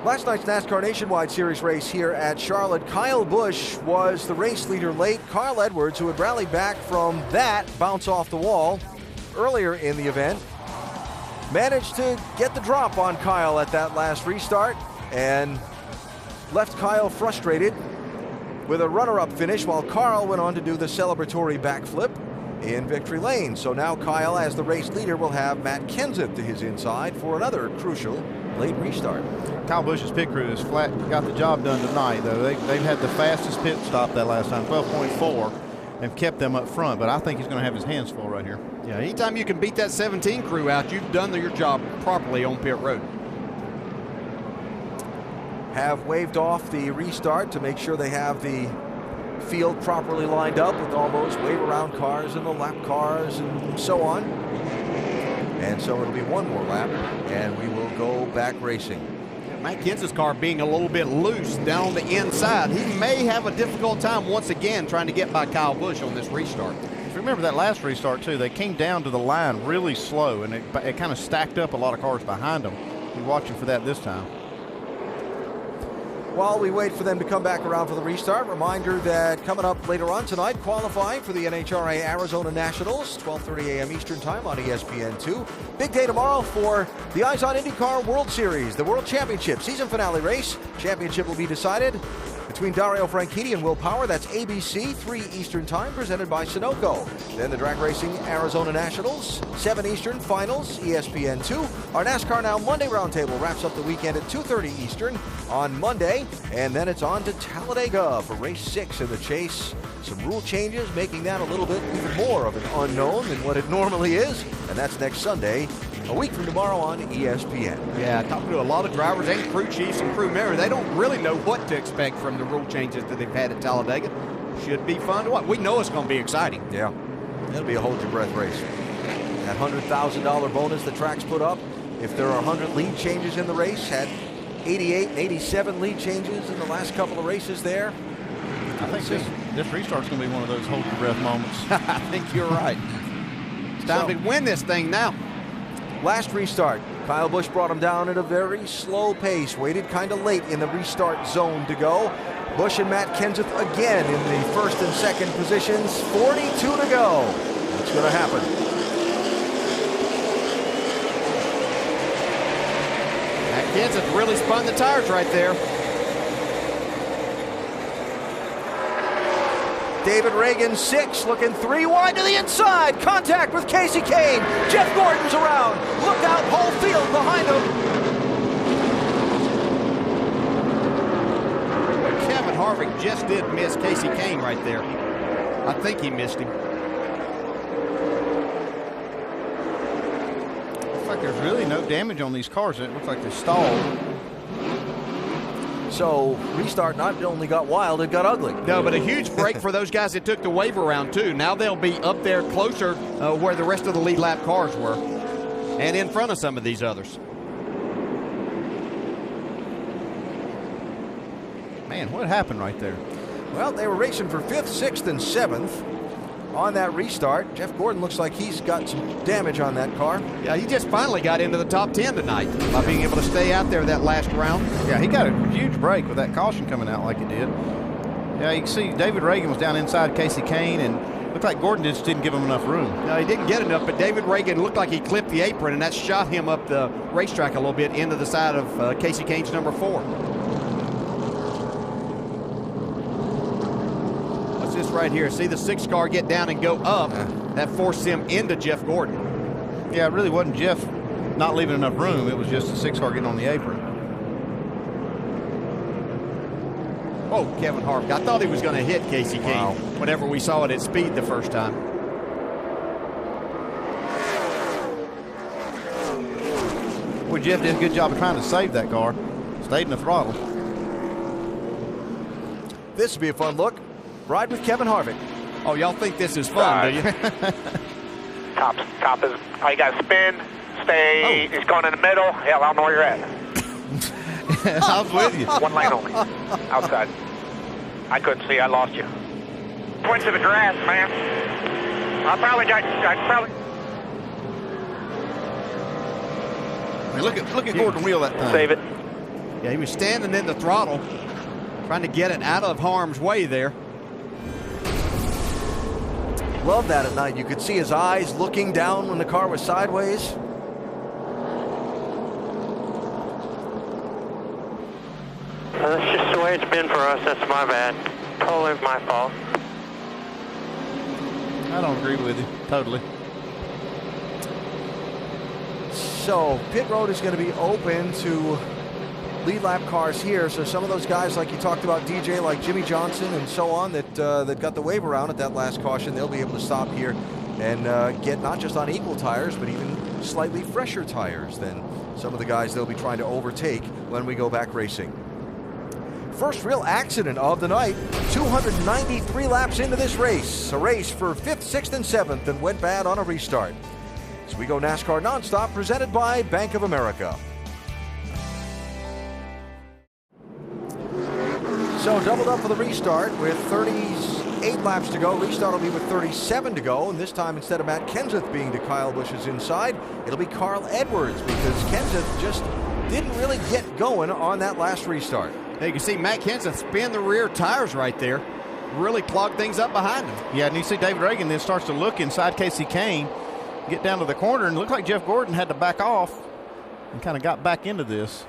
Last night's NASCAR Nationwide Series race here at Charlotte, Kyle Busch was the race leader late. Carl Edwards, who had rallied back from that bounce off the wall earlier in the event, managed to get the drop on Kyle at that last restart and left Kyle frustrated with a runner-up finish, while Carl went on to do the celebratory backflip in victory lane. So now Kyle, as the race leader, will have Matt Kenseth to his inside for another crucial late restart. Kyle Busch's pit crew has flat got the job done tonight, though. They've had the fastest pit stop that last time, 12.4, and kept them up front. But I think he's going to have his hands full right here. Yeah, anytime you can beat that 17 crew out, you've done your job properly on pit road. Have waved off the restart to make sure they have the field properly lined up with all those wave around cars and the lap cars and so on. And so it'll be one more lap and we will go back racing. Matt Kenseth's car being a little bit loose down on the inside. He may have a difficult time once again trying to get by Kyle Busch on this restart. If you remember that last restart too, they came down to the line really slow and it kind of stacked up a lot of cars behind them. Be watching for that this time. While we wait for them to come back around for the restart, reminder that coming up later on tonight, qualifying for the NHRA Arizona Nationals, 12:30 a.m. Eastern Time on ESPN2. Big day tomorrow for the Eyes on IndyCar World Series, the World Championship season finale race. Championship will be decided between Dario Franchitti and Will Power. That's ABC, 3 Eastern Time, presented by Sunoco. Then the Drag Racing Arizona Nationals, 7 Eastern, finals, ESPN2. Our NASCAR Now Monday Roundtable wraps up the weekend at 2:30 Eastern on Monday. And then it's on to Talladega for race 6 in the chase. Some rule changes, making that a little bit even more of an unknown than what it normally is. And that's next Sunday, a week from tomorrow on ESPN. Yeah, talking to a lot of drivers and crew chiefs and crew members, they don't really know what to expect from the rule changes that they've had at Talladega. Should be fun to watch. We know it's going to be exciting. Yeah, it'll be a hold your breath race. That $100,000 bonus the track's put up, if there are 100 lead changes in the race, had 88 and 87 lead changes in the last couple of races there. I think this restart's going to be one of those hold your breath moments. I think you're right. It's time to win this thing now. Last restart, Kyle Busch brought him down at a very slow pace, waited kind of late in the restart zone to go. Busch and Matt Kenseth again in the first and second positions, 42 to go. What's going to happen? Kenseth really spun the tires right there. David Reagan 6, looking 3 wide to the inside. Contact with Casey Kane. Jeff Gordon's around. Look out, whole field behind him. Kevin Harvick just did miss Casey Kane right there. I think he missed him. Looks like there's really no damage on these cars. It looks like they're stalled. So restart not only got wild, it got ugly. No, but a huge break for those guys that took the waiver round too. Now they'll be up there closer where the rest of the lead lap cars were and in front of some of these others. Man, what happened right there? Well, they were racing for 5th, 6th, and 7th on that restart. Jeff Gordon looks like he's got some damage on that car. Yeah, he just finally got into the top 10 tonight by being able to stay out there that last round. Yeah, he got a huge break with that caution coming out like it did. Yeah, you can see David Reagan was down inside Casey Kane, and looked like Gordon just didn't give him enough room. No, he didn't get enough, but David Reagan looked like he clipped the apron, and that shot him up the racetrack a little bit into the side of Casey Kane's number 4. This right here, see the 6 car get down and go up. That forced him into Jeff Gordon. Yeah, it really wasn't Jeff not leaving enough room. It was just the 6 car getting on the apron. Oh, Kevin Harvick. I thought he was going to hit Casey Kane whenever we saw it at speed the first time. Well, Jeff did a good job of trying to save that car. Stayed in the throttle. This would be a fun look. Ride with Kevin Harvick. Oh, y'all think this is fun, do you? Top is, you got to spin, stay, He's going in the middle. Hell, I don't know where you're at. I was with you. One lane only, outside. I couldn't see, I lost you. Point to the grass, man. I probably. I mean, look at Gordon wheel that time. Save it. Yeah, he was standing in the throttle, trying to get it out of harm's way there. Love that at night. You could see his eyes looking down when the car was sideways. That's just the way it's been for us. That's my bad. Totally my fault. I don't agree with you. Totally. So pit road is going to be open to lead lap cars here. So some of those guys, like you talked about, DJ, like Jimmy Johnson and so on, that got the wave around at that last caution, they'll be able to stop here and get not just on equal tires, but even slightly fresher tires than some of the guys they'll be trying to overtake when we go back racing. First real accident of the night, 293 laps into this race. A race for 5th, 6th, and 7th, and went bad on a restart. So we go NASCAR Nonstop, presented by Bank of America. So doubled up for the restart with 38 laps to go. Restart will be with 37 to go, and this time instead of Matt Kenseth being to Kyle Busch's inside, it'll be Carl Edwards, because Kenseth just didn't really get going on that last restart. Now you can see Matt Kenseth spin the rear tires right there, really clogged things up behind him. Yeah, and you see David Reagan then starts to look inside Casey Kane, get down to the corner, and it looked like Jeff Gordon had to back off and kind of got back into this.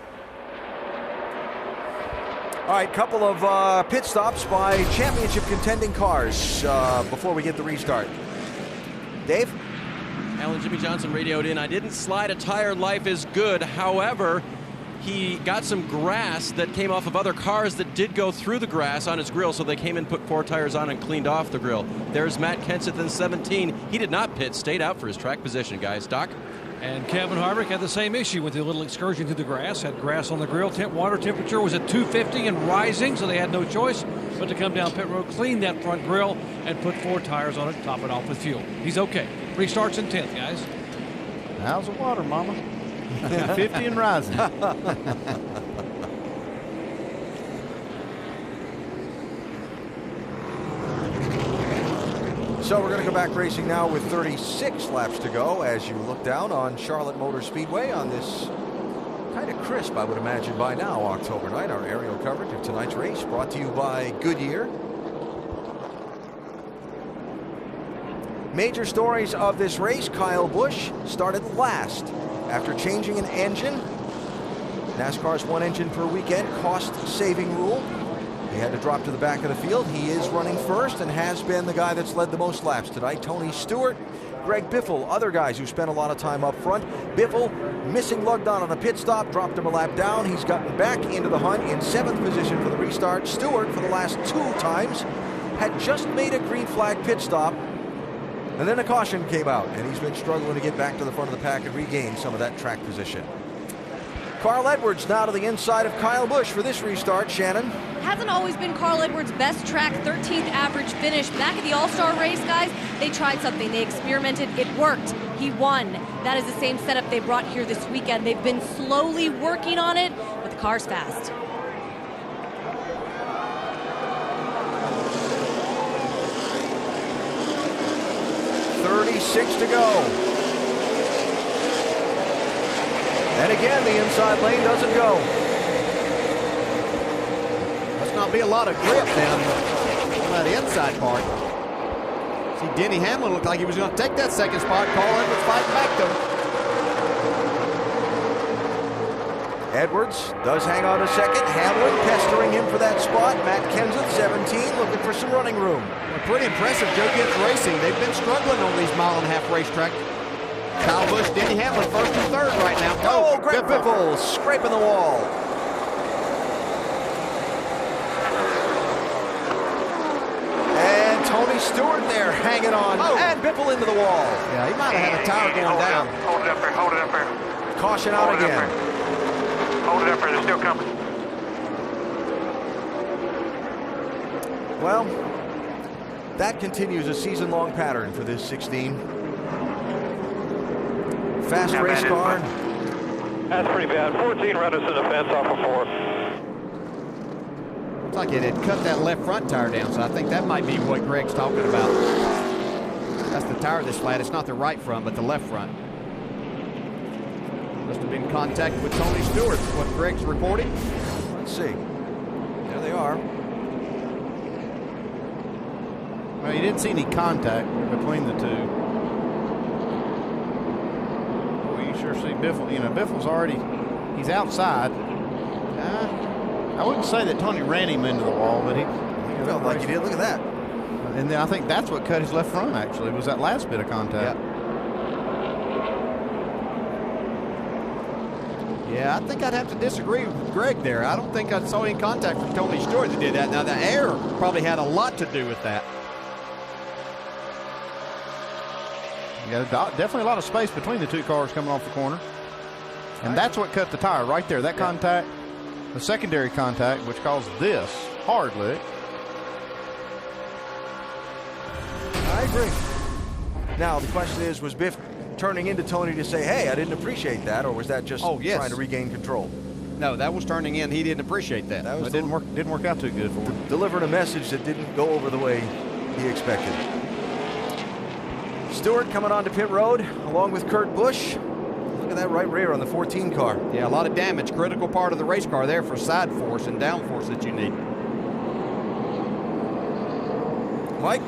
All right, couple of pit stops by championship contending cars before we get the restart. Dave? Alan, Jimmy Johnson radioed in, I didn't slide a tire, life is good. However, he got some grass that came off of other cars that did go through the grass on his grill, so they came and put 4 tires on and cleaned off the grill. There's Matt Kenseth in 17. He did not pit, stayed out for his track position, guys. Doc? And Kevin Harvick had the same issue with the little excursion through the grass. Had grass on the grill. Water temperature was at 250 and rising, so they had no choice but to come down pit road, clean that front grill, and put 4 tires on it, top it off with fuel. He's okay. Restarts in 10th, guys. How's the water, Mama? 50 and rising. So we're going to go back racing now with 36 laps to go as you look down on Charlotte Motor Speedway on this kind of crisp, I would imagine by now, October night. Our aerial coverage of tonight's race brought to you by Goodyear. Major stories of this race: Kyle Busch started last after changing an engine. NASCAR's 1 engine per weekend cost-saving rule He had to drop to the back of the field. He is running first and has been the guy that's led the most laps tonight. Tony Stewart, Greg Biffle, other guys who spent a lot of time up front. Biffle missing lugged on a pit stop, dropped him a lap down. He's gotten back into the hunt in 7th position for the restart. Stewart, for the last 2 times, had just made a green flag pit stop, and then a caution came out, and he's been struggling to get back to the front of the pack and regain some of that track position. Carl Edwards now to the inside of Kyle Busch for this restart. Shannon. Hasn't always been Carl Edwards' best track, 13th average finish. Back at the All-Star race, guys, they tried something. They experimented. It worked. He won. That is the same setup they brought here this weekend. They've been slowly working on it, but the car's fast. .36 to go. And again, the inside lane doesn't go. Must not be a lot of grip down on that inside part. See, Denny Hamlin looked like he was going to take that second spot. Carl Edwards fighting back though. Edwards does hang on a second. Hamlin pestering him for that spot. Matt Kenseth, 17, looking for some running room. Well, pretty impressive. Joe Gibbs Racing. They've been struggling on these mile-and-a-half racetracks. Kyle Busch, Denny Hamlin, 1st and 3rd right now. Oh, Greg Biffle scraping the wall. And Tony Stewart there hanging on. Oh. And Biffle into the wall. Yeah, he might have had a tire going down. Hold it up there, hold it up there. Caution out again. Hold it up there, they're still coming. Well, that continues a season-long pattern for this 16. Fast race car. That's pretty bad. 14 runners in the fence off of 4. Looks like it had cut that left front tire down, so I think that might be what Greg's talking about. That's the tire that's flat. It's not the right front, but the left front. Must have been in contact with Tony Stewart, what Greg's reporting. Let's see. There they are. Well, you didn't see any contact between the two. Sure see Biffle, you know, Biffle's already, he's outside. I wouldn't say that Tony ran him into the wall, but he felt like he did. Look at that. And then I think that's what cut his left front, actually, was that last bit of contact. Yeah, I think I'd have to disagree with Greg there. I don't think I saw any contact from Tony Stewart that did that. Now, the air probably had a lot to do with that. Yeah, definitely a lot of space between the two cars coming off the corner. And that's what cut the tire right there. That contact, the secondary contact, which caused this hard lick. I agree. Now, the question is, was Biff turning into Tony to say, hey, I didn't appreciate that, or was that just trying to regain control? No, that was turning in. He didn't appreciate that. That was it didn't work out too good for him. Delivering a message that didn't go over the way he expected. Stewart coming onto pit road along with Kurt Busch. Look at that right rear on the 14 car. Yeah, a lot of damage. Critical part of the race car there for side force and down force that you need. Mike?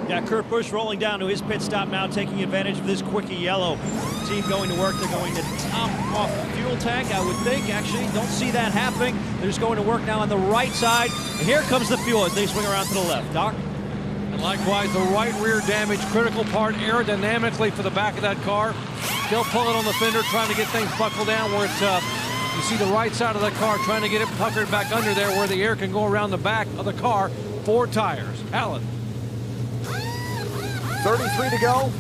Yeah, Kurt Busch rolling down to his pit stop now, taking advantage of this quickie yellow. Team going to work. They're going to top off the fuel tank, I would think. Actually, don't see that happening. They're just going to work now on the right side. And here comes the fuel as they swing around to the left. Doc? And likewise, the right rear damage, critical part aerodynamically for the back of that car. Still pulling on the fender, trying to get things buckled down where it's you see the right side of the car, trying to get it puckered back under there where the air can go around the back of the car. 4 tires. Alan. 33 to go.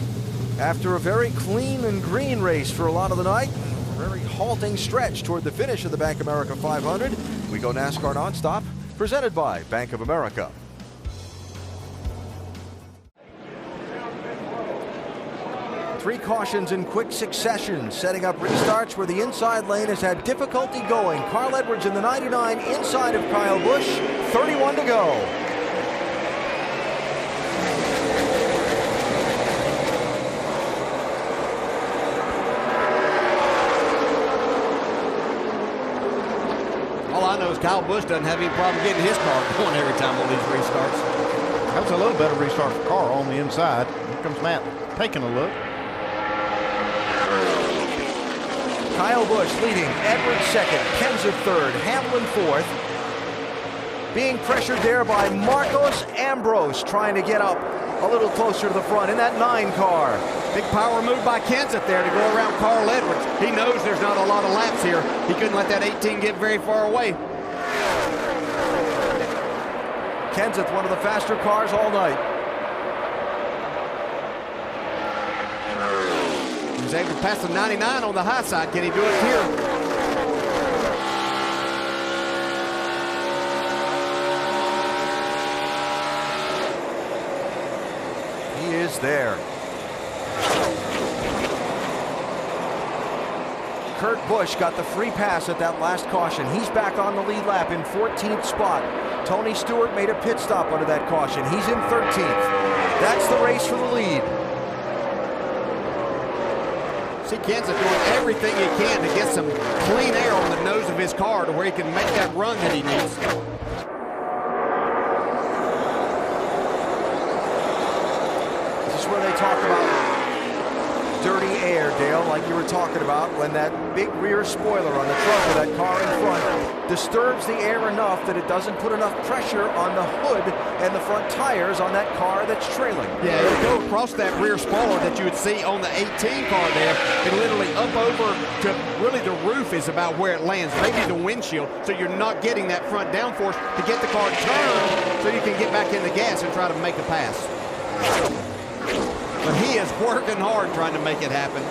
After a very clean and green race for a lot of the night, a very halting stretch toward the finish of the Bank of America 500. We go NASCAR nonstop, presented by Bank of America. Three cautions in quick succession, setting up restarts where the inside lane has had difficulty going. Carl Edwards in the 99 inside of Kyle Busch, 31 to go. All I know is Kyle Busch doesn't have any problem getting his car going every time on these restarts. That was a little better restart for Carl on the inside. Here comes Matt taking a look. Kyle Busch leading, Edwards second, Kenseth third, Hamlin fourth. being pressured there by Marcos Ambrose, trying to get up a little closer to the front in that 9 car. Big power move by Kenseth there to go around Carl Edwards. He knows there's not a lot of laps here. He couldn't let that 18 get very far away. Kenseth, one of the faster cars all night. He was able to pass the 99 on the high side. Can he do it here? He is there. Kurt Busch got the free pass at that last caution. He's back on the lead lap in 14th spot. Tony Stewart made a pit stop under that caution. He's in 13th. That's the race for the lead. See Kenseth doing everything he can to get some clean air on the nose of his car to where he can make that run that he needs. This is where they talk about dirty air, Dale, like you were talking about, when that big rear spoiler on the trunk of that car in front disturbs the air enough that it doesn't put enough pressure on the hood and the front tires on that car that's trailing. Yeah, it'll go across that rear spoiler that you would see on the 18 car there, and literally up over to really the roof is about where it lands, maybe the windshield, so you're not getting that front downforce to get the car turned so you can get back in the gas and try to make a pass. But he is working hard trying to make it happen.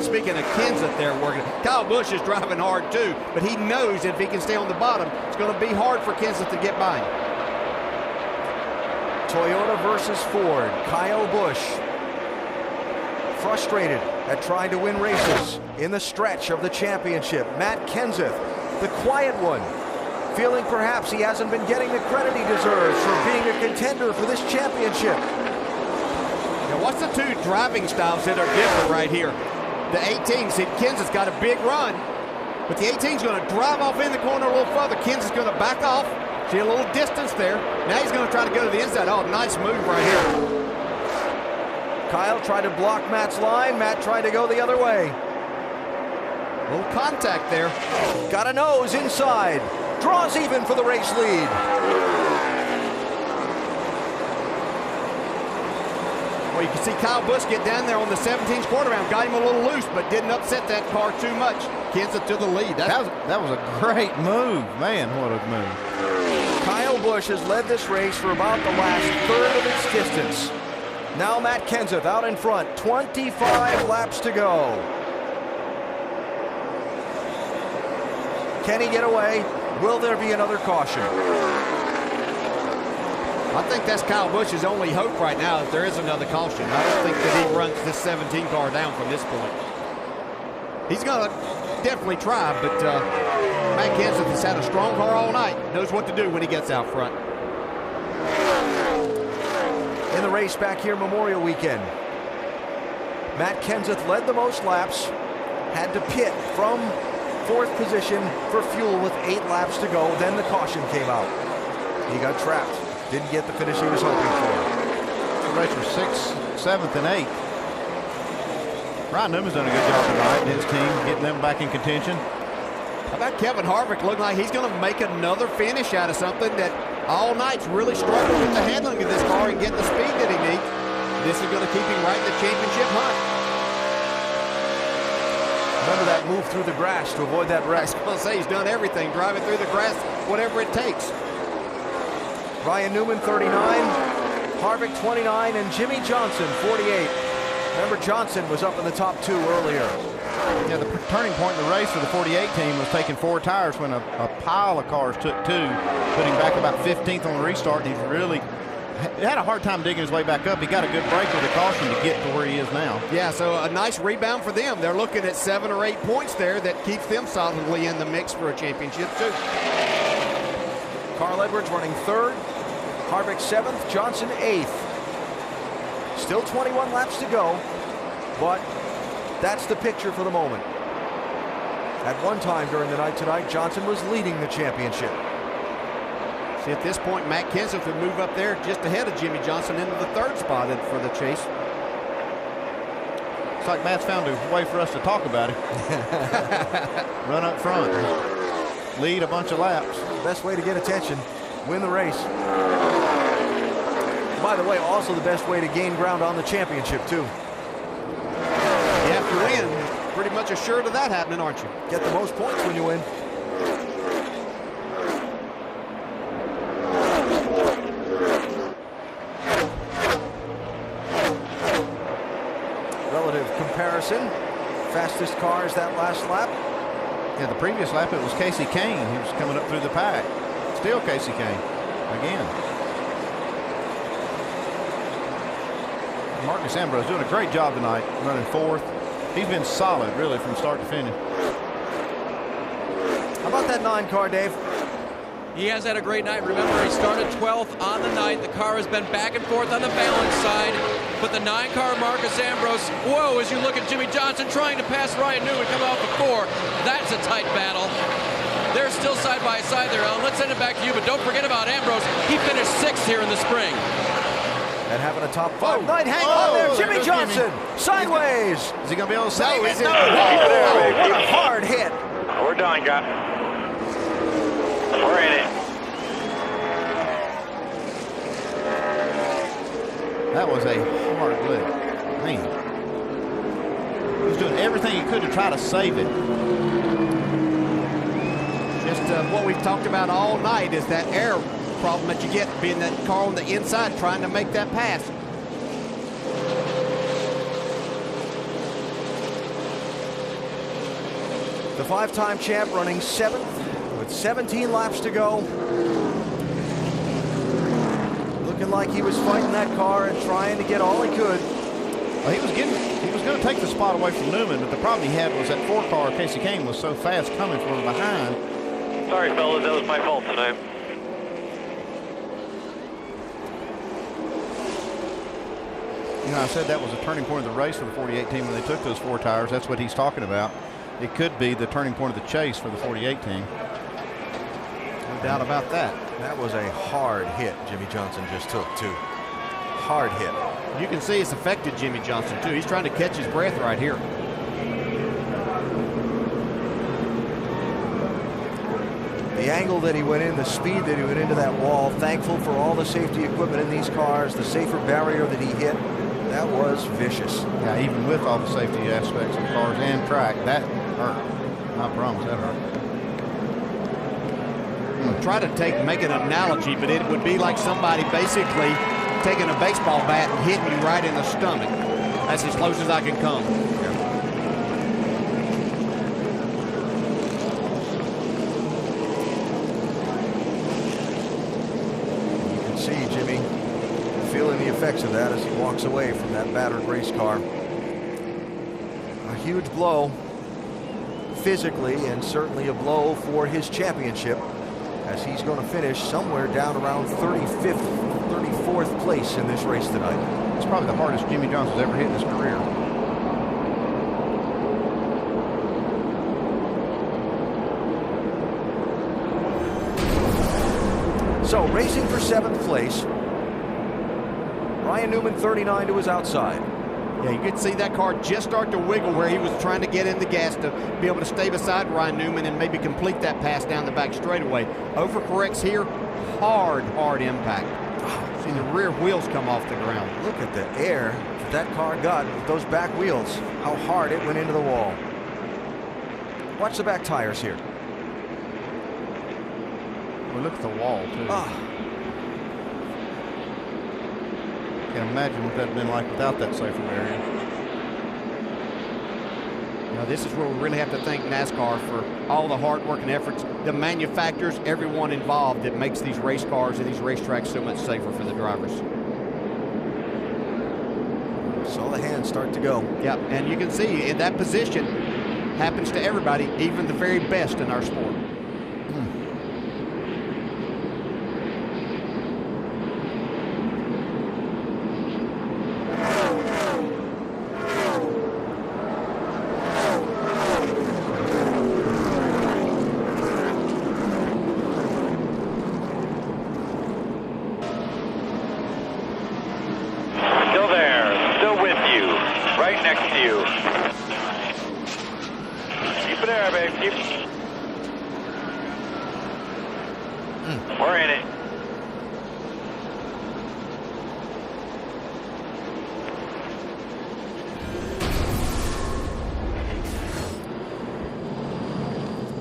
Speaking of Kenseth there working, Kyle Busch is driving hard too, but he knows if he can stay on the bottom, it's going to be hard for Kenseth to get by him. Toyota versus Ford. Kyle Busch frustrated at trying to win races in the stretch of the championship. Matt Kenseth, the quiet one, feeling perhaps he hasn't been getting the credit he deserves for being a contender for this championship. Now watch the two driving styles that are different right here. The 18, see Kenseth's got a big run, but the 18's going to drive off in the corner a little further. Kenseth's going to back off. See a little distance there. Now he's going to try to go to the inside. Oh, nice move right here. Kyle tried to block Matt's line. Matt tried to go the other way. A little contact there. Got a nose inside. Draws even for the race lead. Well, you can see Kyle Busch get down there on the 17th quarter round. Got him a little loose, but didn't upset that car too much. Kenseth to the lead. That was a great move. Man, what a move. Kyle Busch has led this race for about the last third of its distance. Now Matt Kenseth out in front. 25 laps to go. Can he get away? Will there be another caution? I think that's Kyle Busch's only hope right now if there is another caution. I don't think that he runs this 17 car down from this point. He's going to definitely try, but Matt Kenseth has had a strong car all night. Knows what to do when he gets out front. In the race back here Memorial Weekend, Matt Kenseth led the most laps, had to pit from 4th position for fuel with 8 laps to go. Then the caution came out. He got trapped. Didn't get the finish he was hoping for. The race was 6th, 7th, and 8th. Ryan Newman's done a good job tonight, and his team getting them back in contention. How about Kevin Harvick looking like he's going to make another finish out of something that all night's really struggled with the handling of this car and getting the speed that he needs. This is going to keep him right in the championship hunt. Remember that move through the grass to avoid that wreck. I was going to say he's done everything, driving through the grass, whatever it takes. Ryan Newman, 39, Harvick, 29, and Jimmy Johnson, 48. Remember, Johnson was up in the top 2 earlier. Yeah, the turning point in the race for the 48 team was taking 4 tires when a pile of cars took 2, putting back about 15th on the restart. He's really had a hard time digging his way back up. He got a good break with the caution to get to where he is now. Yeah, so a nice rebound for them. They're looking at 7 or 8 points there that keeps them solidly in the mix for a championship too. Carl Edwards running 3rd, Harvick 7th, Johnson 8th. Still 21 laps to go, but that's the picture for the moment. At one time during the night tonight, Johnson was leading the championship. See, at this point, Matt Kenseth would move up there just ahead of Jimmy Johnson into the 3rd spot for the chase. It's like Matt's found a way for us to talk about it. Run up front. lead a bunch of laps. Best way to get attention, win the race. By the way, also the best way to gain ground on the championship, too. You have to win. Pretty much assured of that happening, aren't you? Get the most points when you win. Relative comparison. Fastest cars that last lap. Yeah, the previous lap it was Casey Kane. He was coming up through the pack. Still Casey Kane again. Marcus Ambrose doing a great job tonight, running fourth. He's been solid, really, from start to finish. How about that 9 car, Dave? He has had a great night. Remember, he started 12th on the night. The car has been back and forth on the balance side. But the 9 car Marcus Ambrose, whoa, as you look at Jimmy Johnson trying to pass Ryan Newman coming off the 4. That's a tight battle. They're still side by side there, Alan. Let's send it back to you, but don't forget about Ambrose. He finished 6th here in the spring. And having a top 5 night hang on there. Jimmy Johnson, sideways. Is he going to be able to save it? No. What a hard hit. We're done, guys. We're in it. That was a hard lick. Man. He was doing everything he could to try to save it. Just what we've talked about all night is that air problem that you get being that car on the inside trying to make that pass. The 5-time champ running 7th with 17 laps to go. Looking like he was fighting that car and trying to get all he could. Well, he was going to take the spot away from Newman, but the problem he had was that 4 car, Casey Kane, was so fast coming from behind. Sorry, fellas, that was my fault tonight. You know, I said that was a turning point of the race for the 48 team when they took those 4 tires. That's what he's talking about. It could be the turning point of the chase for the 48 team. No doubt about that. That was a hard hit Jimmy Johnson just took, too. Hard hit. You can see it's affected Jimmy Johnson, too. He's trying to catch his breath right here. The angle that he went in, the speed that he went into that wall, thankful for all the safety equipment in these cars, the safer barrier that he hit, that was vicious. Yeah, even with all the safety aspects of cars and track, that hurt. I promise that hurt. Try to make an analogy, but it would be like somebody basically taking a baseball bat and hitting you right in the stomach. That's as close as I can come. You can see Jimmy feeling the effects of that as he walks away from that battered race car. A huge blow physically, and certainly a blow for his championship, as he's going to finish somewhere down around 35th, 34th place in this race tonight. It's probably the hardest Jimmy Johnson's ever hit in his career. So racing for 7th place. Ryan Newman 39 to his outside. Yeah, you could see that car just start to wiggle where he was trying to get in the gas to be able to stay beside Ryan Newman and maybe complete that pass down the back straightaway. Overcorrects here, hard impact. See the rear wheels come off the ground. Look at the air that car got with those back wheels, how hard it went into the wall. Watch the back tires here. Well, look at the wall, too. Can't imagine what that would have been like without that safer barrier. Now, this is where we really have to thank NASCAR for all the hard work and efforts. The manufacturers, everyone involved that makes these race cars and these racetracks so much safer for the drivers. Saw the hands start to go. Yep, and you can see in that position happens to everybody, even the very best in our sport. We're in it.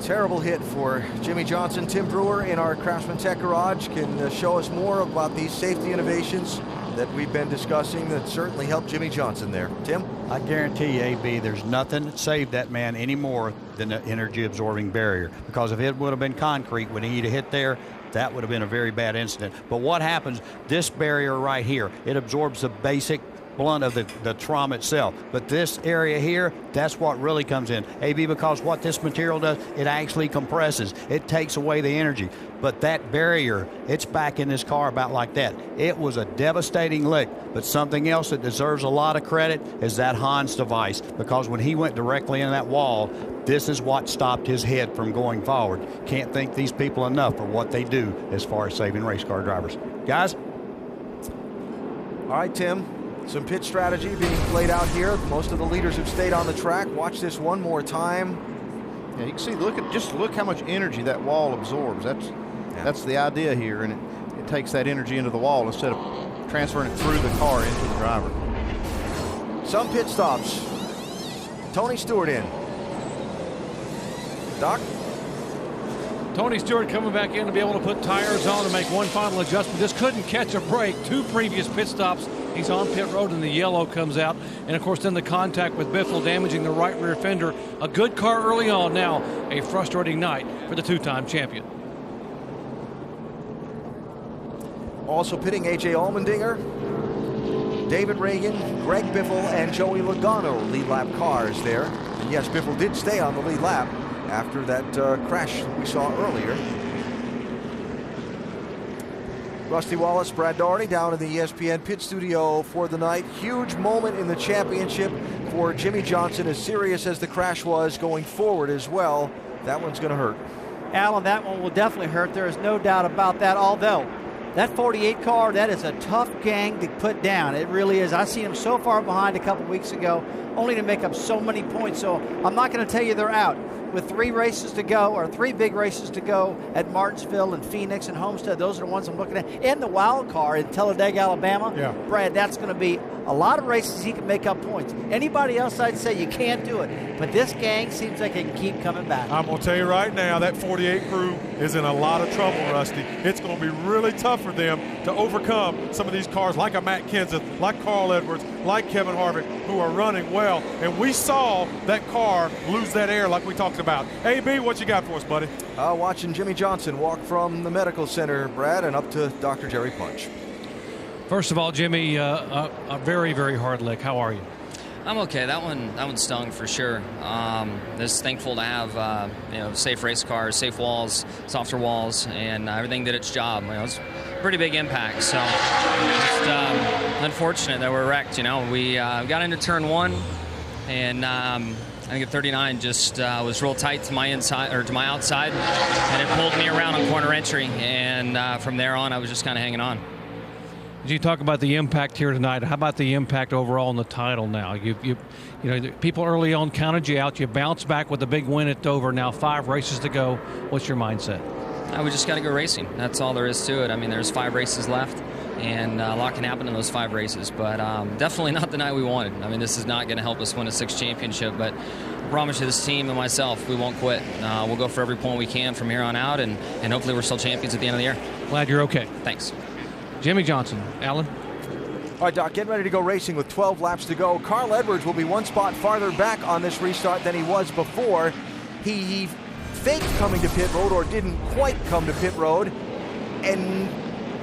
Terrible hit for Jimmy Johnson. Tim Brewer in our Craftsman Tech Garage can show us more about these safety innovations that we've been discussing that certainly helped Jimmy Johnson there. Tim? I guarantee you, AB, there's nothing that saved that man any more than the energy absorbing barrier, because if it would have been concrete when he'd have hit there, that would have been a very bad incident. But what happens, this barrier right here, it absorbs the basic blunt of the trauma itself. But this area here, that's what really comes in. AB, because what this material does, it actually compresses. It takes away the energy. But that barrier, it's back in this car about like that. It was a devastating lick. But something else that deserves a lot of credit is that Hans device, because when he went directly in that wall, this is what stopped his head from going forward. Can't thank these people enough for what they do as far as saving race car drivers. Guys? All right, Tim. Some pit strategy being played out here. Most of the leaders have stayed on the track. Watch this one more time. Yeah, you can see, look how much energy that wall absorbs. That's the idea here, and it takes that energy into the wall instead of transferring it through the car into the driver. Some pit stops. Tony Stewart in. Doc? Tony Stewart coming back in to be able to put tires on to make one final adjustment. Just couldn't catch a break. 2 previous pit stops. He's on pit road and the yellow comes out. And of course then the contact with Biffle damaging the right rear fender. A good car early on. Now a frustrating night for the 2-time champion. Also pitting A.J. Allmendinger, David Reagan, Greg Biffle, and Joey Logano lead lap cars there. And yes, Biffle did stay on the lead lap after that crash we saw earlier. Rusty Wallace, Brad Daugherty down in the ESPN pit studio for the night. Huge moment in the championship for Jimmy Johnson, as serious as the crash was going forward as well. That one's going to hurt. Alan, that one will definitely hurt. There is no doubt about that, although that 48 car, that is a tough gang to put down. It really is. I seen them so far behind a couple weeks ago, only to make up so many points. So I'm not going to tell you they're out. With 3 races to go, or 3 big races to go at Martinsville and Phoenix and Homestead, those are the ones I'm looking at. And the wild card in Talladega, Alabama. Yeah. Brad, that's going to be a lot of races he can make up points. Anybody else, I'd say you can't do it. But this gang seems like it can keep coming back. I'm going to tell you right now, that 48 crew is in a lot of trouble, Rusty. It's going to be really tough for them to overcome some of these cars like a Matt Kenseth, like Carl Edwards, like Kevin Harvick, who are running well. And we saw that car lose that air like we talked about. AB, what you got for us, buddy? Watching Jimmy Johnson walk from the medical center, Brad, and up to Dr. Jerry Punch. First of all, Jimmy, a very, very hard lick. How are you? I'm okay. That one stung for sure. Just thankful to have safe race cars, safe walls, softer walls, and everything did its job. It was a pretty big impact. So just unfortunate that we're wrecked. We got into turn 1, and I think at 39 just was real tight to my inside or to my outside, and it pulled me around on corner entry. And from there on, I was just kind of hanging on. You talk about the impact here tonight. How about the impact overall in the title now? You know, people early on counted you out. You bounced back with a big win at Dover. Now 5 races to go. What's your mindset? We just got to go racing. That's all there is to it. I mean, there's 5 races left, and a lot can happen in those 5 races. But definitely not the night we wanted. I mean, this is not going to help us win a 6th championship. But I promise you, this team and myself, we won't quit. We'll go for every point we can from here on out, and hopefully we're still champions at the end of the year. Glad you're okay. Thanks. Jimmy Johnson. Alan? All right, Doc, getting ready to go racing with 12 laps to go. Carl Edwards will be 1 spot farther back on this restart than he was before. He faked coming to pit road, or didn't quite come to pit road, and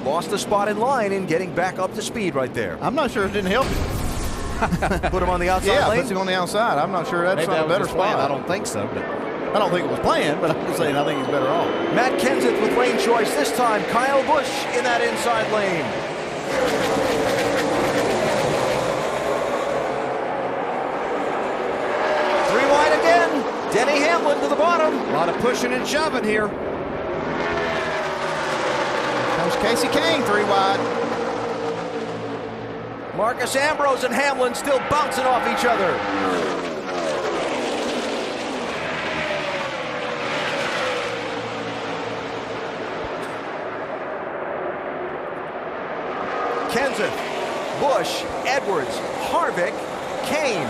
lost a spot in line in getting back up to speed right there. I'm not sure it didn't help him. Put him on the outside lane? Yeah, puts him on the outside. I'm not sure that's Maybe not a better plan. spot. I don't think so. But I don't think it was planned, but I'm just saying I think he's better off. Matt Kenseth with lane choice this time. Kyle Busch in that inside lane. 3 wide again. Denny Hamlin to the bottom. a lot of pushing and shoving here. Comes Casey Kane 3 wide. Marcus Ambrose and Hamlin still bouncing off each other. Busch, Edwards, Harvick, Kane.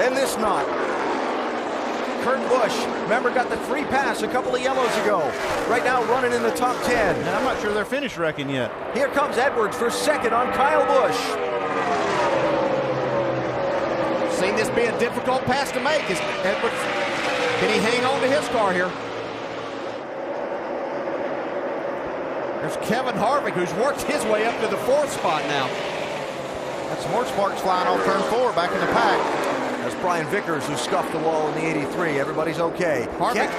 And this knot. Kurt Busch, remember, got the free pass a couple of yellows ago. Right now running in the top 10. And I'm not sure they're finish wrecking yet. Here comes Edwards for second on Kyle Busch. Seen this be a difficult pass to make. Is Edwards, can he hang on to his car here? There's Kevin Harvick, who's worked his way up to the 4th spot now. That's more sparks flying off turn 4 back in the pack. That's Brian Vickers, who scuffed the wall in the 83. Everybody's okay. Harvick.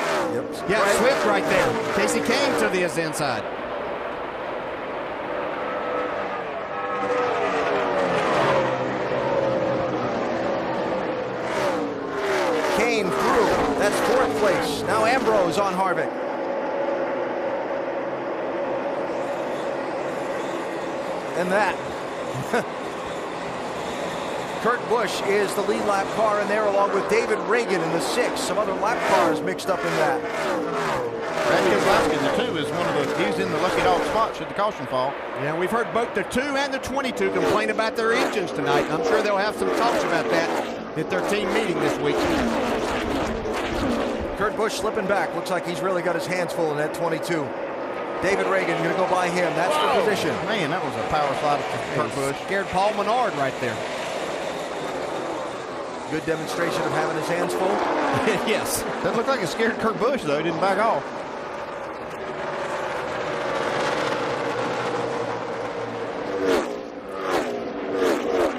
Yeah, Swift right there. Casey Kane to the inside. Kane through. That's 4th place. Now Ambrose on Harvick. And that. Kurt Busch is the lead lap car in there, along with David Reagan in the 6. Some other lap cars mixed up in that. Brad Keselowski, the 2, is one of the, he's in the lucky dog spot should the caution fall. Yeah, we've heard both the 2 and the 22 complain about their engines tonight. I'm sure they'll have some talks about that at their team meeting this week. Kurt Busch slipping back. Looks like he's really got his hands full in that 22. David Reagan going to go by him. That's the position. Man, that was a power slide of Kurt Busch. Scared Paul Menard right there. Good demonstration of having his hands full. Yes. That looked like it scared Kurt Busch, though. He didn't back off.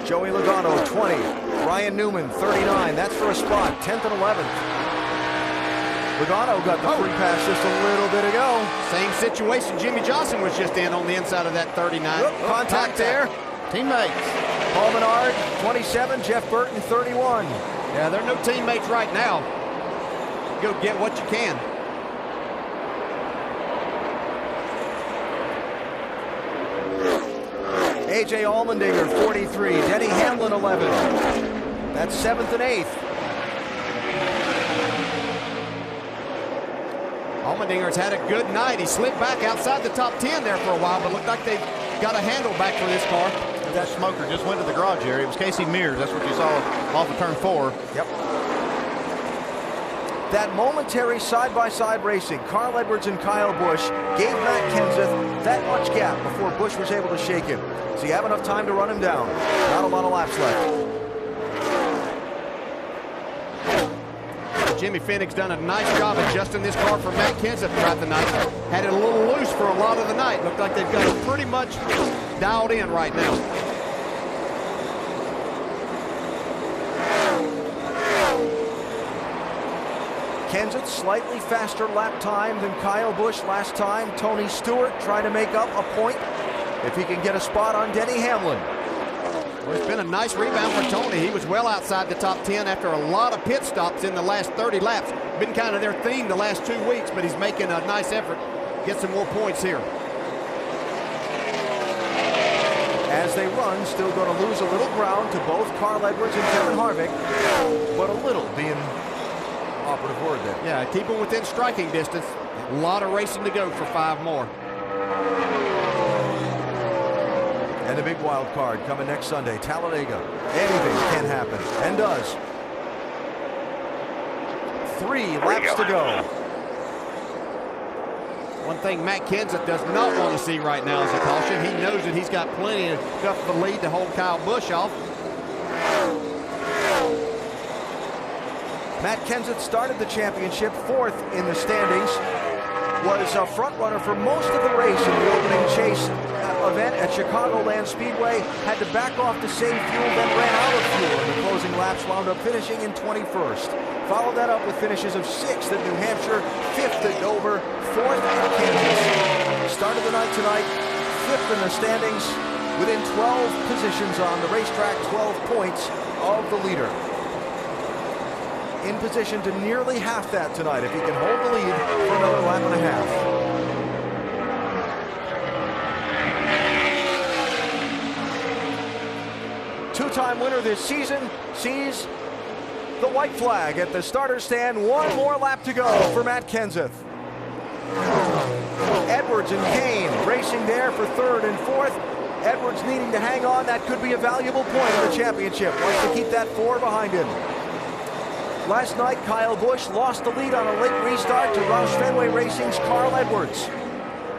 Joey Logano, 20. Ryan Newman, 39. That's for a spot, 10th and 11th. Logano got the free pass just a little bit ago. Same situation Jimmy Johnson was just in on the inside of that 39. Contact there. Teammates. Paul Menard, 27. Jeff Burton, 31. Yeah, they're no teammates right now. Go get what you can. A.J. Allmendinger, 43. Denny Hamlin, 11. That's 7th and 8th. Allmendinger's had a good night. He slipped back outside the top 10 there for a while, but looked like they've got a handle back for this car. That smoker just went to the garage area. It was Casey Mears. That's what you saw off of turn 4. Yep. That momentary side-by-side racing, Carl Edwards and Kyle Busch, gave Matt Kenseth that much gap before Busch was able to shake him. Does he have enough time to run him down? Not a lot of laps left. Jimmy Fennick's done a nice job adjusting this car for Matt Kenseth throughout the night. Had it a little loose for a lot of the night. Looked like they've got it pretty much dialed in right now. Kenseth slightly faster lap time than Kyle Busch last time. Tony Stewart trying to make up a point if he can get a spot on Denny Hamlin. Well, it's been a nice rebound for Tony. He was well outside the top 10 after a lot of pit stops in the last 30 laps. Been kind of their theme the last 2 weeks, but he's making a nice effort. Get some more points here. As they run, still going to lose a little ground to both Carl Edwards and Kevin Harvick, but a little being operative word there. Yeah, keep them within striking distance. A lot of racing to go for 5 more. And the big wild card coming next Sunday, Talladega. Anything can happen, and does. 3 laps to go. One thing Matt Kenseth does not want to see right now is a caution. He knows that he's got plenty of the lead to hold Kyle Busch off. Matt Kenseth started the championship 4th in the standings. Was a front runner for most of the race in the opening chase event at Chicagoland Speedway. Had to back off to save fuel, then ran out of fuel in the closing laps, wound up finishing in 21st. Followed that up with finishes of 6th at New Hampshire, 5th at Dover, 4th at Kansas. Started the night tonight, 5th in the standings, within 12 positions on the racetrack, 12 points of the leader. In position to nearly half that tonight if he can hold the lead for another lap and a half. Two-time winner this season sees the white flag at the starter stand. 1 more lap to go for Matt Kenseth. Edwards and Kane racing there for 3rd and 4th. Edwards needing to hang on. That could be a valuable point in the championship. Wants to keep that 4 behind him. Last night, Kyle Busch lost the lead on a late restart to Roush Fenway Racing's Carl Edwards.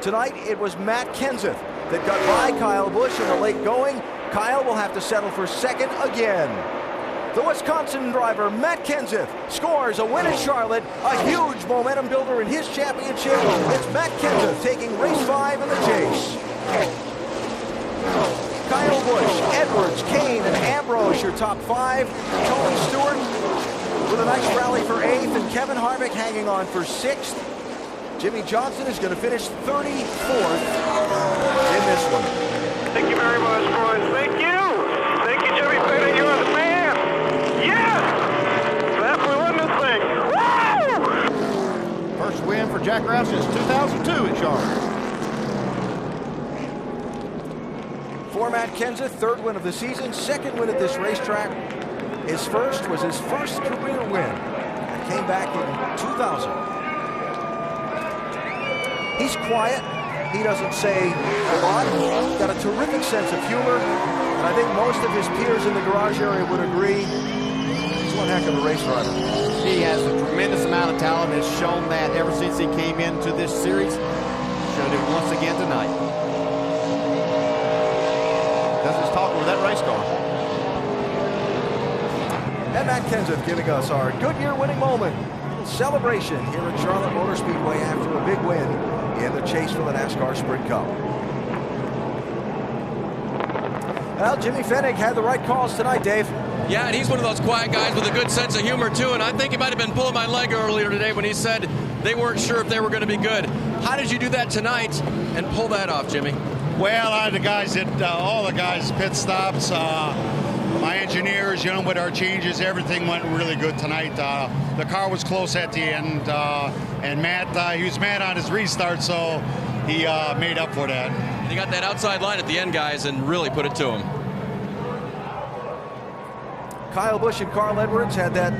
Tonight, it was Matt Kenseth that got by Kyle Busch in the late going. Kyle will have to settle for second again. The Wisconsin driver, Matt Kenseth, scores a win at Charlotte, a huge momentum builder in his championship. It's Matt Kenseth taking race 5 in the chase. Kyle Busch, Edwards, Kane, and Ambrose, your top 5. Tony Stewart with a nice rally for 8th, and Kevin Harvick hanging on for 6th. Jimmy Johnson is going to finish 34th in this one. Thank you very much, boys. Thank you. Thank you, Jimmy Fenwick. You are the man. Yes! That we won this thing. Woo! First win for Jack Roush since 2002 in Charlotte. For Matt Kenseth, 3rd win of the season, 2nd win at this racetrack. His first was his first career win. That came back in 2000. He's quiet. He doesn't say a lot. He's got a terrific sense of humor. And I think most of his peers in the garage area would agree. He's one heck of a race driver. He has a tremendous amount of talent. Has shown that ever since he came into this series. Showed it once again tonight. Does his talk over that race car. And Matt Kenseth giving us our Goodyear winning moment. Celebration here at Charlotte Motor Speedway after a big win in the chase for the NASCAR Sprint Cup. Well, Jimmy Fenwick had the right calls tonight, Dave. Yeah, and he's one of those quiet guys with a good sense of humor, too. And I think he might have been pulling my leg earlier today when he said they weren't sure if they were going to be good. How did you do that tonight and pull that off, Jimmy? Well, the guys did all the guys' pit stops. My engineers, with our changes, everything went really good tonight. The car was close at the end, and Matt, he was mad on his restart, so he made up for that. He got that outside line at the end, guys, and really put it to him. Kyle Busch and Carl Edwards had that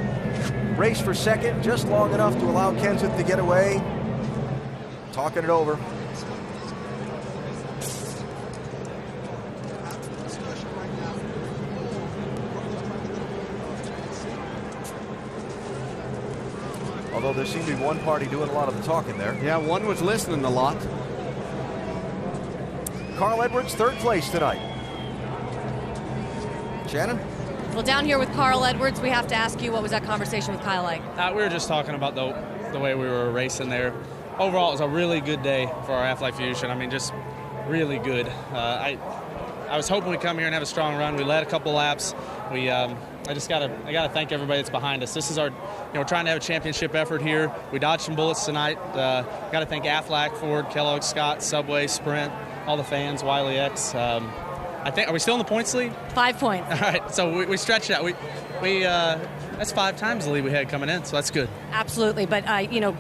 race for 2nd, just long enough to allow Kenseth to get away. Talking it over. Although there seemed to be one party doing a lot of the talking there. Yeah, one was listening a lot. Carl Edwards, 3rd place tonight. Shannon? Well, down here with Carl Edwards, we have to ask you, what was that conversation with Kyle like? We were just talking about the way we were racing there. Overall, it was a really good day for our Aflac Fusion. I mean, just really good. I was hoping we'd come here and have a strong run. We led a couple laps. I gotta thank everybody that's behind us. This is our, we're trying to have a championship effort here. We dodged some bullets tonight. Got to thank Aflac, Ford, Kellogg, Scott, Subway, Sprint, all the fans, Wiley X. I think, are we still in the points lead? 5 points. All right, so we stretched out. That's 5 times the lead we had coming in, so that's good. Absolutely, but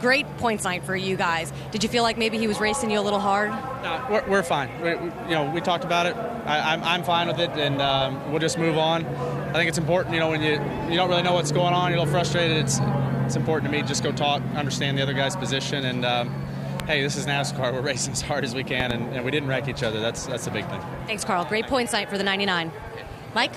great points night for you guys. Did you feel like maybe he was racing you a little hard? No, we're fine. We talked about it. I'm fine with it, and we'll just move on. I think it's important, when you don't really know what's going on, you're a little frustrated. It's important to me to just go talk, understand the other guy's position, and hey, this is NASCAR. We're racing as hard as we can, and we didn't wreck each other. That's the big thing. Thanks, Carl. Great points night for the 99. Mike?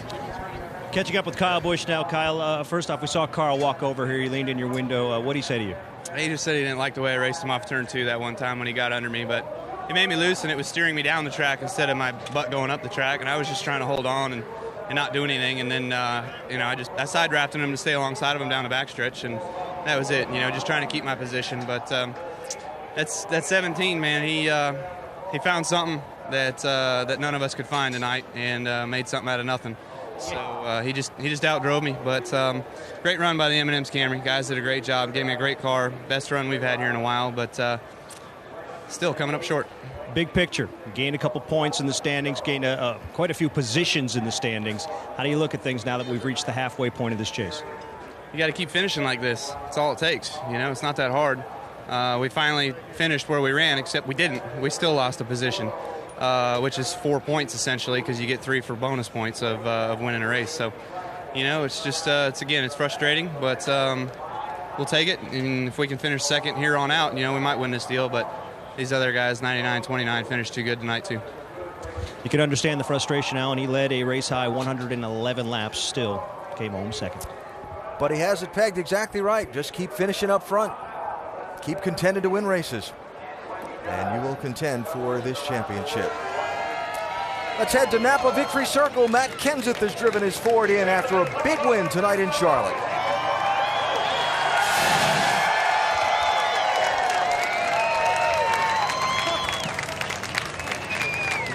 Catching up with Kyle Busch now. Kyle, first off, we saw Carl walk over here. He leaned in your window. What did he say to you? He just said he didn't like the way I raced him off turn 2 that one time when he got under me, but he made me loose, and it was steering me down the track instead of my butt going up the track, and I was just trying to hold on and not do anything. And then, I side drafted him to stay alongside of him down the backstretch, and that was it. Just trying to keep my position. But that's 17, man. He found something that none of us could find tonight, and made something out of nothing. So he just outdrove me. But great run by the M&M's Camry. Guys did a great job. Gave me a great car. Best run we've had here in a while, but still coming up short. Big picture. Gained a couple points in the standings, gained quite a few positions in the standings. How do you look at things now that we've reached the halfway point of this chase? You got to keep finishing like this. That's all it takes. It's not that hard. We finally finished where we ran, except we didn't. We still lost a position, which is 4 points essentially, because you get 3 for bonus points of winning a race. So, it's just it's frustrating, but we'll take it. And if we can finish second here on out, we might win this deal. But these other guys, 99-29, finished too good tonight too. You can understand the frustration, Alan. He led a race high 111 laps, still came home second. But he has it pegged exactly right. Just keep finishing up front. Keep contending to win races. And you will contend for this championship. Let's head to Napa Victory Circle. Matt Kenseth has driven his Ford in after a big win tonight in Charlotte.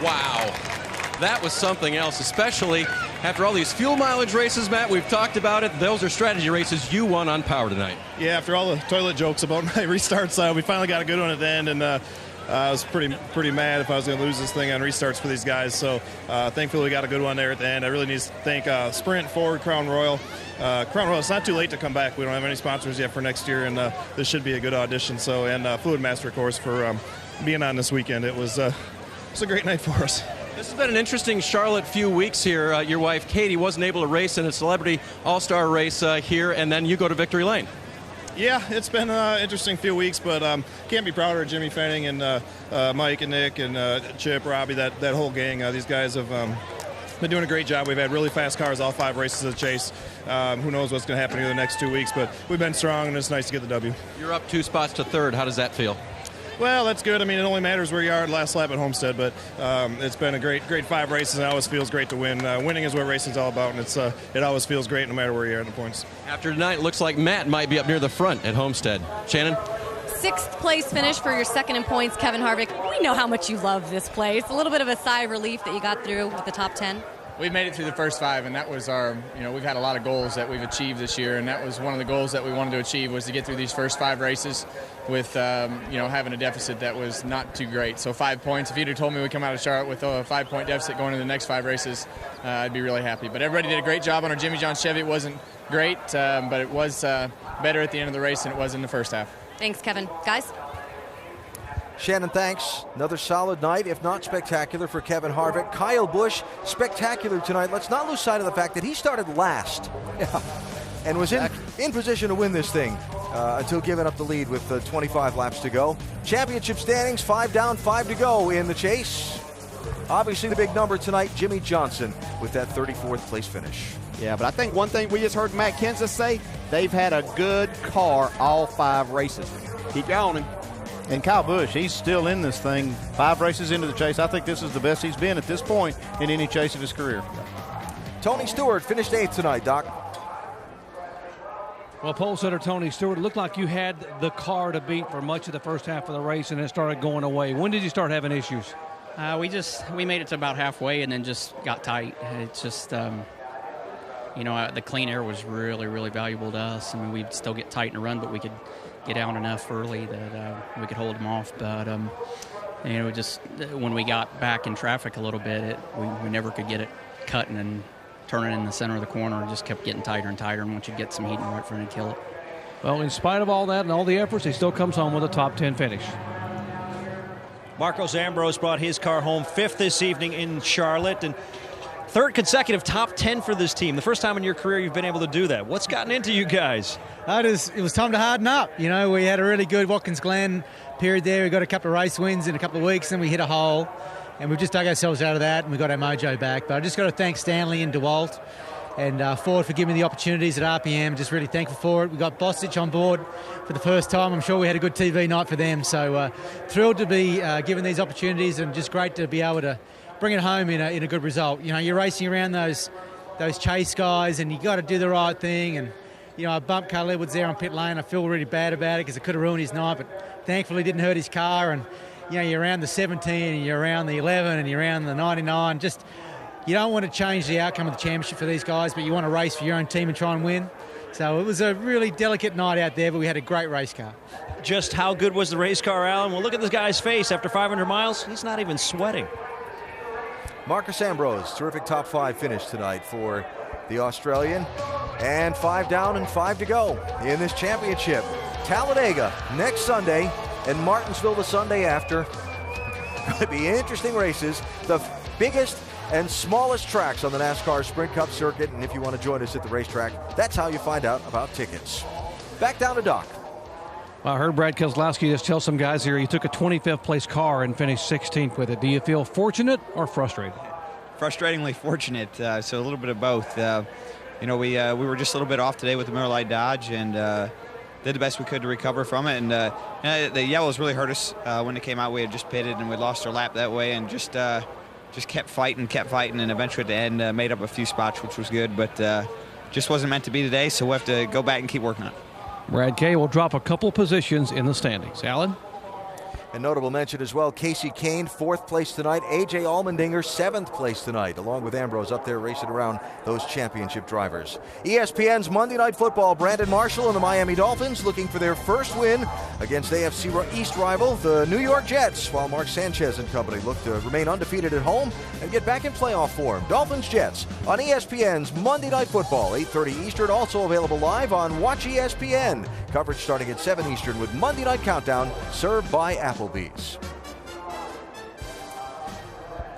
Wow, that was something else, especially after all these fuel mileage races, Matt. We've talked about it. Those are strategy races. You won on power tonight. Yeah, after all the toilet jokes about my restarts, we finally got a good one at the end, and I was pretty mad if I was going to lose this thing on restarts for these guys. So thankfully we got a good one there at the end. I really need to thank Sprint, Ford, Crown Royal. Crown Royal, it's not too late to come back. We don't have any sponsors yet for next year, and this should be a good audition. So, and Fluid Master, of course, for being on this weekend. It was a great night for us. This has been an interesting Charlotte few weeks here. Your wife, Katie, wasn't able to race in a celebrity all-star race here, and then you go to Victory Lane. Yeah, it's been an interesting few weeks, but can't be prouder of Jimmy Fenning and Mike and Nick and Chip, Robbie, that whole gang. These guys have been doing a great job. We've had really fast cars all 5 races of the chase. Who knows what's going to happen here the next 2 weeks, but we've been strong, and it's nice to get the W. You're up 2 spots to 3rd. How does that feel? Well, that's good. I mean, it only matters where you are at last lap at Homestead, but it's been a great 5 races, and it always feels great to win. Winning is what racing's all about, and it always feels great no matter where you are in the points. After tonight, it looks like Matt might be up near the front at Homestead. Shannon? 6th place finish for your second in points, Kevin Harvick. We know how much you love this place. A little bit of a sigh of relief that you got through with the top 10. We made it through the first 5, and that was our, we've had a lot of goals that we've achieved this year, and that was one of the goals that we wanted to achieve, was to get through these first 5 races with, having a deficit that was not too great. So 5 points. If you'd have told me we'd come out of Charlotte with a 5-point deficit going into the next 5 races, I'd be really happy. But everybody did a great job on our Jimmy John Chevy. It wasn't great, but it was better at the end of the race than it was in the first half. Thanks, Kevin. Guys? Shannon, thanks. Another solid night, if not spectacular, for Kevin Harvick. Kyle Busch, spectacular tonight. Let's not lose sight of the fact that he started last and was in position to win this thing until giving up the lead with 25 laps to go. Championship standings, 5 down, 5 to go in the chase. Obviously the big number tonight, Jimmy Johnson with that 34th place finish. Yeah, but I think one thing we just heard Matt Kenseth say, they've had a good car all 5 races. Keep going. And Kyle Busch, he's still in this thing 5 races into the chase. I think this is the best he's been at this point in any chase of his career. Tony Stewart finished 8th tonight, Doc. Well, pole sitter Tony Stewart, it looked like you had the car to beat for much of the first half of the race, and it started going away. When did you start having issues? We made it to about halfway and then just got tight. It's just, the clean air was really, really valuable to us. I mean, we'd still get tight in a run, but we could get out enough early that we could hold them off. But, just when we got back in traffic a little bit, we never could get it cutting and turning in the center of the corner, and just kept getting tighter and tighter. And once you get some heat in the right front, it'd kill it. Well, in spite of all that and all the efforts, he still comes home with a top 10 finish. Marcos Ambrose brought his car home 5th this evening in Charlotte, and 3rd consecutive top 10 for this team. The first time in your career you've been able to do that. What's gotten into you guys? It was time to harden up. We had a really good Watkins Glen period there. We got a couple of race wins in a couple of weeks, and we hit a hole, and we just dug ourselves out of that, and we got our mojo back. But I just got to thank Stanley and DeWalt and Ford for giving me the opportunities at RPM. Just really thankful for it. We got Bostich on board for the first time. I'm sure we had a good TV night for them. So thrilled to be given these opportunities, and just great to be able to bring it home in a good result. You're racing around those chase guys, and you got to do the right thing. And I bumped Carl Edwards there on pit lane. I feel really bad about it because it could have ruined his night, but thankfully didn't hurt his car. And you're around the 17, and you're around the 11, and you're around the 99. Just you don't want to change the outcome of the championship for these guys, but you want to race for your own team and try and win. So it was a really delicate night out there, but we had a great race car. Just how good was the race car, Alan? Well, look at this guy's face after 500 miles. He's not even sweating. Marcos Ambrose, terrific top 5 finish tonight for the Australian. And 5 down and 5 to go in this championship. Talladega next Sunday and Martinsville the Sunday after. Going to be interesting races. The biggest and smallest tracks on the NASCAR Sprint Cup circuit. And if you want to join us at the racetrack, that's how you find out about tickets. Back down to Doc. I heard Brad Keselowski just tell some guys here he took a 25th place car and finished 16th with it. Do you feel fortunate or frustrated? Frustratingly fortunate, so a little bit of both. We were just a little bit off today with the Miller Lite Dodge and did the best we could to recover from it. And the yellows really hurt us when it came out. We had just pitted and we lost our lap that way and just kept fighting, and eventually at the end made up a few spots, which was good, but just wasn't meant to be today, so we'll have to go back and keep working on it. Brad K will drop a couple positions in the standings. Alan? A notable mention as well, Casey Kane, 4th place tonight. A.J. Allmendinger, 7th place tonight, along with Ambrose up there racing around those championship drivers. ESPN's Monday Night Football, Brandon Marshall and the Miami Dolphins looking for their first win against AFC East rival, the New York Jets, while Mark Sanchez and company look to remain undefeated at home and get back in playoff form. Dolphins-Jets on ESPN's Monday Night Football, 8:30 Eastern, also available live on Watch ESPN. Coverage starting at 7 Eastern with Monday Night Countdown, served by Applebee's.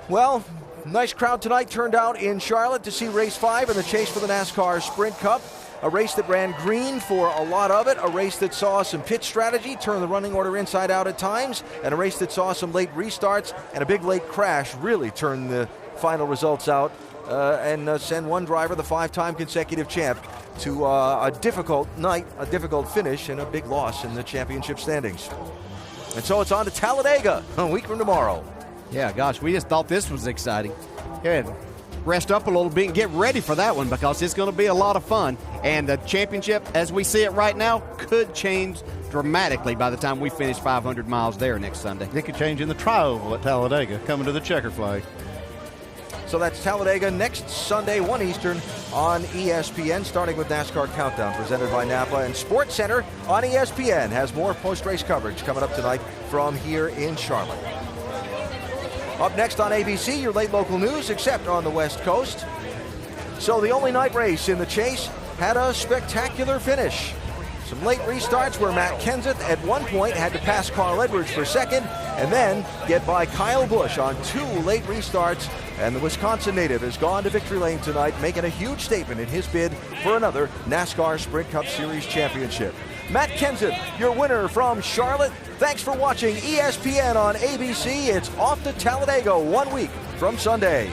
Well, nice crowd tonight turned out in Charlotte to see race 5 in the chase for the NASCAR Sprint Cup. A race that ran green for a lot of it, a race that saw some pit strategy, turn the running order inside out at times, and a race that saw some late restarts and a big late crash really turn the final results out and send one driver, the 5-time consecutive champ, to a difficult night, a difficult finish, and a big loss in the championship standings. And so it's on to Talladega a week from tomorrow. Yeah, gosh, we just thought this was exciting. Good. Rest up a little bit and get ready for that one because it's going to be a lot of fun. And the championship, as we see it right now, could change dramatically by the time we finish 500 miles there next Sunday. It could change in the tri-oval at Talladega, coming to the checker flag. So that's Talladega next Sunday, 1 Eastern on ESPN, starting with NASCAR Countdown, presented by Napa. And Sports Center on ESPN has more post-race coverage coming up tonight from here in Charlotte. Up next on ABC, your late local news, except on the West Coast. So the only night race in the chase had a spectacular finish. Some late restarts where Matt Kenseth at one point had to pass Carl Edwards for second and then get by Kyle Busch on 2 late restarts. And the Wisconsin native has gone to victory lane tonight, making a huge statement in his bid for another NASCAR Sprint Cup Series championship. Matt Kenseth, your winner from Charlotte. Thanks for watching ESPN on ABC. It's off to Talladega 1 week from Sunday.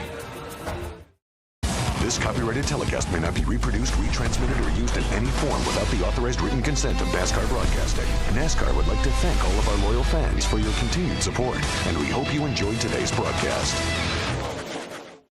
This copyrighted telecast may not be reproduced, retransmitted, or used in any form without the authorized written consent of NASCAR Broadcasting. NASCAR would like to thank all of our loyal fans for your continued support, and we hope you enjoyed today's broadcast.